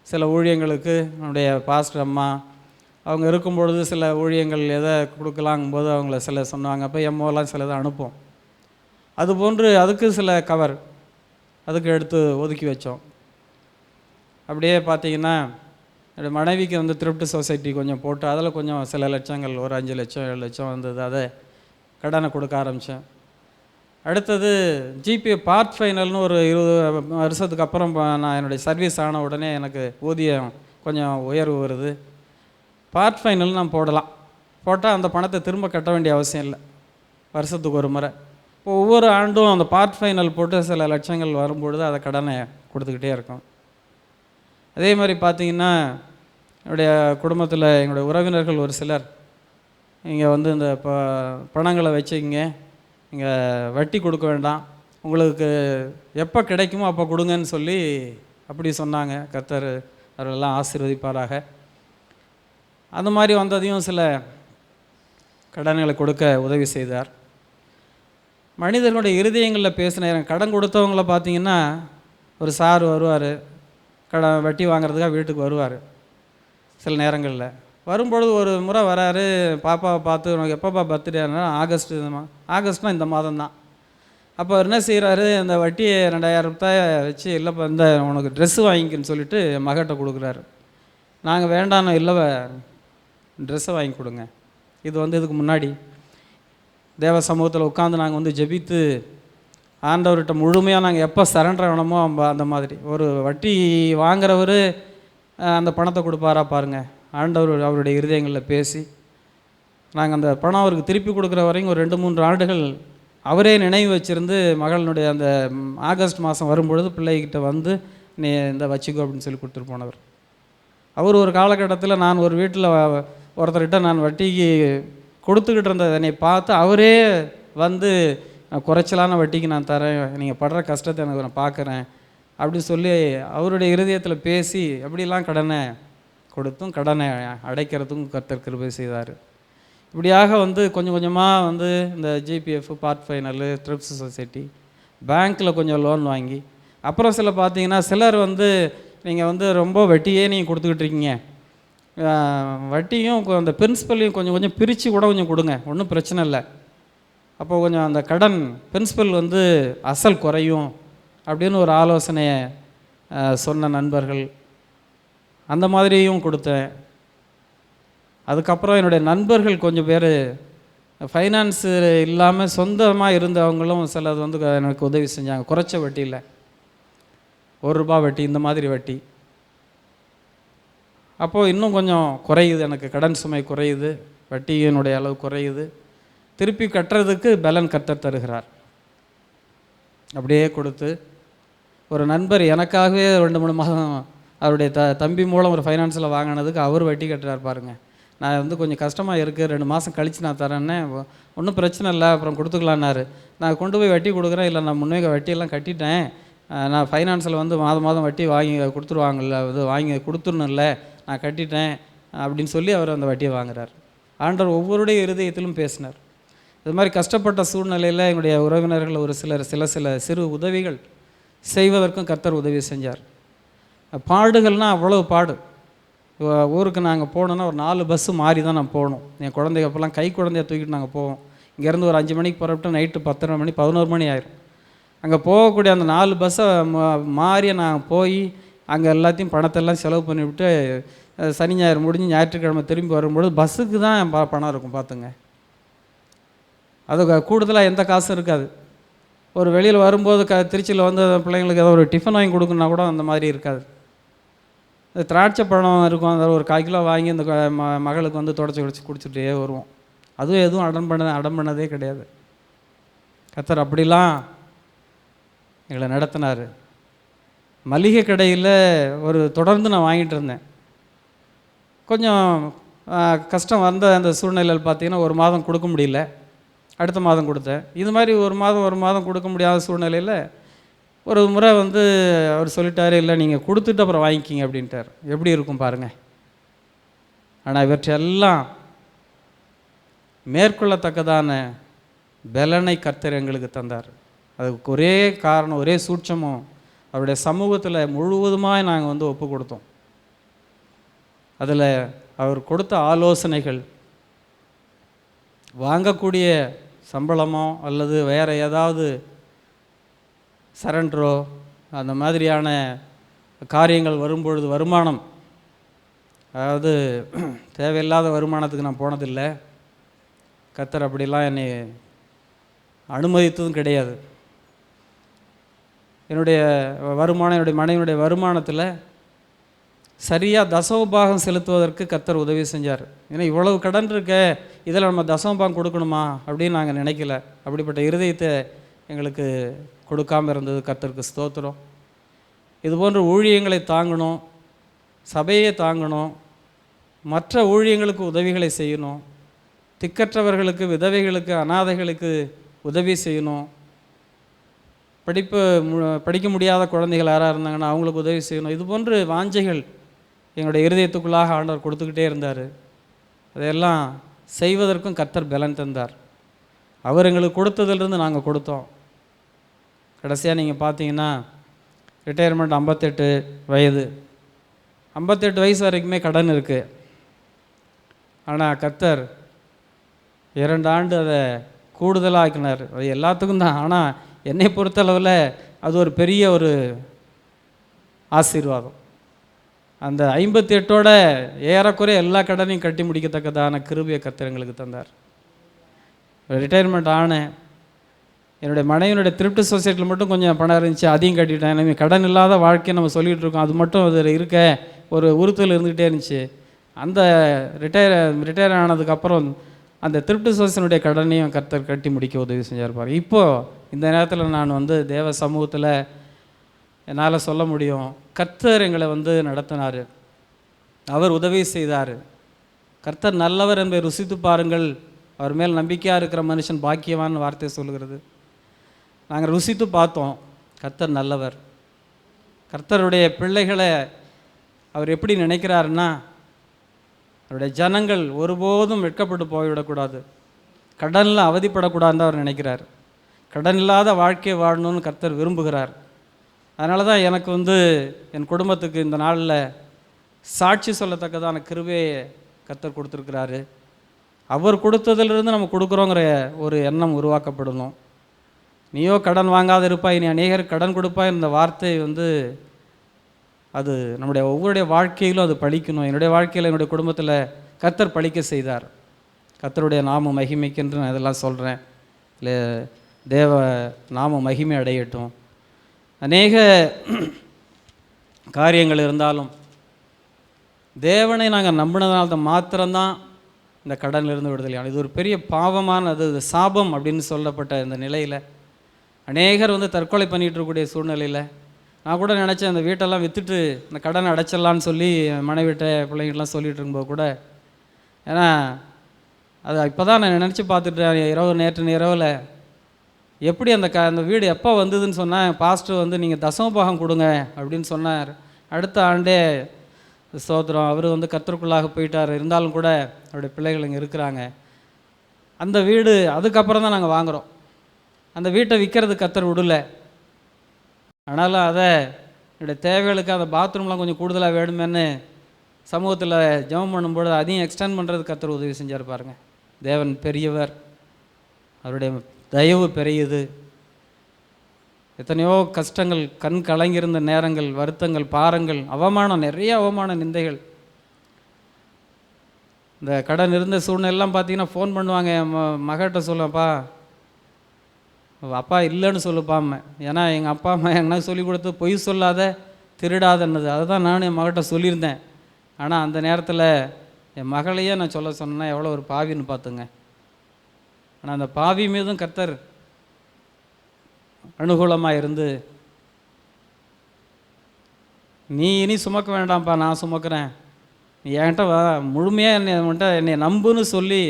சில ஊழியங்களுக்கு நம்முடைய பாஸ்டர் அம்மா அவங்க இருக்கும்பொழுது சில ஊழியங்கள் எதை கொடுக்கலாங்கும்போது அவங்கள சில சொன்னாங்க. அப்போ எம்மோலாம் சிலதை அனுப்போம். அதுபோன்று அதுக்கு சில கவர் அதுக்கு எடுத்து ஒதுக்கி வச்சோம். அப்படியே பார்த்திங்கன்னா என்னுடைய மனைவிக்கு வந்து திருப்தி சொசைட்டி கொஞ்சம் போட்டு அதில் கொஞ்சம் சில லட்சங்கள் ஒரு 5 லட்சம் 7 லட்சம் வந்தது. அதை கடனை கொடுக்க ஆரம்பித்தேன். அடுத்தது ஜிபி பார்ட் ஃபைனல்னு ஒரு 20 வருஷத்துக்கு அப்புறம் நான் என்னுடைய சர்வீஸ் ஆன உடனே எனக்கு ஊதியம் கொஞ்சம் உயர்வு வருது. பார்ட் ஃபைனல் நான் போடலாம், போட்டால் அந்த பணத்தை திரும்ப கட்ட வேண்டிய அவசியம் இல்லை, வருஷத்துக்கு ஒரு முறை. இப்போ ஒவ்வொரு ஆண்டும் அந்த பார்ட் ஃபைனல் போட்டு சில லட்சங்கள் வரும்பொழுது அதை கடனை கொடுத்துக்கிட்டே இருக்கும். அதே மாதிரி பார்த்திங்கன்னா என்னுடைய குடும்பத்தில் எங்களுடைய உறவினர்கள் ஒரு சிலர் இங்கே வந்து இந்த பணங்களை வச்சுக்கிங்க, இங்கே வட்டி கொடுக்க வேண்டாம், உங்களுக்கு எப்போ கிடைக்குமோ அப்போ கொடுங்கன்னு சொல்லி அப்படி சொன்னாங்க. கர்த்தர் அவர்களெல்லாம் ஆசீர்வதிப்பாராக. அந்த மாதிரி வந்ததையும் சில கடன்களை கொடுக்க உதவி செய்தார். மனிதர்களுடைய இருதயங்களில் பேசின கடன் கொடுத்தவங்கள பார்த்திங்கன்னா ஒரு சார் வருவார், வட்டி வாங்குறதுக்காக வீட்டுக்கு வருவார். சில நேரங்களில் வரும்பொழுது ஒரு முறை வராரு, பாப்பாவை பார்த்து உனக்கு எப்போப்பா பர்த்டேனா ஆகஸ்ட்னால் இந்த மாதம் தான், அப்போ அவர் என்ன செய்கிறாரு, அந்த வட்டியை 2000 ரூபாய் வச்சு, இல்லைப்பா இந்த உனக்கு ட்ரெஸ்ஸு வாங்கிக்கின்னு சொல்லிட்டு மகட்ட கொடுக்குறாரு. நாங்கள் வேண்டாம், இல்லை ட்ரெஸ்ஸை வாங்கி கொடுங்க. இது இதுக்கு முன்னாடி தேவ சமூகத்தில் உட்காந்து நாங்கள் ஜெபித்து ஆண்டவர்கிட்ட முழுமையாக நாங்கள் எப்போ சரண்டர் ஆகணுமோ அந்த மாதிரி. ஒரு வட்டி வாங்குறவர் அந்த பணத்தை கொடுப்பாரா பாருங்கள். ஆண்டவர் அவருடைய இருதயங்களில் பேசி நாங்கள் அந்த பணம் அவருக்கு திருப்பி கொடுக்குற வரைக்கும் ஒரு 2-3 ஆண்டுகள் அவரே நினைவு வச்சுருந்து மகளினுடைய அந்த ஆகஸ்ட் மாதம் வரும்பொழுது பிள்ளைகிட்ட நீ இந்த வச்சுக்கோ அப்படின்னு சொல்லி கொடுத்துட்டு போனவர். அவர் ஒரு காலகட்டத்தில் நான் ஒரு வீட்டில் ஒருத்தர்கிட்ட நான் வட்டிக்கு கொடுத்துக்கிட்டு இருந்ததை என்னை பார்த்து அவரே குறைச்சலான வட்டிக்கு நான் தரேன், நீங்கள் படுற கஷ்டத்தை எனக்கு நான் பார்க்குறேன் அப்படின்னு சொல்லி அவருடைய இருதயத்தில் பேசி அப்படிலாம் கடனை கொடுத்தும் கடனை அடைக்கிறதுக்கும் கர்த்தர் கிருபை செய்தார். இப்படியாக கொஞ்சம் கொஞ்சமாக இந்த ஜிபிஎஃப், பார்ட் ஃபைனலு, ட்ரிப்ஸ் சொசைட்டி, பேங்க்கில் கொஞ்சம் லோன் வாங்கி, அப்புறம் பார்த்தீங்கன்னா சிலர் நீங்கள் ரொம்ப வட்டியே நீங்கள் கொடுத்துக்கிட்டு இருக்கீங்க, வட்டியும் அந்த பிரின்சிபலையும் கொஞ்சம் கொஞ்சம் பிரித்து கூட கொஞ்சம் கொடுங்க, ஒன்றும் பிரச்சனை இல்லை, அப்போ கொஞ்சம் அந்த கடன் பிரின்சிபல் அசல் குறையும் அப்படின்னு ஒரு ஆலோசனையை சொன்ன நண்பர்கள், அந்த மாதிரியும் கொடுத்தேன். அதுக்கப்புறம் என்னுடைய நண்பர்கள் கொஞ்சம் பேர் ஃபைனான்ஸு இல்லாமல் சொந்தமாக இருந்தவங்களும் சிலது எனக்கு உதவி செஞ்சாங்க. குறைச்ச வட்டியில் ₹1 வட்டி, இந்த மாதிரி வட்டி. அப்போது இன்னும் கொஞ்சம் குறையுது, எனக்கு கடன் சுமை குறையுது, வட்டியினுடைய அளவு குறையுது, திருப்பி கட்டுறதுக்கு பலன் கர்த்தர் தருகிறார். அப்படியே கொடுத்து ஒரு நண்பர் எனக்காகவே 2-3 மாதம் அவருடைய தம்பி மூலம் ஒரு ஃபைனான்ஸில் வாங்கினதுக்கு அவர் வட்டி கட்டுறார் பாருங்கள். நான் கொஞ்சம் கஷ்டமாக இருக்குது, 2 மாதம் கழித்து நான் தரேன்னே, ஒன்றும் பிரச்சனை இல்லை அப்புறம் கொடுத்துக்கலான்னாரு. நான் கொண்டு போய் வட்டி கொடுக்குறேன், இல்லை நான் முன்னே வட்டியெல்லாம் கட்டிட்டேன், நான் ஃபைனான்ஸில் மாதம் மாதம் வட்டி வாங்கி கொடுத்துருவாங்கல்ல, வாங்கி கொடுத்துடணும்ல, நான் கட்டிட்டேன் அப்படின்னு சொல்லி அவர் அந்த வட்டியை வாங்குறார். ஆண்டவர் ஒவ்வொருடைய இருதயத்திலும் பேசினார். இது மாதிரி கஷ்டப்பட்ட சூழ்நிலையில் எங்களுடைய உறவினர்கள் ஒரு சில சிறு உதவிகள் செய்வதற்கும் கர்த்தர் உதவி செஞ்சார். பாடுகள்னால் அவ்வளவு பாடு. ஊருக்கு நாங்கள் போகணுன்னா ஒரு 4 பஸ்ஸு மாறி தான் நான் போகணும். என் குழந்தைங்க அப்போல்லாம் கை குழந்தைய தூக்கிட்டு நாங்கள் போவோம். இங்கேருந்து ஒரு 5 மணிக்கு புறப்பட்டு நைட்டு 10:30 மணி 11 மணி ஆயிரும். அங்கே போகக்கூடிய அந்த 4 பஸ்ஸை மாறி நான் போய் அங்கே எல்லாத்தையும் பணத்தெல்லாம் செலவு பண்ணிவிட்டு சனி ஞாயிறு முடிஞ்சு ஞாயிற்றுக்கிழமை திரும்பி வரும்பொழுது பஸ்ஸுக்கு தான் பணம் இருக்கும் பார்த்துங்க. அது கூடுதலாக எந்த காசும் இருக்காது. ஒரு வெளியில் வரும்போது திருச்சியில் பிள்ளைங்களுக்கு ஏதோ ஒரு டிஃபன் வாங்கி கொடுக்குன்னா கூட அந்த மாதிரி இருக்காது. இந்த திராட்சை பழம் இருக்கும், அந்த ஒரு 1/4 கிலோ வாங்கி இந்த மகளுக்கு தொடச்சி குடிச்சிட்டே வருவோம். அதுவும் எதுவும் அடம் பண்ணதே கிடையாது. கர்த்தர் அப்படிலாம் எங்களை நடத்தினார். மளிகை கடையில் தொடர்ந்து நான் வாங்கிட்டு இருந்தேன். கொஞ்சம் கஷ்டம் வந்த அந்த சூழ்நிலையில் பார்த்தீங்கன்னா 1 மாதம் கொடுக்க முடியல, அடுத்த மாதம் கொடுத்தேன். இது மாதிரி 1 மாதம் கொடுக்க முடியாத சூழ்நிலையில் ஒரு முறை அவர் சொல்லிட்டாரு, இல்லை நீங்கள் கொடுத்துட்டு அப்புறம் வாங்கிக்கிங்க அப்படின்ட்டார். எப்படி இருக்கும் பாருங்கள். ஆனால் இவற்றையெல்லாம் மேற்கொள்ளத்தக்கதான பலனை கர்த்தர் எங்களுக்கு தந்தார். அதுக்கு ஒரே காரணம், ஒரே சூட்சமும், அவருடைய சமூகத்தில் முழுவதுமாக நாங்கள் ஒப்பு கொடுத்தோம். அதில் அவர் கொடுத்த ஆலோசனைகள், வாங்கக்கூடிய சம்பளமோ அல்லது வேறு ஏதாவது சரண்டரோ அந்த மாதிரியான காரியங்கள் வரும்பொழுது வருமானம், அதாவது தேவையில்லாத வருமானத்துக்கு நான் போனதில்லை. கர்த்தர் அப்படிலாம் என்னை அனுமதித்ததும் கிடையாது. என்னுடைய வருமானம், என்னுடைய மனைவியுடைய வருமானத்தில் சரியாக தசமபாகம் செலுத்துவதற்கு கர்த்தர் உதவி செஞ்சார். ஏன்னா இவ்வளவு கடன் இருக்க, இதில் நம்ம தசமபாகம் கொடுக்கணுமா அப்படின்னு நாங்கள் நினைக்கல. அப்படிப்பட்ட இருதயத்தை எங்களுக்கு கொடுக்காமல் இருந்தது கர்த்தருக்கு ஸ்தோத்திரம். இதுபோன்ற ஊழியங்களை தாங்கணும், சபையை தாங்கணும், மற்ற ஊழியங்களுக்கு உதவிகளை செய்யணும், திக்கற்றவர்களுக்கு, விதவைகளுக்கு, அனாதைகளுக்கு உதவி செய்யணும், படிக்க முடியாத குழந்தைகள் யாராக இருந்தாங்கன்னா அவங்களுக்கு உதவி செய்யணும். இது போன்ற வாஞ்சைகள் எங்களுடைய இருதயத்துக்குள்ளாக ஆண்டவர் கொடுத்துக்கிட்டே இருந்தார். அதையெல்லாம் செய்வதற்கும் கர்த்தர் பலன் தந்தார். அவர் எங்களுக்கு கொடுத்ததிலிருந்து நாங்கள் கொடுத்தோம். கடைசியாக நீங்கள் பார்த்தீங்கன்னா ரிட்டையர்மெண்ட் 58 வயது, 58 வயசு வரைக்குமே கடன் இருக்குது. ஆனால் கர்த்தர் 2 ஆண்டு அதை கூடுதலாக ஆக்கினார். அது எல்லாத்துக்கும் தான். ஆனால் என்னை பொறுத்தளவில் அது ஒரு பெரிய ஒரு ஆசீர்வாதம். அந்த 58ஓட ஏறக்குறைய எல்லா கடனையும் கட்டி முடிக்கத்தக்கதான கிருபையை கர்த்தர் எங்களுக்கு தந்தார். ரிட்டையர்மெண்ட் ஆனேன். என்னுடைய மனைவியினுடைய திருப்தி சொசைட்டியில் மட்டும் கொஞ்சம் பணம் இருந்துச்சு, அதையும் கட்டிட்டேன். எனவே கடன் இல்லாத வாழ்க்கையை நம்ம சொல்லிகிட்டு இருக்கோம், அது மட்டும் அதில் இருக்க ஒரு உறுத்தல் இருந்துக்கிட்டே இருந்துச்சு. அந்த ரிட்டையர் ஆனதுக்கப்புறம் அந்த திருப்தி சொசைட்டினுடைய கடனையும் கர்த்தர் கட்டி முடிக்க உதவி செஞ்சிருப்பார். இப்போது இந்த நேரத்தில் நான் வந்து தேவ சமூகத்தில் என்னால் சொல்ல முடியும், கர்த்தர் எங்களை வந்து நடத்தினார், அவர் உதவி செய்தார். கர்த்தர் நல்லவர் என்பதை ருசித்து பாருங்கள், அவர் மேல் நம்பிக்கையாக இருக்கிற மனுஷன் பாக்கியவான் வார்த்தை சொல்லுகிறது. நாங்கள் ருசித்து பார்த்தோம், கர்த்தர் நல்லவர். கர்த்தருடைய பிள்ளைகளை அவர் எப்படி நினைக்கிறாருன்னா, அவருடைய ஜனங்கள் ஒருபோதும் வெட்கப்பட்டு போய்விடக்கூடாது, கடனில் அவதிப்படக்கூடாதுன்னு அவர் நினைக்கிறார். கடன் இல்லாத வாழ்க்கையை வாழணும்னு கர்த்தர் விரும்புகிறார். அதனால தான் எனக்கு வந்து என் குடும்பத்துக்கு இந்த நாளில் சாட்சி சொல்லத்தக்கதான கிருபையை கர்த்தர் கொடுத்துருக்கிறாரு. அவர் கொடுத்ததிலிருந்து நம்ம கொடுக்குறோங்கிற ஒரு எண்ணம் உருவாக்கப்படணும். நீயோ கடன் வாங்காத இருப்பாய், நீ அநேகர் கடன் கொடுப்பாய். இந்த வார்த்தை வந்து அது நம்முடைய ஒவ்வொருடைய வாழ்க்கையிலும் அது பழிக்கணும். என்னுடைய வாழ்க்கையில் என்னுடைய குடும்பத்தில் கர்த்தர் பழிக்க செய்தார். கர்த்தருடைய நாம மகிமைக்கென்று நான் இதெல்லாம் சொல்கிறேன். இல்லை, தேவ நாம மகிமை அடையட்டும். அநேக காரியங்கள் இருந்தாலும் தேவனை நாங்கள் நம்பினதுனால மாத்திரம்தான் இந்த கடனிலிருந்து விடுதலை. இது ஒரு பெரிய பாவமானது, சாபம் அப்படின்னு சொல்லப்பட்ட இந்த நிலையில் அநேகர் வந்து தற்கொலை பண்ணிகிட்டு இருக்கக்கூடிய சூழ்நிலையில் நான் கூட நினச்சேன், அந்த வீட்டெல்லாம் விற்றுட்டு இந்த கடனை அடைச்சிடலான்னு சொல்லி மனைவிட்ட பிள்ளைங்கள்லாம் சொல்லிகிட்டு இருக்கும்போது கூட, ஏன்னா அது இப்போ தான் நான் நினச்சி பார்த்துட்டேன். நேற்று இரவில் எப்படி அந்த வீடு எப்போ வந்ததுன்னு சொன்னேன். பாஸ்டர் வந்து நீங்கள் தசமபாகம் கொடுங்க அப்படின்னு சொன்னார். அடுத்த ஆண்டே ஸ்தோத்திரம், அவர் வந்து கர்த்தருக்குள்ளாக போயிட்டார். இருந்தாலும் கூட அவருடைய பிள்ளைகள் இங்கே இருக்கிறாங்க. அந்த வீடு அதுக்கப்புறம் தான் நாங்கள் வாங்குகிறோம். அந்த வீட்டை விற்கிறது கர்த்தர் விடலை. ஆனாலும் அதை என்னுடைய தேவைகளுக்கு அந்த பாத்ரூம்லாம் கொஞ்சம் கூடுதலாக வேணுமேன்னு சமூகத்தில் ஜெபம் பண்ணும்போது அதையும் எக்ஸ்டெண்ட் பண்ணுறது கர்த்தர் உதவி செஞ்சார். பாருங்கள், தேவன் பெரியவர், அவருடைய தயவு பெரியது. எத்தனையோ கஷ்டங்கள், கண் கலங்கியிருந்த நேரங்கள், வருத்தங்கள், பாரங்கள், அவமானம், நிறைய அவமான நிந்தைகள். இந்த கடன் இருந்த சூழ்நிலாம் பார்த்தீங்கன்னா ஃபோன் பண்ணுவாங்க, என் மகிட்ட சொல்லுப்பா, அப்பா இல்லைன்னு சொல்லுப்பாம்ம. ஏன்னா எங்கள் அப்பா அம்மா எங்கன்னா சொல்லி கொடுத்து பொய் சொல்லாத, திருடாதன்னது. அதை தான் நானும் என் மகிட்ட சொல்லியிருந்தேன். ஆனால் அந்த நேரத்தில் என் மகளையே நான் சொல்ல சொன்னேன்னா எவ்வளோ ஒரு பாவின்னு பார்த்துங்க. ஆனால் அந்த பாவி மீதும் கர்த்தர் அனுகூலமாக இருந்து, நீ இனி சுமக்க வேண்டாம்ப்பா, நான் சுமக்கிறேன், நீ என்கிட்ட வா, முழுமையாக என்னை நம்புன்னு சொல்லி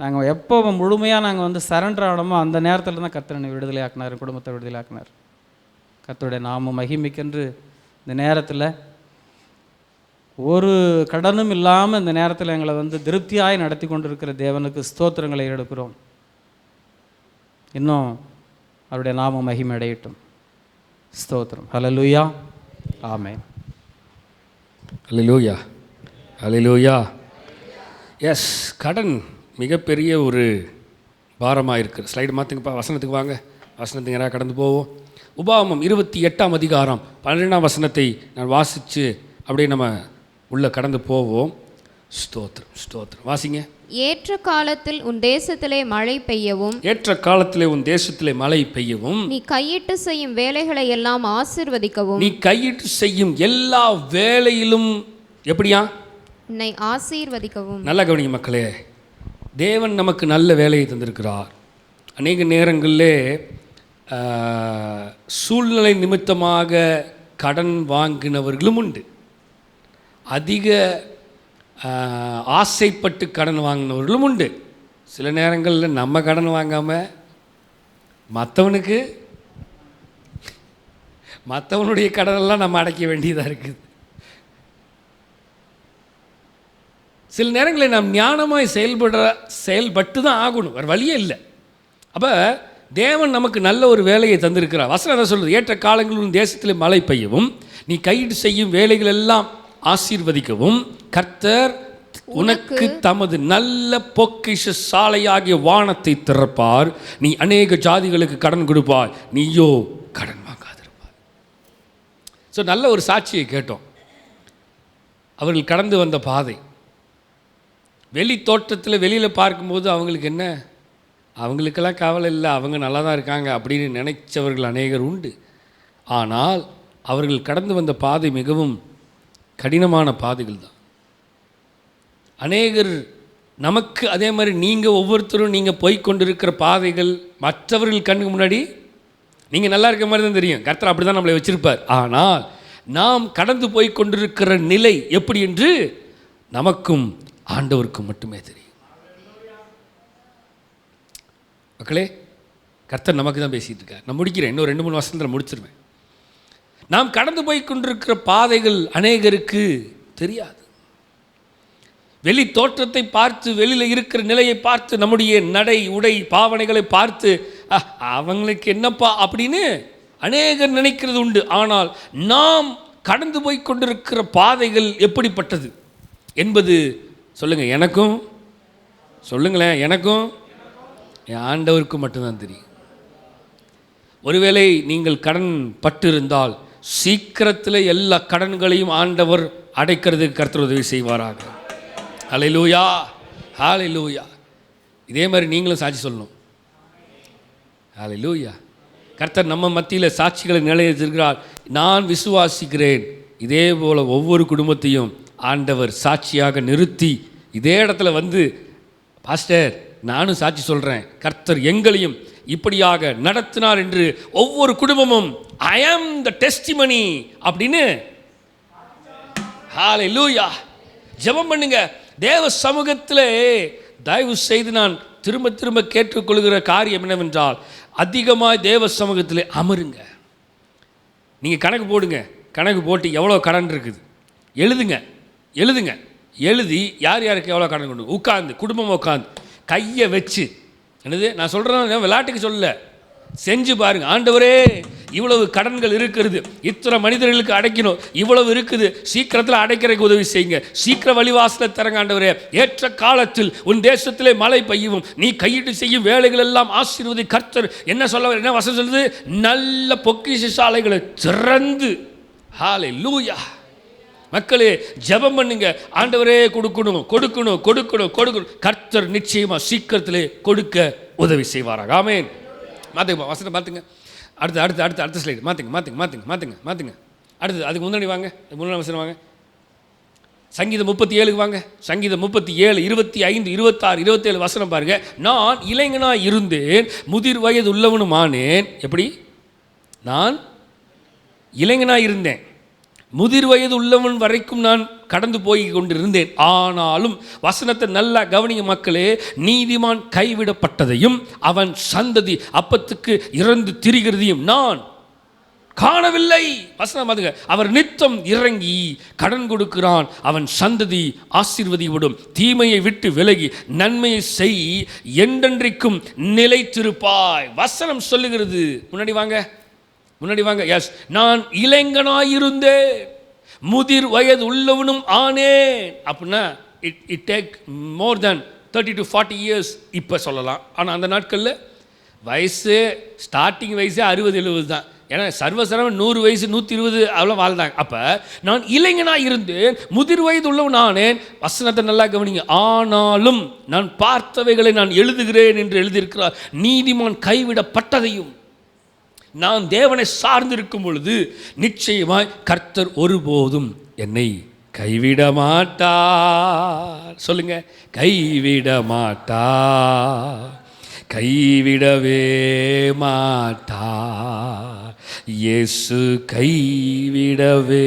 நாங்கள் எப்போ முழுமையாக நாங்கள் வந்து சரண்டர் ஆனோமோ அந்த நேரத்தில் தான் கர்த்தர் என்னை விடுதலை ஆக்கினார், குடும்பத்தை விடுதலை ஆக்கினார். கர்த்தருடைய நாம மகிமைக்கென்று இந்த நேரத்தில் ஒரு கடனும் இல்லாமல் இந்த நேரத்தில் எங்களை வந்து திருப்தியாய் நடத்தி கொண்டு இருக்கிற தேவனுக்கு ஸ்தோத்திரங்களை எடுக்கிறோம். இன்னும் அவருடைய நாம மகிமை அடையட்டும். ஸ்தோத்திரம். ஹல்லேலூயா, ஆமென். ஹல்லேலூயா, ஹல்லேலூயா. எஸ், கடன் மிகப்பெரிய ஒரு பாரமாக இருக்குது. ஸ்லைடு மாற்றுங்கப்பா, வசனத்துக்கு வாங்க. வசனத்துக்கு யாராவது கடந்து போவோம். உபாகமம் 28ஆம் அதிகாரம் 12ஆம் வசனத்தை நான் வாசித்து அப்படியே நம்ம உள்ளே கடந்து போவோம். ஸ்தோத்திரம், ஸ்தோத்திரம். வாசிங்க. ஏற்ற காலத்தில் உன் தேசத்திலே மழை பெய்யவும், ஏற்ற காலத்திலே உன் தேசத்திலே மழை பெய்யவும், நீ கையிட்டு செய்யும் வேலைகளை எல்லாம் ஆசீர்வதிக்கவும், நீ கையிட்டு செய்யும் எல்லா வேலையிலும் எப்படியா உன்னை ஆசீர்வதிக்கவும். நல்லா கவனிங்க மக்களே, தேவன் நமக்கு நல்ல வேலையை தந்திருக்கிறார். அநேக நேரங்களிலே சூழ்நிலை நிமித்தமாக கடன் வாங்கினவர்களும் உண்டு. அதிக ஆசைப்பட்டு கடன் வாங்கினவர்களும் உண்டு. சில நேரங்களில் நம்ம கடன் வாங்காமல் மற்றவனுடைய கடனெல்லாம் நம்ம அடைக்க வேண்டியதாக இருக்குது. சில நேரங்களில் நாம் ஞானமாய் செயல்பட்டு தான் ஆகணும், வேறு வழியே இல்லை. அப்போ தேவன் நமக்கு நல்ல ஒரு வேலையை தந்திருக்கிறார். வசனம் என்ன சொல்கிறது? ஏற்ற காலங்களில் தேசத்தில் மழை பெய்யவும், நீ கையிட்டு செய்யும் வேலைகள் எல்லாம் ஆசீர்வதிக்கவும், கர்த்தர் உனக்கு தமது நல்ல பொக்கிஷ சாலையாகிய வானத்தை திறப்பார். நீ அநேக ஜாதிகளுக்கு கடன் கொடுப்பாய், நீயோ கடன் வாங்காதிருப்பாய். ஸோ நல்ல ஒரு சாட்சியை கேட்டோம். அவர்கள் கடந்து வந்த பாதை, வெளி தோட்டத்தில் வெளியில் பார்க்கும்போது அவங்களுக்கு என்ன, அவங்களுக்கெல்லாம் கவலை இல்லை, அவங்க நல்லா தான் இருக்காங்க அப்படின்னு நினைச்சவர்கள் அநேகர் உண்டு. ஆனால் அவர்கள் கடந்து வந்த பாதை மிகவும் கடினமான பாதைகள் தான். அநேகர் நமக்கு அதே மாதிரி நீங்கள் ஒவ்வொருத்தரும் நீங்கள் போய்கொண்டிருக்கிற பாதைகள் மற்றவர்கள் கண்ணுக்கு முன்னாடி நீங்கள் நல்லா இருக்க மாதிரி தான் தெரியும். கர்த்தர் அப்படி தான் நம்மளை வச்சிருப்பார். ஆனால் நாம் கடந்து போய் கொண்டிருக்கிற நிலை எப்படி என்று நமக்கும் ஆண்டவருக்கும் மட்டுமே தெரியும். மக்களே, கர்த்தர் நமக்கு தான் பேசிகிட்டு இருக்கார். நான் முடிக்கிறேன், இன்னும் 2-3 வருஷத்தில் முடிச்சிருவேன். நாம் கடந்து போய் கொண்டிருக்கிற பாதைகள் அநேகருக்கு தெரியாது. வெளி தோற்றத்தை பார்த்து, வெளியில் இருக்கிற நிலையை பார்த்து, நம்முடைய நடை உடை பாவனைகளை பார்த்து அவங்களுக்கு என்னப்பா அப்படின்னு அநேகர் நினைக்கிறது உண்டு. ஆனால் நாம் கடந்து போய் கொண்டிருக்கிற பாதைகள் எப்படிப்பட்டது என்பது சொல்லுங்கள், எனக்கும் சொல்லுங்களேன், எனக்கும் என் ஆண்டவருக்கும் மட்டும்தான் தெரியும். ஒருவேளை நீங்கள் கடன் பட்டிருந்தால் சீக்கிரத்தில் எல்லா கடன்களையும் ஆண்டவர் அடைக்கிறதுக்கு கர்த்தர் உதவி செய்வாராக. ஹல்லேலூயா, ஹல்லேலூயா. இதே மாதிரி நீங்களும் சாட்சி சொல்லணும். ஹல்லேலூயா. கர்த்தர் நம்ம மத்தியில் சாட்சிகளை நிலைநிறுத்திருக்கிறார். நான் விசுவாசிக்கிறேன், இதே போல் ஒவ்வொரு குடும்பத்தையும் ஆண்டவர் சாட்சியாக நிறுத்தி இதே இடத்துல வந்து, பாஸ்டர் நானும் சாட்சி சொல்கிறேன், கர்த்தர் எங்களையும் இப்படியாக நடத்தினார் என்று ஒவ்வொரு குடும்பமும் ஐ ஆம் த டெஸ்டிமனி அப்படின்னு ஹல்லேலூயா ஜெபம் பண்ணுங்க. தேவ சமூகத்தில் தயவு செய்து நான் திரும்ப திரும்ப கேட்டுக்கொள்கிற காரியம் என்னவென்றால், அதிகமாக தேவ சமூகத்தில் அமருங்க. நீங்கள் கணக்கு போடுங்க, கணக்கு போட்டு எவ்வளோ கடன் இருக்குது எழுதுங்க, எழுதுங்க, எழுதி யார் யாருக்கு எவ்வளோ கடன் கொண்டு உட்காந்து குடும்பம் உட்காந்து கையை வச்சு, என்னது நான் சொல்கிறேன் விளையாட்டுக்கு சொல்லலை, செஞ்சு பாருங்க. ஆண்டவரே இவ்வளவு கடன்கள் இருக்கிறது, இத்தனை மனிதர்களுக்கு அடைக்கணும், இவ்வளவு இருக்குது, சீக்கிரத்தில் அடைக்கிறதுக்கு உதவி செய்யுங்க, சீக்கிரம் வழிவாசலை தரங்க ஆண்டவரே, ஏற்ற காலத்தில் உன் தேசத்திலே மழை பெய்யவும், நீ கையிட்டு செய்யும் வேலைகள் எல்லாம் ஆசீர்வதி. கர்த்தர் என்ன சொல்ல, என்ன வசனம் சொல்லுது, நல்ல பொக்கிஷ சாலைகளை திறந்து. ஹல்லேலூயா. மக்களே ஜெபம் பண்ணுங்க, ஆண்டவரே கொடுக்கணும் கொடுக்கணும் கொடுக்கணும் கொடுக்கணும். கர்த்தர் நிச்சயமாக சீக்கிரத்திலே கொடுக்க உதவி செய்வாராக. ஆமென். மாற்றுங்க வசனம், மாற்றுங்க. அடுத்து அடுத்து அடுத்து அடுத்த ஸ்லைடு மாற்றுங்க மாற்றுங்க மாற்றுங்க மாற்றுங்க மாற்றுங்க. அடுத்து அதுக்கு முன்னாடி வாங்க, முன்னாடி வசனம் வாங்க. சங்கீதம் 37க்கு வாங்க. சங்கீதம் 37 25 26 27 வசனம் பாருங்க. நான் இளைஞனாய் இருந்தேன், முதிர் வயது உள்ளவனும் ஆனேன். எப்படி? நான் இளைஞனாய் இருந்தேன், முதிர் வயது உள்ளவன் வரைக்கும் நான் கடந்து போய் கொண்டிருந்தேன். ஆனாலும் வசனத்தை நல்லா கவனிங்க மக்களே, நீதிமான் கைவிடப்பட்டதையும் அவன் சந்ததி அப்பத்துக்கு இறந்து திரிகிறதையும் நான் காணவில்லை. வசனம் அதுங்க, அவர் நித்தம் இறங்கி கடன் கொடுக்கிறான், அவன் சந்ததி ஆசீர்வதிவிடும். தீமையை விட்டு விலகி நன்மையை செய், என்றென்றைக்கும் நிலைத்திருப்பாய். வசனம் சொல்லுகிறது. முன்னாடி வாங்க, முன்னாடி வாங்க. எஸ், நான் இளைஞனாயிருந்தேன், முதிர் வயது உள்ளவனும் ஆனேன். அப்படின்னா it take more then 30 to 40 years இப்போ சொல்லலாம். ஆனால் அந்த நாட்களில் வயசு ஸ்டார்டிங் வயசே 60-70 தான். ஏன்னா சர்வசரவன் 100 வயசு 120 அவ்வளோ வாழ்ந்தாங்க. அப்போ நான் இளைஞனாக இருந்தேன், முதிர் வயது உள்ளவன் ஆனேன். வசனத்தை நல்லா கவனிங்க. ஆனாலும் நான் பார்த்தவைகளை நான் எழுதுகிறேன் என்று எழுதியிருக்கிறார். நீதிமான் கைவிடப்பட்டதையும். நான் தேவனை சார்ந்திருக்கும் பொழுது நிச்சயமாய் கர்த்தர் ஒருபோதும் என்னை கைவிட மாட்டார். சொல்லுங்க, கைவிட மாட்டார், கைவிடவே மாட்டார். இயேசு கைவிடவே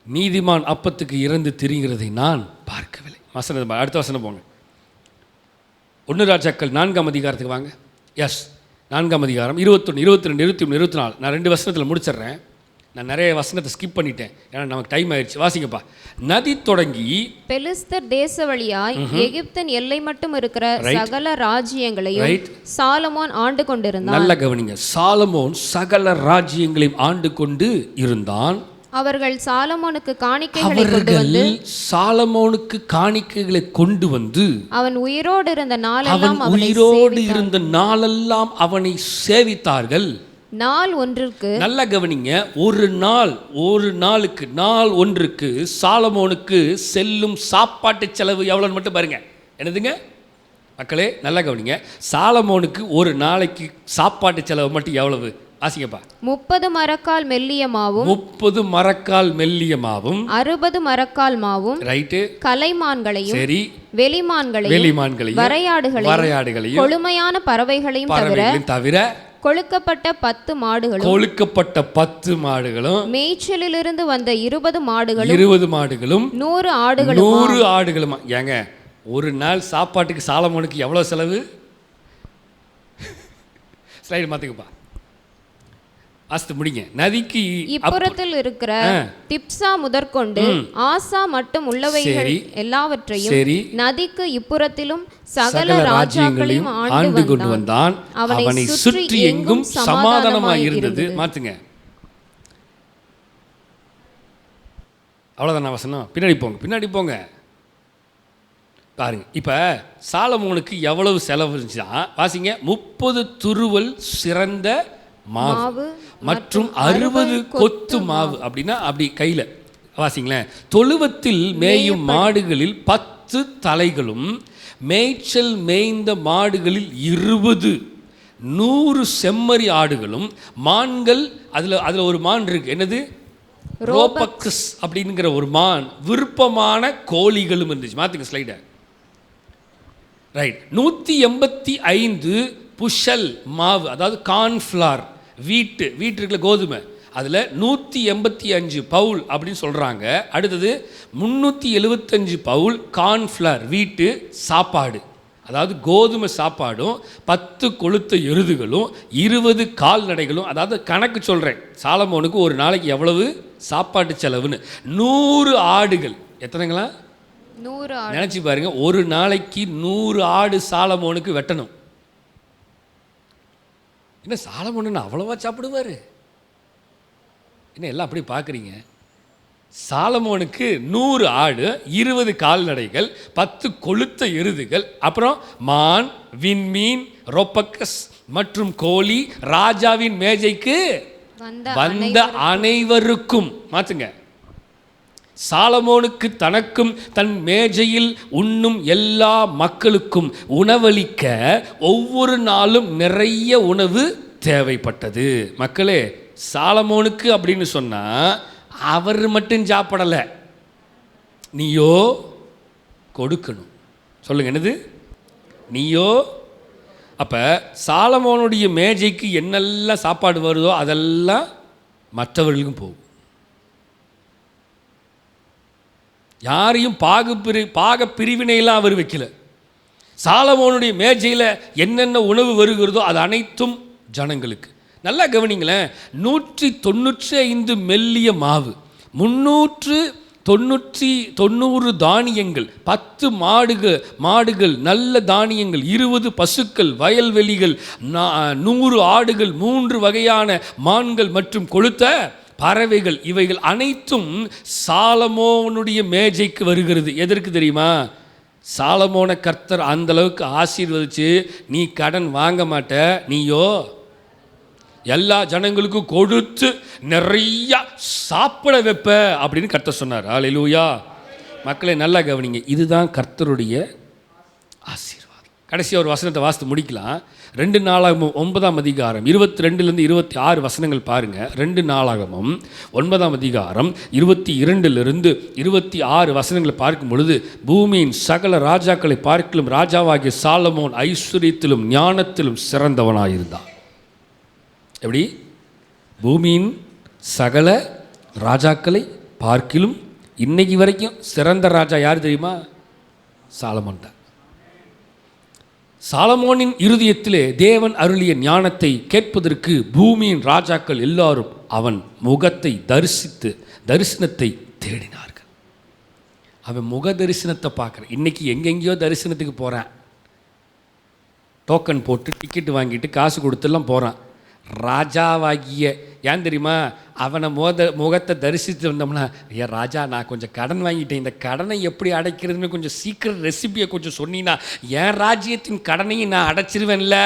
நீதிமான் அப்பத்துக்கு இறந்து திரிகிறதை நான் பார்க்கவில்லை. வசனம் அடுத்த வசனம் போங்க. 1 ராஜாக்கள் 4ஆம் அதிகாரத்துக்கு வாங்க. எஸ், 4ஆம் அதிகாரம் 21 22 23 24. நான் 2 வசனத்தில் முடிச்சிடுறேன். நான் நிறைய வசனத்தை ஸ்கிப் பண்ணிட்டேன், ஏன்னா நமக்கு டைம் ஆயிடுச்சு. வாசிங்கப்பா. நதி தொடங்கி பெலிஸ்தர் தேச வழியாய் எகிப்தின் எல்லை மட்டும் இருக்கிற சகல ராஜ்யங்களையும் சாலமோன் ஆண்டு கொண்டிருந்தான். நல்ல கவனிங்க, சாலமோன் சகல ராஜ்யங்களையும் ஆண்டு கொண்டு இருந்தான். அவர்கள் சாலமோனுக்கு காணிக்கைகளை கொண்டு வந்து சாலமோனுக்கு காணிக்கைகளை கொண்டு வந்து அவன் உயிரோடு இருந்த அவன் நாளெல்லாம் உயிரோடு இருந்த நாளெல்லாம் அவனை சேவித்தார்கள். நாள் ஒன்றுக்கு, நல்ல கவனிங்க, ஒரு நாளுக்கு சாலமோனுக்கு செல்லும் சாப்பாட்டு செலவு எவ்வளோன்னு மட்டும் பாருங்க. என்னதுங்க மக்களே, நல்லா கவனிங்க. சாலமோனுக்கு ஒரு நாளைக்கு சாப்பாட்டு செலவு மட்டும் எவ்வளவு? ஆசிங்கப்பா. 30 மரக்கால் மெல்லிய மாவும் 30 மரக்கால் மெல்லிய மாவும் 60 மரக்கால் மாவும், ரைட்டு, கலைமான்களையும் சரி, வெளிமான்களையும் வரையாடுகளையும் கொழுமையான பறவைகளையும் தவிர கொழுக்கப்பட்ட 10 மாடுகளும் மேய்ச்சலிலிருந்து வந்த 20 மாடுகளும் 100 ஆடுகளும். ஏங்க, ஒரு நாள் சாப்பாட்டுக்கு சாலமோனுக்கு எவ்வளவு செலவு? ஸ்லைடு மாத்துக்கப்பா, ஆஸ்து முடிங்க. நதிக்கு இப்புறத்தில் இருக்கிற திப்சா முதற்கொண்டு ஆசா மட்டும் உள்ளவைகள் எல்லாவற்றையும் நதிக்கு இப்புறத்திலும் சகல ராஜ்யங்களையும் ஆண்டு கொண்டு வந்தான். அவனை சுற்றி எங்கும் சமாதானமாய் இருந்தது. மாத்துங்க, அவ்வளவுதான் வசனம். பின்னாடி போங்க பாருங்க. இப்ப சாலமோனுக்கு எவ்வளவு செலவு இருந்துச்சுன்னா வாசிங்க. 30 துருவல் சிறந்த மாவு மற்றும் 60 கொத்து மாவு. அப்படின்னா அப்படி கையில் வாசிங்களேன். தொழுவத்தில் மேயும் மாடுகளில் 10 தலைகளும் மேய்ச்சல் மேய்ந்த மாடுகளில் 20 100 செம்மறி ஆடுகளும் மான்கள். அதில் ஒரு மான் இருக்கு. என்னது? ரோபக்ஸ் அப்படிங்கிற ஒரு மான். விருப்பமான கோழிகளும் இருந்துச்சு. மாத்துங்க ஸ்லைட. ரைட். 185 புஷல் மாவு, அதாவது கார்ன்ஃப்ளார், வீட்டு இருக்குல்ல, கோதுமை, அதில் 185 பவுல் அப்படின்னு சொல்கிறாங்க. அடுத்தது 375 பவுல் கார்ன்ஃப்ளார், வீட்டு சாப்பாடு, அதாவது கோதுமை சாப்பாடும் 10 கொழுத்த எருதுகளும் 20 கால்நடைகளும். அதாவது கணக்கு சொல்கிறேன், சாலமோனுக்கு ஒரு நாளைக்கு எவ்வளவு சாப்பாட்டு செலவுன்னு. 100 ஆடுகள். எத்தனைங்களா? 100 ஆடு. நினச்சி பாருங்க, ஒரு நாளைக்கு 100 ஆடு சாலமோனுக்கு வெட்டணும். என்ன சாலமோன் அவ்வளவா சாப்பிடுவார்? என்ன எல்லாம் அப்படி பார்க்குறீங்க? சாலமோனுக்கு 100 ஆடு, 20 கால்நடைகள், 10 கொழுத்த எருதுகள், அப்புறம் மான், விண்மீன், ரொப்பக்கஸ் மற்றும் கோழி, ராஜாவின் மேஜைக்கு வந்த அனைவருக்கும். மாத்துங்க. சாலமோனுக்கு தனக்கும் தன் மேஜையில் உண்ணும் எல்லா மக்களுக்கும் உணவளிக்க ஒவ்வொரு நாளும் நிறைய உணவு தேவைப்பட்டது. மக்களே, சாலமோனுக்கு அப்படின்னு சொன்னா அவர் மட்டும் சாப்பிடலை, நீயோ கொடுக்கணும். சொல்லுங்க, என்னது? நீயோ. அப்போ சாலமோனுடைய மேஜைக்கு என்னெல்லாம் சாப்பாடு வருதோ அதெல்லாம் மற்றவர்களுக்கும் போகும். யாரையும் பாக பிரிவினையெல்லாம் அவர் வைக்கல. சாலமோனுடைய மேஜையில் என்னென்ன உணவு வருகிறதோ அது அனைத்தும் ஜனங்களுக்கு. நல்லா கவனிங்களேன். 195 மெல்லிய மாவு, 390 தானியங்கள், 10 மாடுகள் நல்ல தானியங்கள், 20 பசுக்கள், வயல்வெளிகள், 100 ஆடுகள், 3 வகையான மான்கள் மற்றும் கொழுத்த பறவைகள். இவைகள் அனைத்தும் சாலமோனுடைய மேஜைக்கு வருகிறது. எதற்கு தெரியுமா? சாலமோனை கர்த்தர் அந்த அளவுக்கு ஆசீர்வதிச்சு, நீ கடன் வாங்க மாட்ட, நீயோ எல்லா ஜனங்களுக்கும் கொடுத்து நிறைய சாப்பிட வைப்ப அப்படின்னு கர்த்தர் சொன்னார். அல்லேலூயா. மக்களை நல்லா கவனிங்க, இதுதான் கர்த்தருடைய ஆசீர்வாதம். கடைசி ஒரு வசனத்தை வாசித்து முடிக்கலாம். 2 நாளாகமம் 9ஆம் அதிகாரம் 22லேருந்து 26 வசனங்கள் பாருங்க. 2 நாளாகமம் 9ஆம் அதிகாரம் 22லிருந்து 26 வசனங்களை பார்க்கும் பொழுது, பூமியின் சகல ராஜாக்களை பார்க்கலும் ராஜாவாகிய சாலமோன் ஐஸ்வர்யத்திலும் ஞானத்திலும் சிறந்தவனாயிருந்தான். எப்படி? பூமியின் சகல ராஜாக்களை பார்க்கிலும் இன்னைக்கு வரைக்கும் சிறந்த ராஜா யார் தெரியுமா? சாலமோன் தான். சாலமோனின் இருதயத்திலே தேவன் அருளிய ஞானத்தை கேட்பதற்கு பூமியின் ராஜாக்கள் எல்லாரும் அவன் முகத்தை தரிசனத்தை தேடினார்கள். அவன் முக தரிசனத்தை பார்க்குறான். இன்னைக்கு எங்கெங்கேயோ தரிசனத்துக்கு போகிறான், டோக்கன் போட்டு டிக்கெட்டு வாங்கிட்டு காசு கொடுத்துலாம் போகிறான். ராஜாவாகிய ஏன் தெரியுமா? அவனை முகத்தை தரிசித்து வந்தோம்னா, ஏன் ராஜா நான் கொஞ்சம் கடன் வாங்கிட்டேன், இந்த கடனை எப்படி அடைக்கிறதுன்னு கொஞ்சம் சீக்கிரம் ரெசிபியை கொஞ்சம் சொன்னீங்கன்னா என் ராஜ்யத்தின் கடனையும் நான் அடைச்சிருவேன்ல.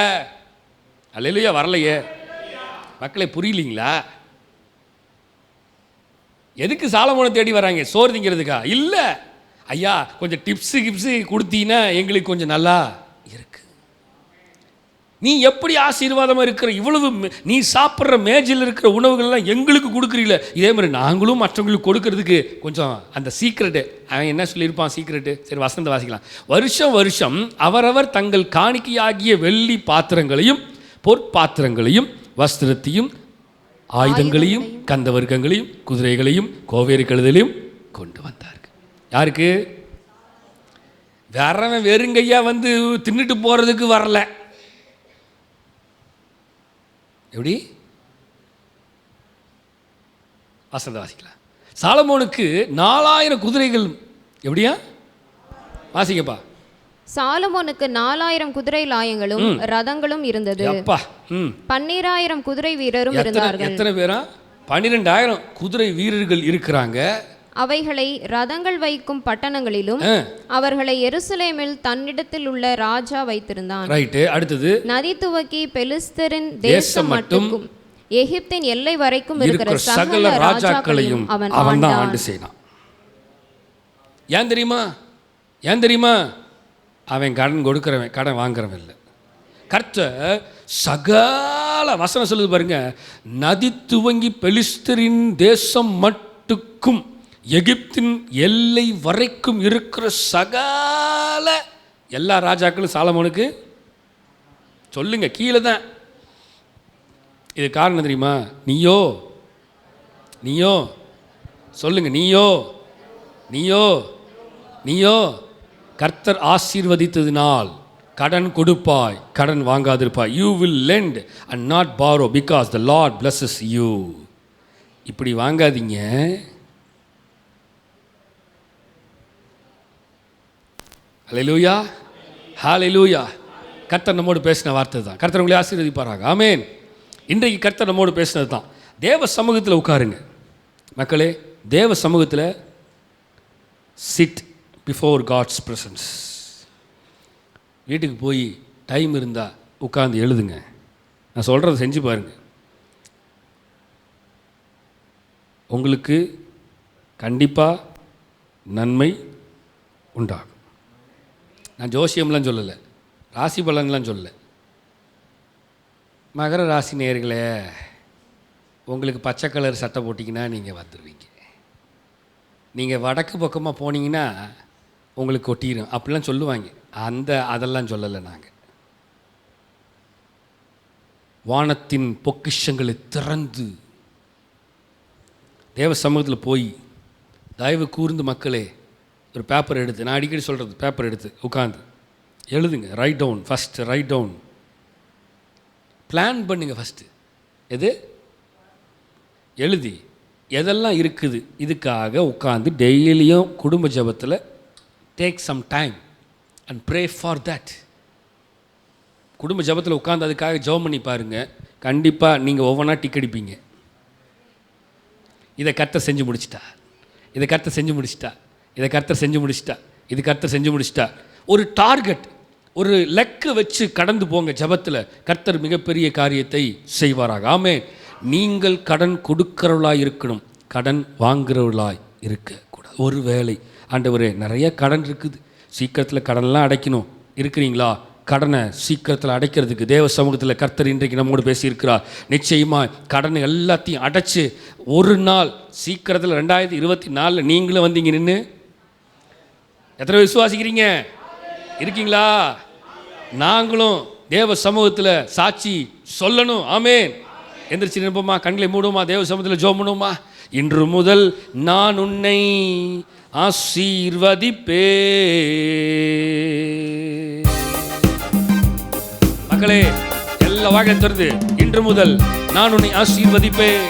அல்லேலூயா. வரலையே மக்களே, புரியலீங்களா? எதுக்கு சாலமோனை தேடி வராங்க? சோறு திங்கிறதுக்கா? இல்லை ஐயா, கொஞ்சம் டிப்ஸு கொடுத்தீங்கன்னா எங்களுக்கு கொஞ்சம் நல்லா இருக்கு. நீ எப்படி ஆசீர்வாதமாக இருக்கிற, இவ்வளவு நீ சாப்பிட்ற மேஜில் இருக்கிற உணவுகள்லாம் எங்களுக்கு கொடுக்குறீங்கள, இதே மாதிரி நாங்களும் மற்றவங்களுக்கு கொடுக்கறதுக்கு கொஞ்சம் அந்த சீக்ரெட்டு. அவன் என்ன சொல்லியிருப்பான் சீக்ரெட்டு? சரி, வசந்த வாசிக்கலாம். வருஷம் வருஷம் அவரவர் தங்கள் காணிக்கையாகிய வெள்ளி பாத்திரங்களையும் பொற்பாத்திரங்களையும் வஸ்திரத்தையும் ஆயுதங்களையும் கந்தவர்க்கங்களையும் குதிரைகளையும் கோவேறு கழுதலையும் கொண்டு வந்தார்கள். யாருக்கு? வரவன் வெறுங்கையா வந்து தின்னுட்டு போகிறதுக்கு வரல. எப்படி? வசந்த வாசிக்கலாம். சாலமோனுக்கு 4000 குதிரைகள். எப்படியா? வாசிக்கப்பா. சாலமோனுக்கு 4000 குதிரை லாயங்களும் ரதங்களும் இருந்தது. 12000 குதிரை வீரரும் இருந்தார்கள். எத்தனை பேரா? 12000 குதிரை வீரர்கள் இருக்கிறாங்க. அவைகளை ரதங்கள் வைக்கும் பட்டணங்களிலும் அவர்களை எருசலேமில் தன்னிடத்தில் உள்ள ராஜா வைத்திருந்தான். ரைட்டு. அடுத்தது, நதி துவக்கி பெலிஸ்தரின் தேசம் மட்டும் எகிப்தின் எல்லை வரைக்கும் இருக்கிற சகல ராஜாக்களையும் அவன் தான் ஆண்டு செய்தான். ஏன் தெரியுமா? ஏன் தெரியுமா? அவன் கடன் கொடுக்கிறவன், கடன் வாங்குறவன் இல்லை. கர்த்தர் சகல வசனம் சொல்லுது பாருங்க, நதி துவங்கி பெலிஸ்தரின் தேசம் மட்டுக்கும் எகிப்தின் எல்லை வரைக்கும் இருக்கிற சகல எல்லா ராஜாக்களும் சாலமோனுக்கு சொல்லுங்க கீழே தான். இது காரணம் தெரியுமா? நீயோ சொல்லுங்க, நீயோ கர்த்தர் ஆசீர்வதித்ததினால் கடன் கொடுப்பாய், கடன் வாங்காதிருப்பாய். You will lend and not borrow because the Lord blesses you. இப்படி வாங்காதீங்க. ஹல்லேலூயா, ஹல்லேலூயா. கர்த்தர் நம்மோடு பேசின வார்த்தை தான். கர்த்தர் உங்களை ஆசீர்வதிப்பாராக. ஆமென். இன்றைக்கு கர்த்தர் நம்மோடு பேசினது தான். தேவ சமூகத்தில் உட்காருங்க மக்களே. தேவ சமூகத்தில் சிட் பிஃபோர் காட்ஸ் ப்ரெசன்ஸ். வீட்டுக்கு போய் டைம் இருந்தால் உட்காந்து எழுதுங்க. நான் சொல்கிறத செஞ்சு பாருங்கள். உங்களுக்கு கண்டிப்பாக நன்மை உண்டாகும். நான் ஜோசியம்லாம் சொல்லலை, ராசி பலன்லாம் சொல்லலை. மகர ராசி நேயர்களே, உங்களுக்கு பச்சை கலர் சட்டை போட்டிங்கன்னா நீங்கள் வந்துடுவீங்க. நீங்கள் வடக்கு பக்கமாக போனீங்கன்னா உங்களுக்கு கொட்டிடும் அப்படிலாம் சொல்லுவாங்க. அதெல்லாம் சொல்லலை. நாங்கள் வானத்தின் பொக்கிஷங்களை திறந்து தேவ சமூகத்தில் போய் தயவு கூர்ந்து மக்களே ஒரு பேப்பர் எடுத்து, நான் அடிக்கடி சொல்கிறது, பேப்பர் எடுத்து உட்காந்து எழுதுங்க. Write down, first write down, plan பண்ணுங்க. ஃபஸ்ட்டு எது எழுதி எதெல்லாம் இருக்குது இதுக்காக உட்காந்து டெய்லியும் குடும்ப ஜெபத்தில் take some time and pray for that. குடும்ப ஜெபத்தில் உட்காந்து அதுக்காக ஜெபம் பண்ணி பாருங்கள். கண்டிப்பாக நீங்கள் ஒவ்வொன்றா டிக் அடிப்பீங்க. இதை கர்த்தர் செஞ்சு முடிச்சிட்டா, இதை கர்த்தர் செஞ்சு முடிச்சிட்டா, இதை கர்த்தர் செஞ்சு முடிச்சிட்டா, இது கர்த்தர் செஞ்சு முடிச்சிட்டா. ஒரு டார்கெட், ஒரு லெக்கு வச்சு கடந்து போங்க ஜெபத்தில். கர்த்தர் மிகப்பெரிய காரியத்தை செய்வாராக. ஆமென். நீங்கள் கடன் கொடுக்கிறவர்களாய் இருக்கணும், கடன் வாங்குறவர்களாய் இருக்கக்கூடாது. ஒரு வேளை ஆண்டவரே நிறைய கடன் இருக்குது, சீக்கிரத்தில் கடன்லாம் அடைக்கணும், இருக்கிறீங்களா? கடனை சீக்கிரத்தில் அடைக்கிறதுக்கு தேவ சமூகத்தில் கர்த்தர் இன்றைக்கு நம்மோடு பேசியிருக்கிறார். நிச்சயமாக கடனை எல்லாத்தையும் அடைச்சி ஒரு நாள் சீக்கிரத்தில் 2024 நீங்களும் வந்தீங்க நின்று. எத்தனை விசுவாசிக்கிறீங்க? இருக்கீங்களா? நாங்களும் தேவ சமூகத்தில் சாட்சி சொல்லணும். ஆமென். எந்திரிச்சு நிற்போமா, கண்களை மூடுமா, தேவ சமூகத்தில் ஜெபம் பண்ணுவோமா. இன்று முதல் நான் உன்னை ஆசீர்வதிப்பே. மக்களே எல்லா வாயை திறந்து, இன்று முதல் நான் உன்னை ஆசீர்வதிப்பேன்.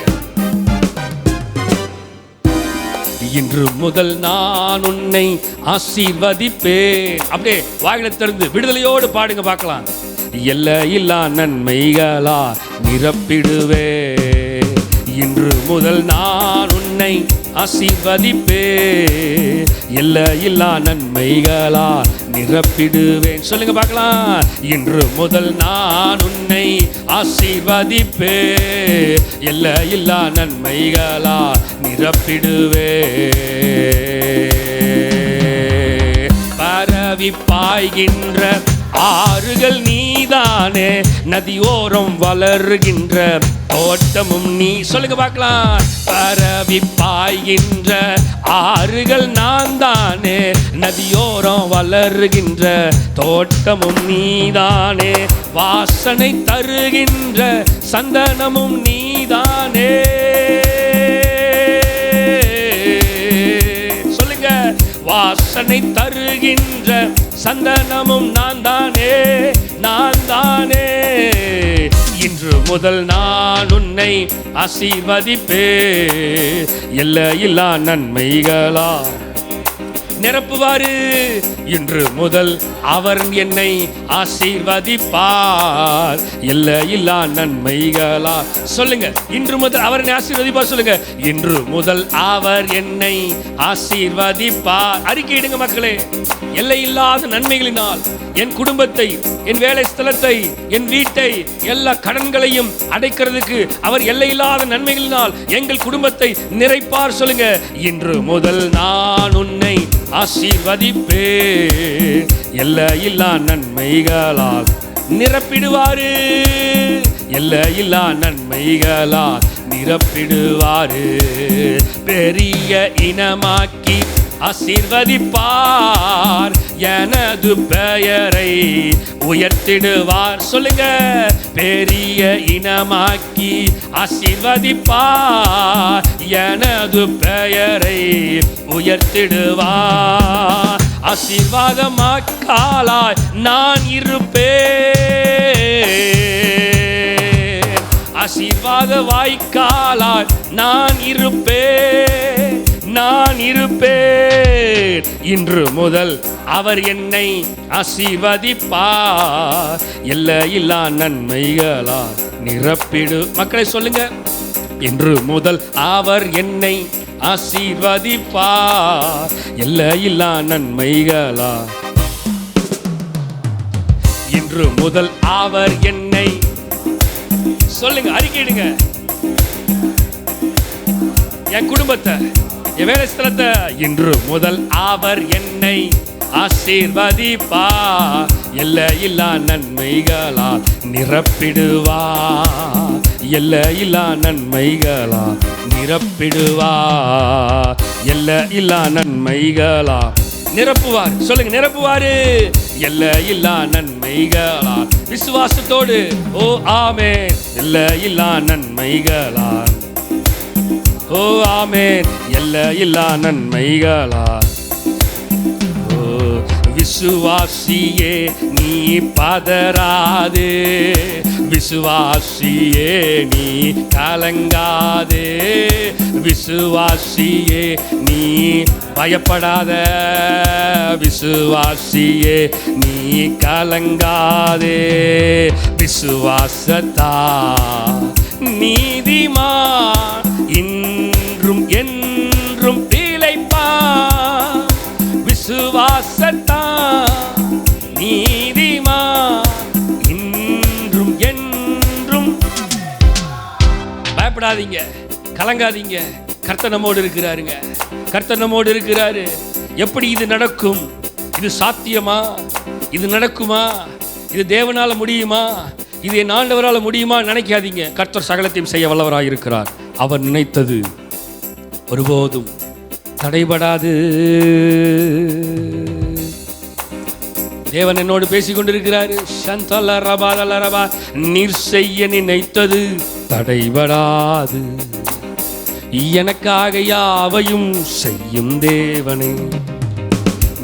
இன்று முதல் நான் உன்னை ஆசீர்வதிப்பேன். அப்படியே வாயில திறந்து விடுதலையோடு பாடுங்க பார்க்கலாம். எல்லையில்லா நன்மைகளா நிரப்பிடுவே, இன்று முதல் நான் உன்னை ஆசீர்வதிப்பே, எல்லையில்லா நன்மைகளால் நிரப்பிடுவேன். சொல்லுங்க பார்க்கலாம். இன்று முதல் நான் உன்னை ஆசீர்வதிப்பே, எல்லையில்லா நன்மைகளால் நிரப்பிடுவே. பரவி பாய்கின்ற ஆறுகள் நீதானே, நதியோரம் வளர்கின்ற தோட்டமும் நீ. சொல்லுங்க பார்க்கலாம். பரவி பாய்கின்ற ஆறுகள் நான் தானே, நதியோரம் வளர்கின்ற தோட்டமும் நீதானே, வாசனை தருகின்ற சந்தனமும் நீதானே. சொல்லுங்க. வாசனை தருகின்ற சந்தனமும் நான் தானே, நான் தானே. இன்று முதல் நான் உன்னை ஆசீர்வதிப்பே, எல்லையில்லா நன்மைகளா நிரப்புவாரு. இன்று முதல் அவர் என்னை ஆசீர்வதிப்பார், எல்லையில்லா நன்மைகளா. சொல்லுங்க. இன்று முதல் அவர் என்னை ஆசீர்வதிப்பார். சொல்லுங்க. இன்று முதல் அவர் என்னை ஆசீர்வதிப்பார். அறிக்கையிடுங்க மக்களே. எல்லையில்லாத நன்மைகளினால் என் குடும்பத்தை, என் வேலை ஸ்தலத்தை, என் வீட்டை, எல்லா கடன்களையும் அடைக்கிறதுக்கு அவர் எல்லையில்லாத நன்மைகளினால் எங்கள் குடும்பத்தை நிறைப்பார். சொல்லுங்க. இன்று முதல் நான் உன்னை ஆசீர்வதிப்பே, எல்லையில்லா நன்மைகளால் நிரப்பிடுவாரு, எல்லையில்லா நன்மைகளால் நிரப்பிடுவாரு. பெரிய இனமாக்கி ஆசீர்வதிப்பார், எனது பெயரை உயர்த்திடுவார். சொல்லுங்க. பெரிய இனமாக்கி ஆசீர்வதிப்பார், எனது பெயரை உயர்த்திடுவார். ஆசீர்வாதமாக்காலாய் நான் இருப்பேன், ஆசீர்வாத வாய்க்காலாய் நான் இருப்பேன், நான் இருப்பேன். இன்று முதல் அவர் என்னை ஆசீர்வதிப்பார், எல்லையில்லா நன்மைகளால் நிரப்பிடு. மக்களை சொல்லுங்க. இன்று முதல் அவர் என்னை ஆசீர்வதிப்பார், எல்லையில்லா நன்மைகளால். இன்று முதல் அவர் என்னை. சொல்லுங்க. அறிக்கையிடுங்க. என் குடும்பத்தை, என் வேலை ஸ்தலத்தை. இன்று முதல் அவர் என்னை ஆசீர்வதிப்பார், எல்லையில்லா நன்மைகளால் நிரப்பிடுவார், எல்லையில்லா நன்மைகளால் நிரப்பிடுவார், எல்லையில்லா நன்மைகளால் நிரப்புவார். சொல்லுங்க. நிரப்புவாரு, எல்லையில்லா நன்மைகளால். விசுவாசத்தோடு. ஓ ஆமென். எல்லையில்லா நன்மைகளால். ஓ ஆமென். எல்லையில்லா நன்மைகளால். ஓ விசுவாசியே நீ பதறாதே, விசுவாசியே நீ கலங்காதே, விசுவாசியே நீ பயப்படாத, விசுவாசியே நீ கலங்காதே. விசுவாசத்தா நீதிமான் இன்றும் என்றும் பிழைப்பான், விசுவாசத்தா நீதிமான் இன்றும் என்றும். பயப்படாதீங்க, கலங்காதீங்க. கர்த்தர் நம்மோடு இருக்கிறாருங்க. கர்த்தர் நம்மோடு இருக்கிறாரு. எப்படி இது நடக்கும்? இது சாத்தியமா? இது நடக்குமா? இது தேவனால முடியுமா? இது என் ஆண்டவரால் முடியுமா நினைக்காதீங்க. கர்த்தர் சகலத்தையும் செய்ய வல்லவராக இருக்கிறார். அவர் நினைத்தது ஒருபோதும் தடைபடாது. தேவன் என்னோடு பேசிக் கொண்டிருக்கிறாரு. சந்தல ரபாதல ரபா. நீர் செய்ய நினைத்தது தடைபடாது, எனக்காக யாவையும் செய்யும் தேவனே.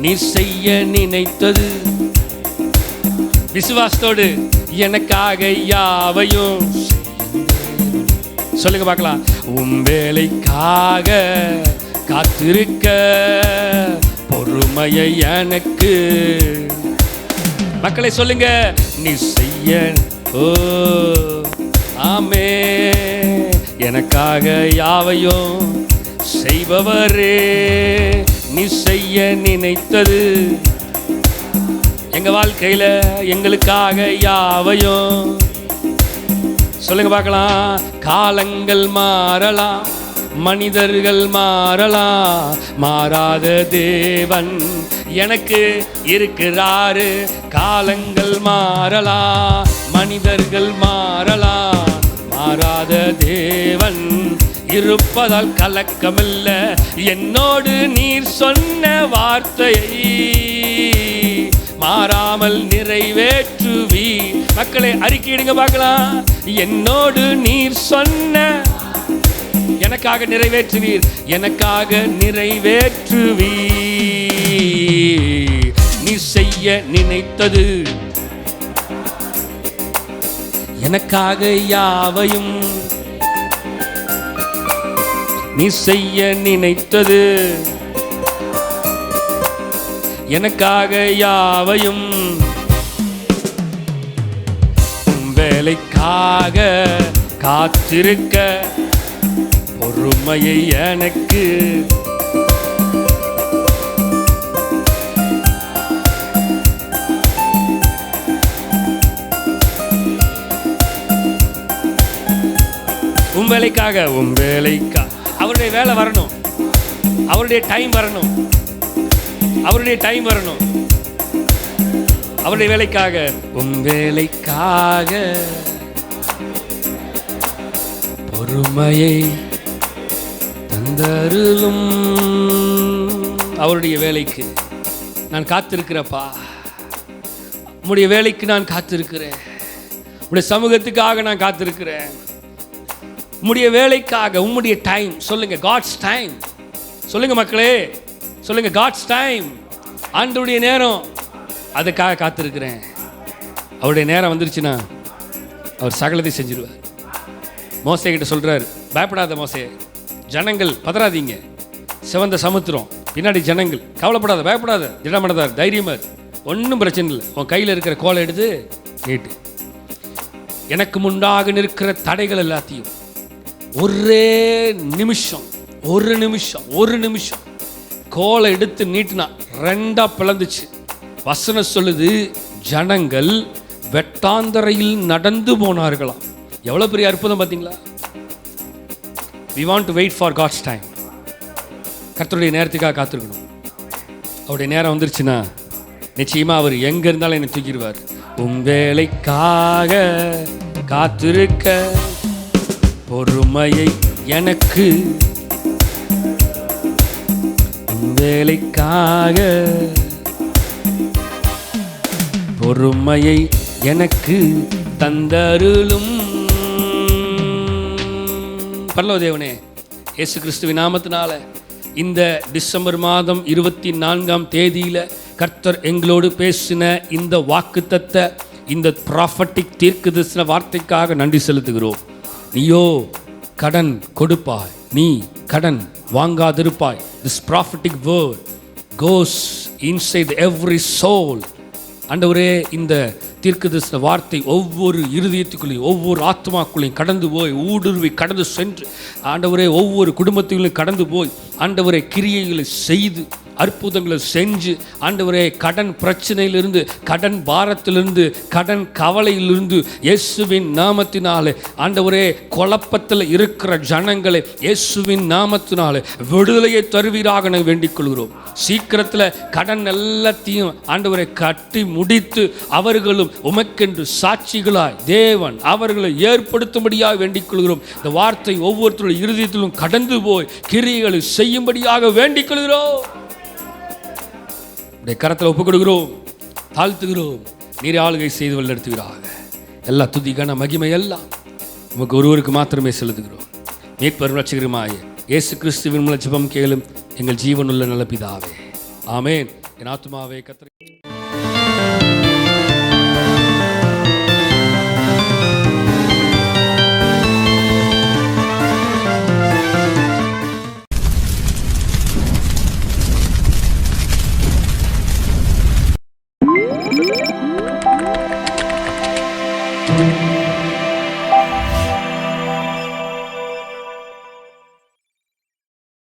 நீர் செய்ய நினைத்தது. விசுவாசத்தோடு. எனக்காக யாவையும் சொல்லுங்க பார்க்கலாம். உன் வேலைக்காக காத்திருக்க பொறுமையை எனக்கு. மக்களை சொல்லுங்க. நீ செய்ய. ஓ ஆமே. எனக்காக யாவையும் செய்பவரே, நீ செய்ய நினைத்தது எங்க வாழ்க்கையில எங்களுக்காக யாவையும். சொல்லுங்க பார்க்கலாம். காலங்கள் மாறலாம், மனிதர்கள் மாறலாம், மாறாத தேவன் எனக்கு இருக்கிறாரு. காலங்கள் மாறலாம், மனிதர்கள் மாறலாம், மாறாத தேவன் இருப்பதால் கலக்கமில்ல. என்னோடு நீர் சொன்ன வார்த்தையை மாறாமல் நிறைவேற்றுவி. மக்களை அறிக்கையிடுங்க பார்க்கலாம். என்னோடு நீர் சொன்ன எனக்காக நிறைவேற்றுவீர், எனக்காக நிறைவேற்றுவீர். நீ செய்ய நினைத்தது எனக்காக யாவையும், நீ செய்ய நினைத்தது எனக்காக யாவையும். உன் வேலைக்காக காத்திருக்க பொறுமையை எனக்கு உன் வேலைக்காக அவருடைய வேலை வரணும், அவருடைய டைம் வரணும், அவருடைய டைம் வரணும். அவருடைய வேலைக்காக உன் வேலைக்காக பொறுமையை தந்தருளும். அவருடைய வேலைக்கு நான் காத்திருக்கிறப்பா, உம்முடைய வேலைக்கு நான் காத்திருக்கிறேன், உம்முடைய சமூகத்துக்காக நான் காத்திருக்கிறேன், உம்முடைய வேலைக்காக. உம்முடைய டைம் சொல்லுங்க, காட்ஸ் டைம் சொல்லுங்க மக்களே, சொல்லுங்க காட்ஸ் டைம். ஆண்டவருடைய நேரம், அதுக்காக காத்திருக்கிறேன். அவருடைய நேரம் வந்துருச்சுன்னா அவர் சகலத்தை செஞ்சிருவார். மோசே கிட்ட சொல்றாரு, பயப்படாத மோசே, ஜனங்கள் பதறாதீங்க, சிவந்த சமுத்திரம் பின்னாடி ஜனங்கள், கவலைப்படாத, பயப்படாத, திடமனதார், தைரியமார், ஒன்றும் பிரச்சனை இல்லை. உன் கையில் இருக்கிற கோலை எடுத்து நீட்டு. எனக்கு முன்னாக நிற்கிற தடைகள் எல்லாத்தையும் ஒரே நிமிஷம் கோலை எடுத்து நீட்டினா ரெண்டா பிளந்துச்சு. வசனம் சொல்லுது, ஜனங்கள் வெட்டாந்தரையில் நடந்து போனார்களாம். எவ்வளவு பெரிய அற்புதம் பார்த்தீங்களா? we want to wait for God's time. கர்த்தருடைய நேரத்துக்காக காத்திருக்கணும். அவருடைய நேரம் வந்துருச்சுன்னா நிச்சயமா அவர் எங்க இருந்தாலும் என்னை தூக்கிடுவார். உன் வேலைக்காக காத்திருக்க பொறுமையை எனக்கு, உன் வேலைக்காக பொறுமையை எனக்கு தந்தருளும். பரலோக தேவனே, இயேசு கிறிஸ்துவின் நாமத்தினால இந்த டிசம்பர் மாதம் 24ஆம் தேதியில கர்த்தர் எங்களோடு பேசின இந்த வாக்குத்தத்த, இந்த ப்ராஃபட்டிக் தீர்க்கதரிசன வார்த்தைக்காக நன்றி செலுத்துகிறோம். நீயோ கடன் கொடுப்பாய், நீ கடன் வாங்காதிருப்பாய். This prophetic word goes inside every soul. ஆண்டவரே, இந்த தீர்க்கதரிசன வார்த்தை ஒவ்வொரு இருதயத்துக்குள்ளேயும், ஒவ்வொரு ஆத்மாக்குள்ளேயும் கடந்து போய் ஊடுருவி கடந்து சென்று, ஆண்டவரே, ஒவ்வொரு குடும்பத்துக்குள்ளேயும் கடந்து போய், ஆண்டவரே, கிரியைகளை செய்து அற்புதங்களை செஞ்சு, ஆண்டவரே, கடன் பிரச்சனையிலிருந்து, கடன் பாரத்திலிருந்து, கடன் கவலையிலிருந்து இயேசுவின் நாமத்தினாலே, ஆண்டவரே, குழப்பத்தில் இருக்கிற ஜனங்களை இயேசுவின் நாமத்தினாலே விடுதலையை தருவீராக நாங்கள் வேண்டிக் கொள்கிறோம். சீக்கிரத்தில் கடன் எல்லாத்தையும் ஆண்டவரை கட்டி முடித்து அவர்களும் உமக்கென்று சாட்சிகளாய் தேவன் அவர்களை ஏற்படுத்தும்படியாக வேண்டிக் கொள்கிறோம். இந்த வார்த்தை ஒவ்வொருத்தருடைய இருதயத்திலும் கடந்து போய் கிரியைகளை செய்யும்படியாக வேண்டிக் கொள்கிறோம். கரத்தில் ஒப்புக் கொடுக்கிறோம், தாழ்த்துகிறோம். நீர் ஆளுகை செய்து வழிநடத்துவீராக. எல்லா துதிக்கான மகிமை எல்லாம் உமக்கு ஒருவருக்கு மாத்திரமே செலுத்துகிறோம். மீட்பரும் ரட்சகருமாய இயேசு கிறிஸ்துவின் மூலம் ஜெபம் கேளும் எங்கள் ஜீவனுள்ள நல்ல பிதாவே, ஆமேன். என் ஆத்துமாவே கர்த்தரை